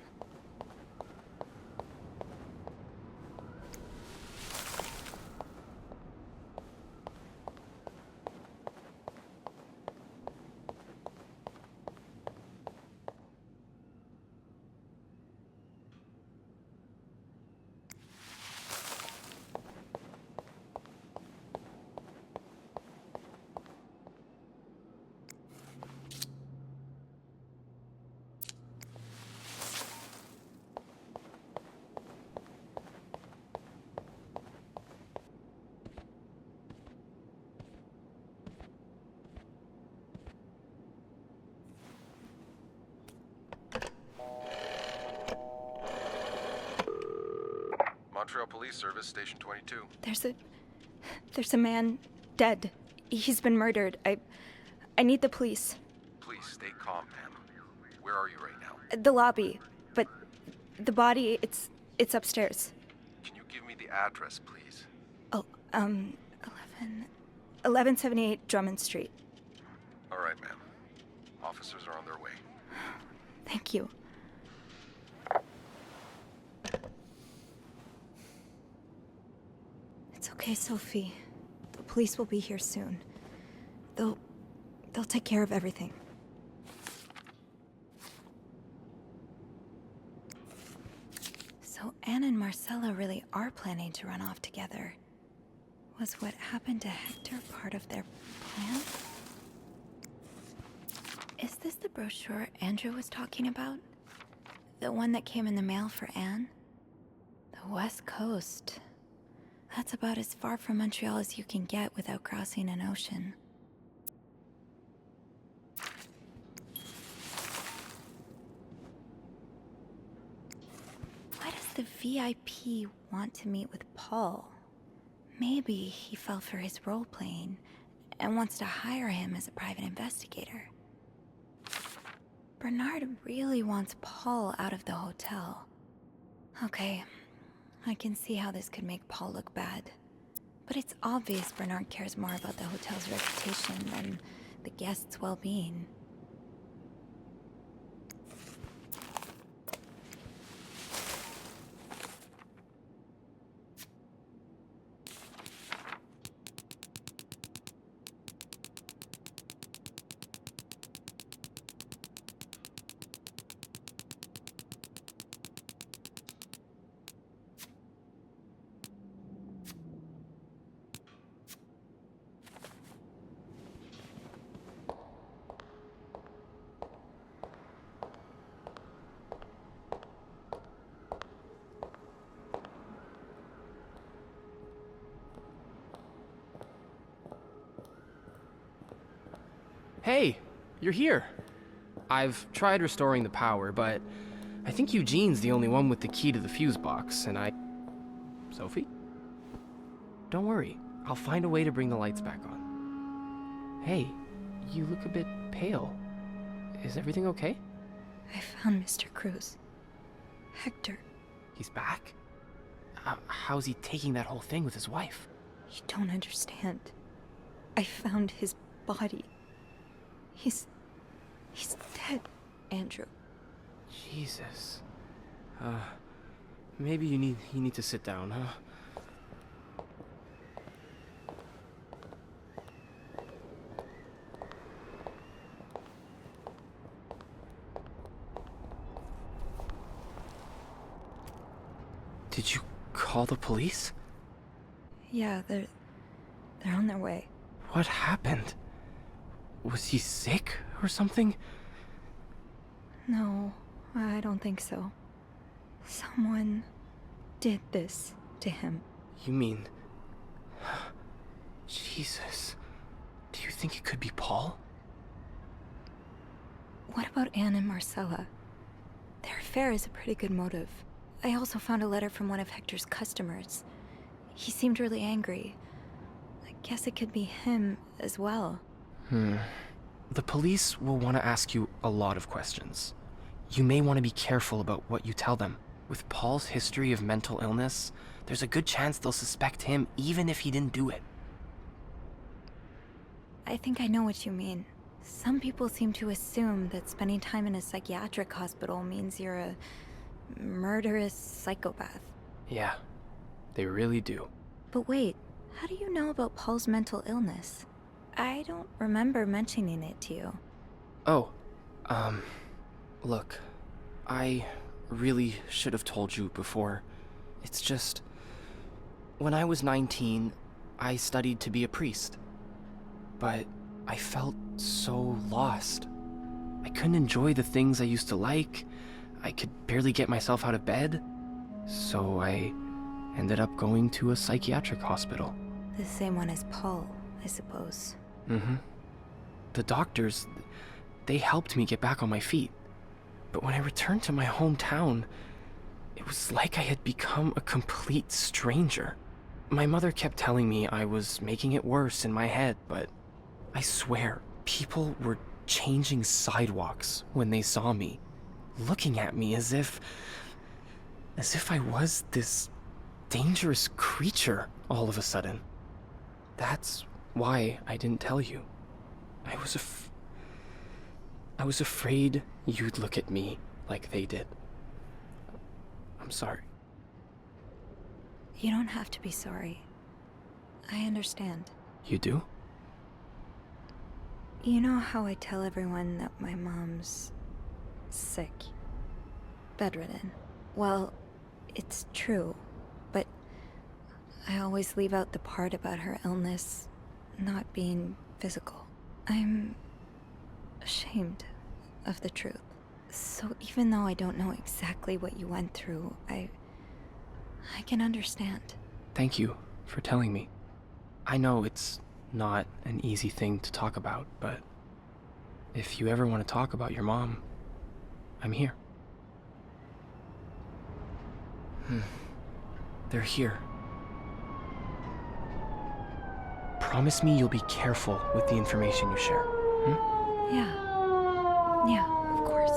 Montreal Police Service, Station 22. There's a man dead. He's been murdered. I need the police. Please stay calm, ma'am. Where are you right now? The lobby, but the body, it's upstairs. Can you give me the address, please? Oh, 1178 Drummond Street. All right, ma'am. Officers are on their way. Thank you. It's okay, Sophie. The police will be here soon. They'll take care of everything. So Anne and Marcella really are planning to run off together. Was what happened to Hector part of their plan? Is this the brochure Andrew was talking about? The one that came in the mail for Anne? The West Coast. That's about as far from Montreal as you can get without crossing an ocean. Why does the VIP want to meet with Paul? Maybe he fell for his role-playing and wants to hire him as a private investigator. Bernard really wants Paul out of the hotel. Okay, I can see how this could make Paul look bad. But it's obvious Bernard cares more about the hotel's reputation than the guests' well-being. Hey, you're here. I've tried restoring the power, but I think Eugene's the only one with the key to the fuse box, and Sophie? Don't worry, I'll find a way to bring the lights back on. Hey, you look a bit pale. Is everything okay? I found Mr. Cruz. Hector. He's back? How's he taking that whole thing with his wife? You don't understand. I found his body. He's dead, Andrew. Jesus. Maybe you need to sit down, huh? Did you call the police? Yeah, They're on their way. What happened? Was he sick or something? No, I don't think so. Someone did this to him. You mean... Jesus. Do you think it could be Paul? What about Anne and Marcella? Their affair is a pretty good motive. I also found a letter from one of Hector's customers. He seemed really angry. I guess it could be him as well. The police will want to ask you a lot of questions. You may want to be careful about what you tell them. With Paul's history of mental illness, there's a good chance they'll suspect him even if he didn't do it. I think I know what you mean. Some people seem to assume that spending time in a psychiatric hospital means you're a murderous psychopath. Yeah, they really do. But wait, how do you know about Paul's mental illness? I don't remember mentioning it to you. Oh, look, I really should have told you before. It's just, when I was 19, I studied to be a priest. But I felt so lost. I couldn't enjoy the things I used to like. I could barely get myself out of bed. So I ended up going to a psychiatric hospital. The same one as Paul, I suppose. The doctors, they helped me get back on my feet. But when I returned to my hometown, it was like I had become a complete stranger. My mother kept telling me I was making it worse in my head, but I swear, people were changing sidewalks when they saw me, looking at me as if I was this dangerous creature all of a sudden. That's why I didn't tell you. I was afraid you'd look at me like they did. I'm sorry. You don't have to be sorry. I understand. You do? You know how I tell everyone that my mom's sick, bedridden? Well, it's true, but I always leave out the part about her illness not being physical. I'm ashamed of the truth. So even though I don't know exactly what you went through, I can understand. Thank you for telling me. I know it's not an easy thing to talk about, but if you ever want to talk about your mom, I'm here. They're here. Promise me you'll be careful with the information you share. Yeah, of course.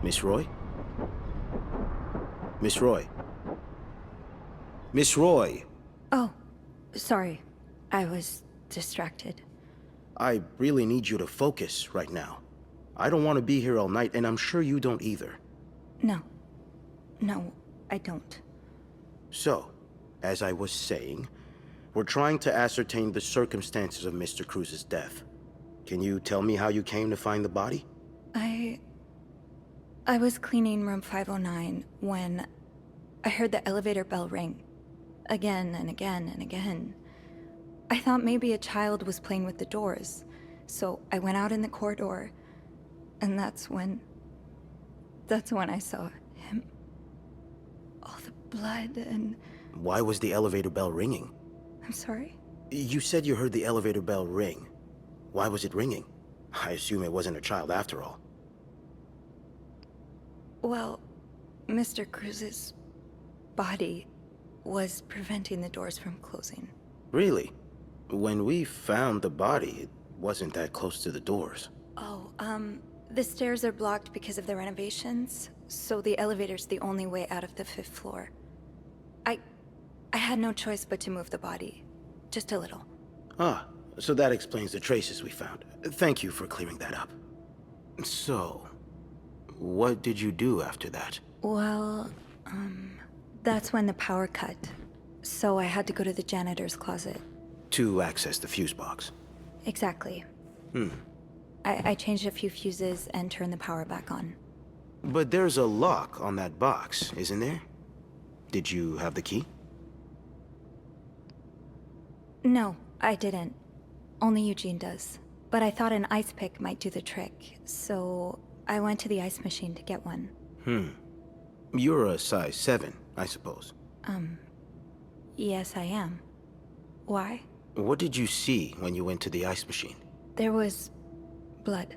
Miss Roy? Miss Roy? Miss Roy! Oh, sorry. I was distracted. I really need you to focus right now. I don't want to be here all night, and I'm sure you don't either. No, I don't. So, as I was saying, we're trying to ascertain the circumstances of Mr. Cruz's death. Can you tell me how you came to find the body? I was cleaning room 509 when I heard the elevator bell ring. Again and again and again. I thought maybe a child was playing with the doors, so I went out in the corridor, and that's when I saw him. All the blood and... Why was the elevator bell ringing? I'm sorry? You said you heard the elevator bell ring. Why was it ringing? I assume it wasn't a child after all. Well, Mr. Cruz's body was preventing the doors from closing. Really? When we found the body, it wasn't that close to the doors. Oh, the stairs are blocked because of the renovations, so the elevator's the only way out of the 5th floor. I had no choice but to move the body. Just a little. Ah, so that explains the traces we found. Thank you for clearing that up. So, what did you do after that? Well, that's when the power cut. So I had to go to the janitor's closet. To access the fuse box. Exactly. I changed a few fuses and turned the power back on. But there's a lock on that box, isn't there? Did you have the key? No, I didn't. Only Eugene does. But I thought an ice pick might do the trick, so I went to the ice machine to get one. You're a size 7, I suppose. Yes, I am. Why? What did you see when you went to the ice machine? There was blood.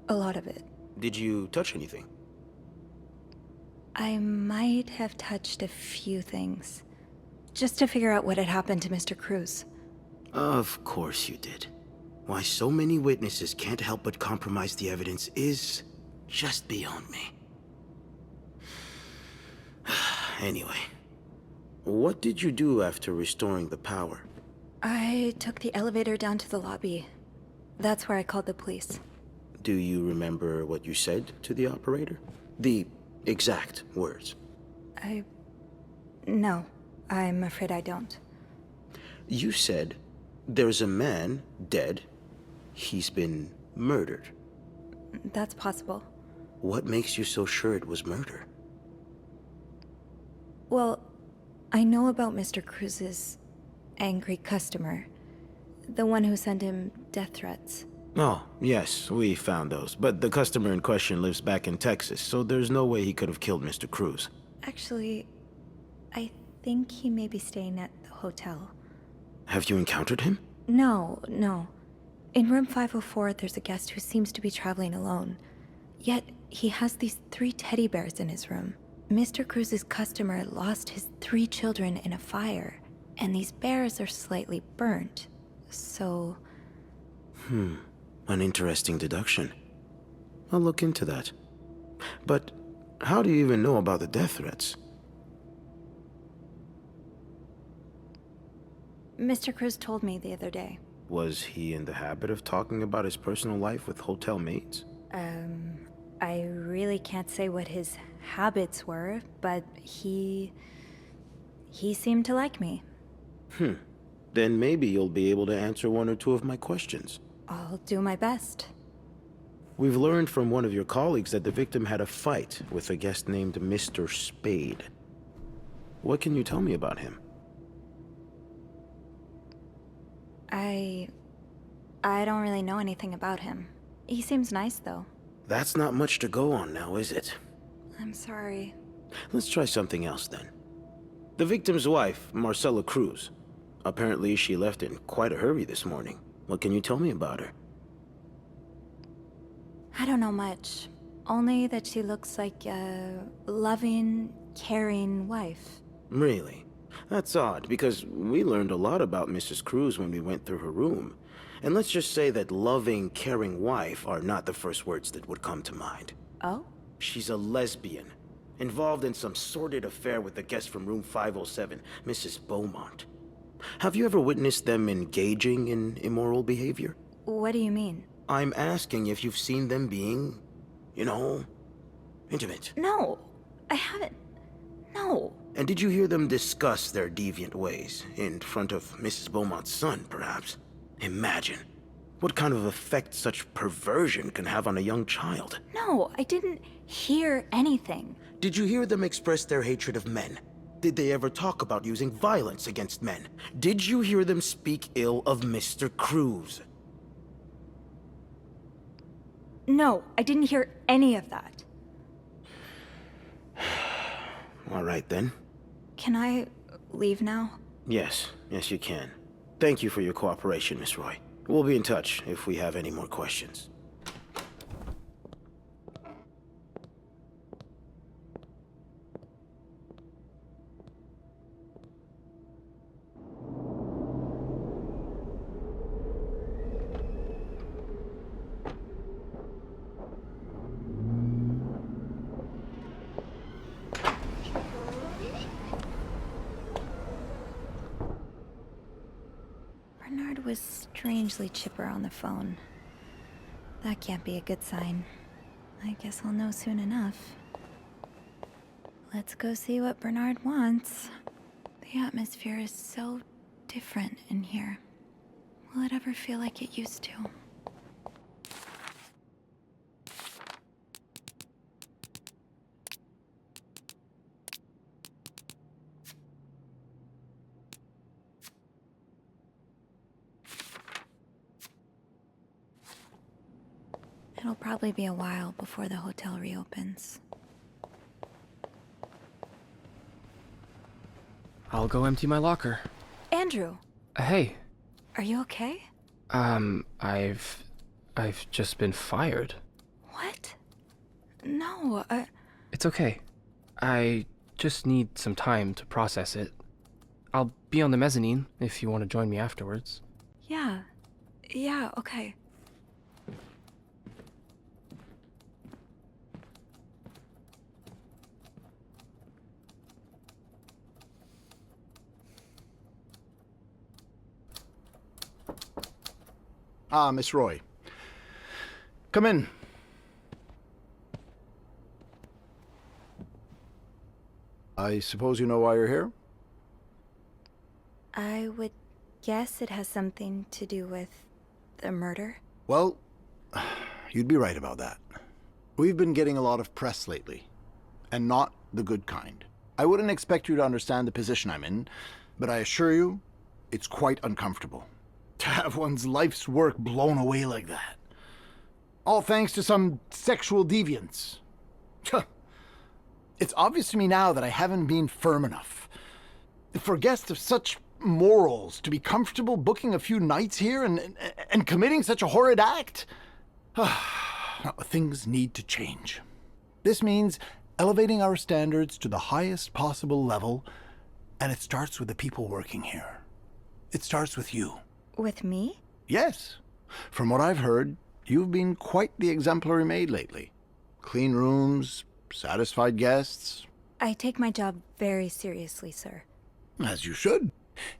A lot of it. Did you touch anything? I might have touched a few things. Just to figure out what had happened to Mr. Cruz. Of course you did. Why so many witnesses can't help but compromise the evidence is just beyond me. Anyway, what did you do after restoring the power? I took the elevator down to the lobby. That's where I called the police. Do you remember what you said to the operator? The exact words. No, I'm afraid I don't. You said, there's a man dead. He's been murdered. That's possible. What makes you so sure it was murder? Well, I know about Mr. Cruz's angry customer. The one who sent him death threats. Oh, yes, we found those. But the customer in question lives back in Texas, so there's no way he could have killed Mr. Cruz. Actually, I think he may be staying at the hotel. Have you encountered him? No. In room 504, there's a guest who seems to be traveling alone. Yet, he has these 3 teddy bears in his room. Mr. Cruz's customer lost his 3 children in a fire, and these bears are slightly burnt. So... An interesting deduction. I'll look into that. But how do you even know about the death threats? Mr. Cruz told me the other day. Was he in the habit of talking about his personal life with hotel mates? I really can't say what his habits were, but he seemed to like me. Then maybe you'll be able to answer 1 or 2 of my questions. I'll do my best. We've learned from one of your colleagues that the victim had a fight with a guest named Mr. Spade. What can you tell me about him? I don't really know anything about him. He seems nice, though. That's not much to go on now, is it? I'm sorry. Let's try something else then. The victim's wife, Marcela Cruz. Apparently she left in quite a hurry this morning. What can you tell me about her? I don't know much. Only that she looks like a loving, caring wife. Really? That's odd, because we learned a lot about Mrs. Cruz when we went through her room. And let's just say that loving, caring wife are not the first words that would come to mind. Oh? She's a lesbian, involved in some sordid affair with the guest from room 507, Mrs. Beaumont. Have you ever witnessed them engaging in immoral behavior? What do you mean? I'm asking if you've seen them being, intimate. No, I haven't. No. And did you hear them discuss their deviant ways in front of Mrs. Beaumont's son, perhaps? Imagine what kind of effect such perversion can have on a young child. No, I didn't hear anything. Did you hear them express their hatred of men? Did they ever talk about using violence against men? Did you hear them speak ill of Mr. Cruz? No, I didn't hear any of that. All right, then. Can I leave now? Yes, you can. Thank you for your cooperation, Miss Roy. We'll be in touch if we have any more questions. Bernard was strangely chipper on the phone. That can't be a good sign. I guess I'll know soon enough. Let's go see what Bernard wants. The atmosphere is so different in here. Will it ever feel like it used to? It'll probably be a while before the hotel reopens. I'll go empty my locker. Andrew! Hey. Are you okay? I've just been fired. What? No, It's okay. I just need some time to process it. I'll be on the mezzanine if you want to join me afterwards. Yeah. Yeah, okay. Ah, Miss Roy. Come in. I suppose you know why you're here? I would guess it has something to do with the murder. Well, you'd be right about that. We've been getting a lot of press lately, and not the good kind. I wouldn't expect you to understand the position I'm in, but I assure you, it's quite uncomfortable. To have one's life's work blown away like that. All thanks to some sexual deviance. It's obvious to me now that I haven't been firm enough. For guests of such morals to be comfortable booking a few nights here and committing such a horrid act? Things need to change. This means elevating our standards to the highest possible level, and it starts with the people working here. It starts with you. With me? Yes. From what I've heard, you've been quite the exemplary maid lately. Clean rooms, satisfied guests. I take my job very seriously, sir. As you should.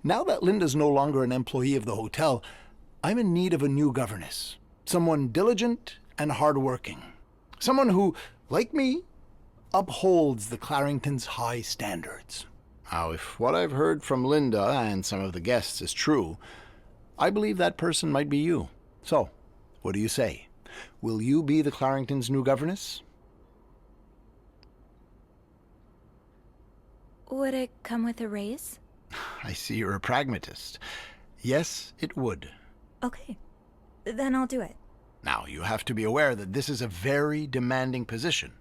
Now that Linda's no longer an employee of the hotel, I'm in need of a new governess. Someone diligent and hardworking. Someone who, like me, upholds the Claringtons' high standards. Now, if what I've heard from Linda and some of the guests is true, I believe that person might be you. So, what do you say? Will you be the Claringtons' new governess? Would it come with a raise? I see you're a pragmatist. Yes, it would. Okay, then I'll do it. Now, you have to be aware that this is a very demanding position.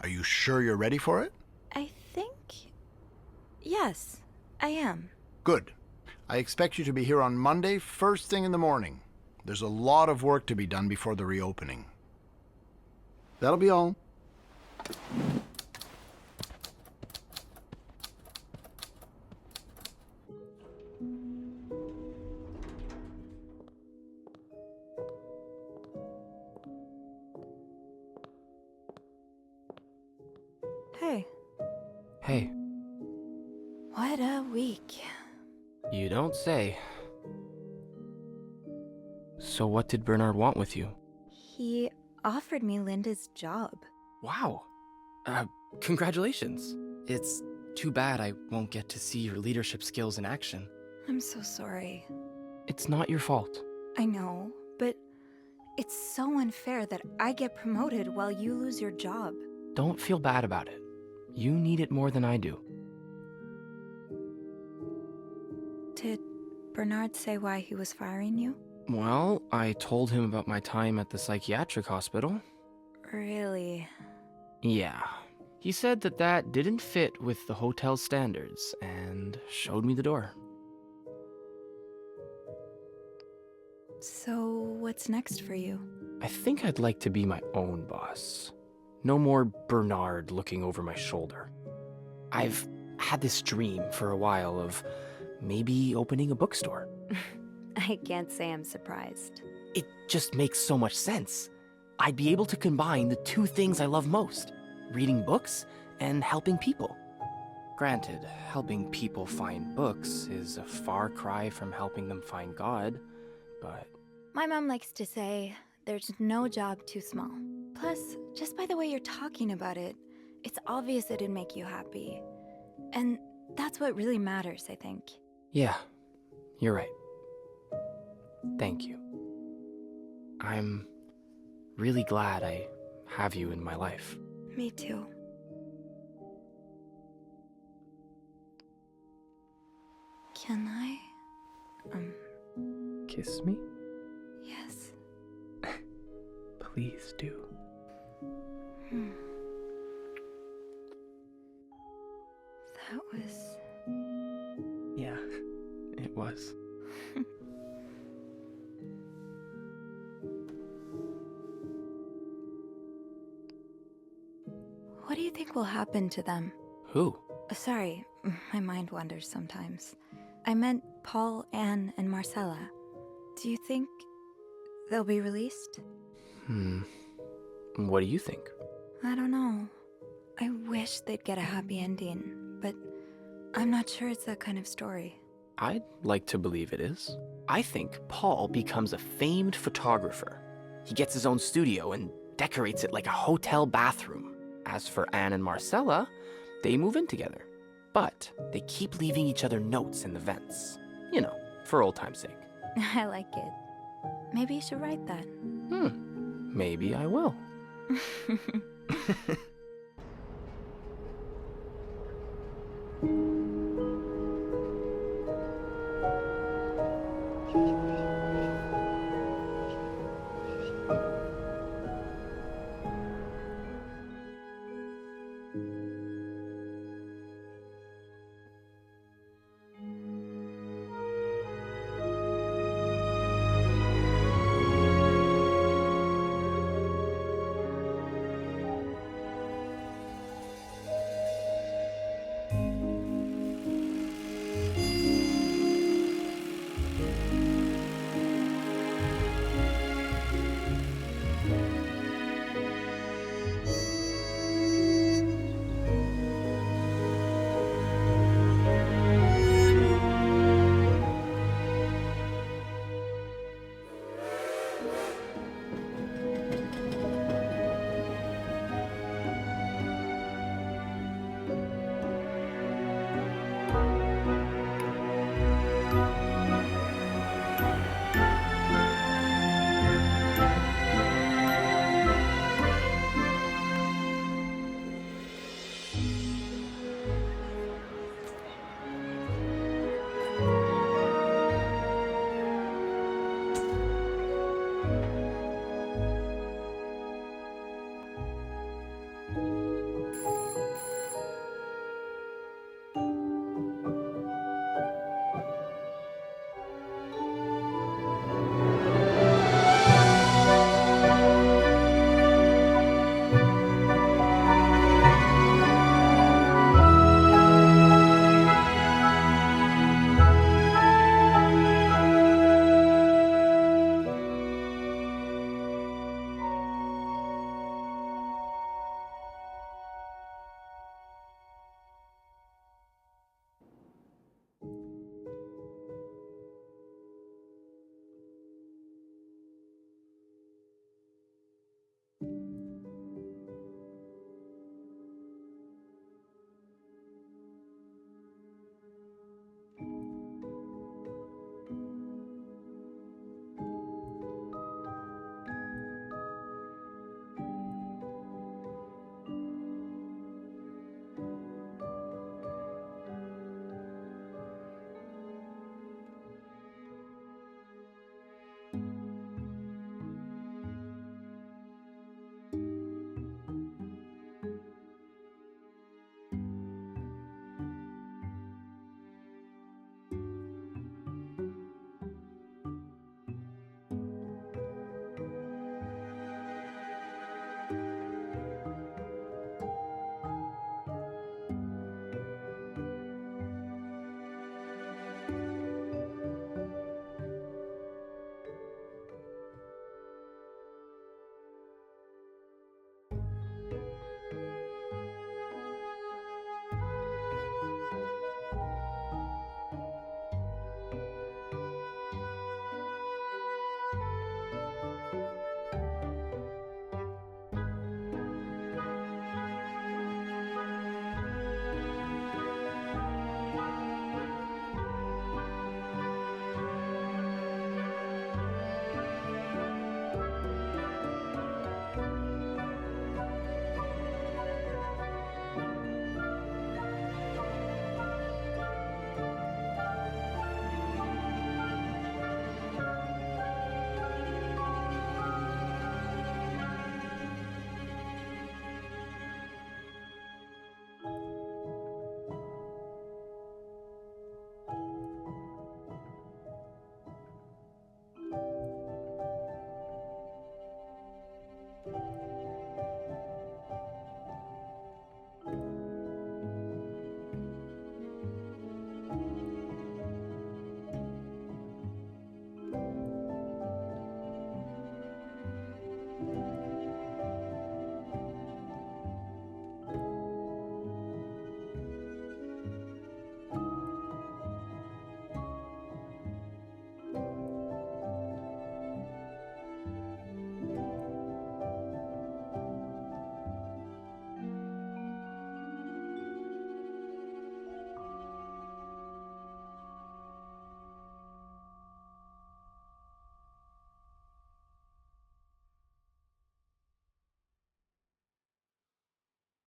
Are you sure you're ready for it? I think... yes, I am. Good. I expect you to be here on Monday, first thing in the morning. There's a lot of work to be done before the reopening. That'll be all. Hey. Hey. What a week. You don't say. So what did Bernard want with you? He offered me Linda's job. Wow. Congratulations. It's too bad I won't get to see your leadership skills in action. I'm so sorry. It's not your fault. I know, but it's so unfair that I get promoted while you lose your job. Don't feel bad about it. You need it more than I do. Did Bernard say why he was firing you? Well, I told him about my time at the psychiatric hospital. Really? Yeah. He said that didn't fit with the hotel's standards and showed me the door. So, what's next for you? I think I'd like to be my own boss. No more Bernard looking over my shoulder. I've had this dream for a while of maybe opening a bookstore. I can't say I'm surprised. It just makes so much sense. I'd be able to combine the two things I love most, reading books and helping people. Granted, helping people find books is a far cry from helping them find God, but... My mom likes to say there's no job too small. Plus, just by the way you're talking about it, it's obvious it'd make you happy. And that's what really matters, I think. Yeah, you're right. Thank you. I'm really glad I have you in my life. Me too. Can I? Kiss me? Yes. Please do. That was... Yeah, it was. What do you think will happen to them? Who? Sorry, my mind wanders sometimes. I meant Paul, Anne, and Marcella. Do you think they'll be released? What do you think? I don't know. I wish they'd get a happy ending, but I'm not sure it's that kind of story. I'd like to believe it is. I think Paul becomes a famed photographer. He gets his own studio and decorates it like a hotel bathroom. As for Anne and Marcella, they move in together. But they keep leaving each other notes in the vents. You know, for old time's sake. I like it. Maybe you should write that. Maybe I will.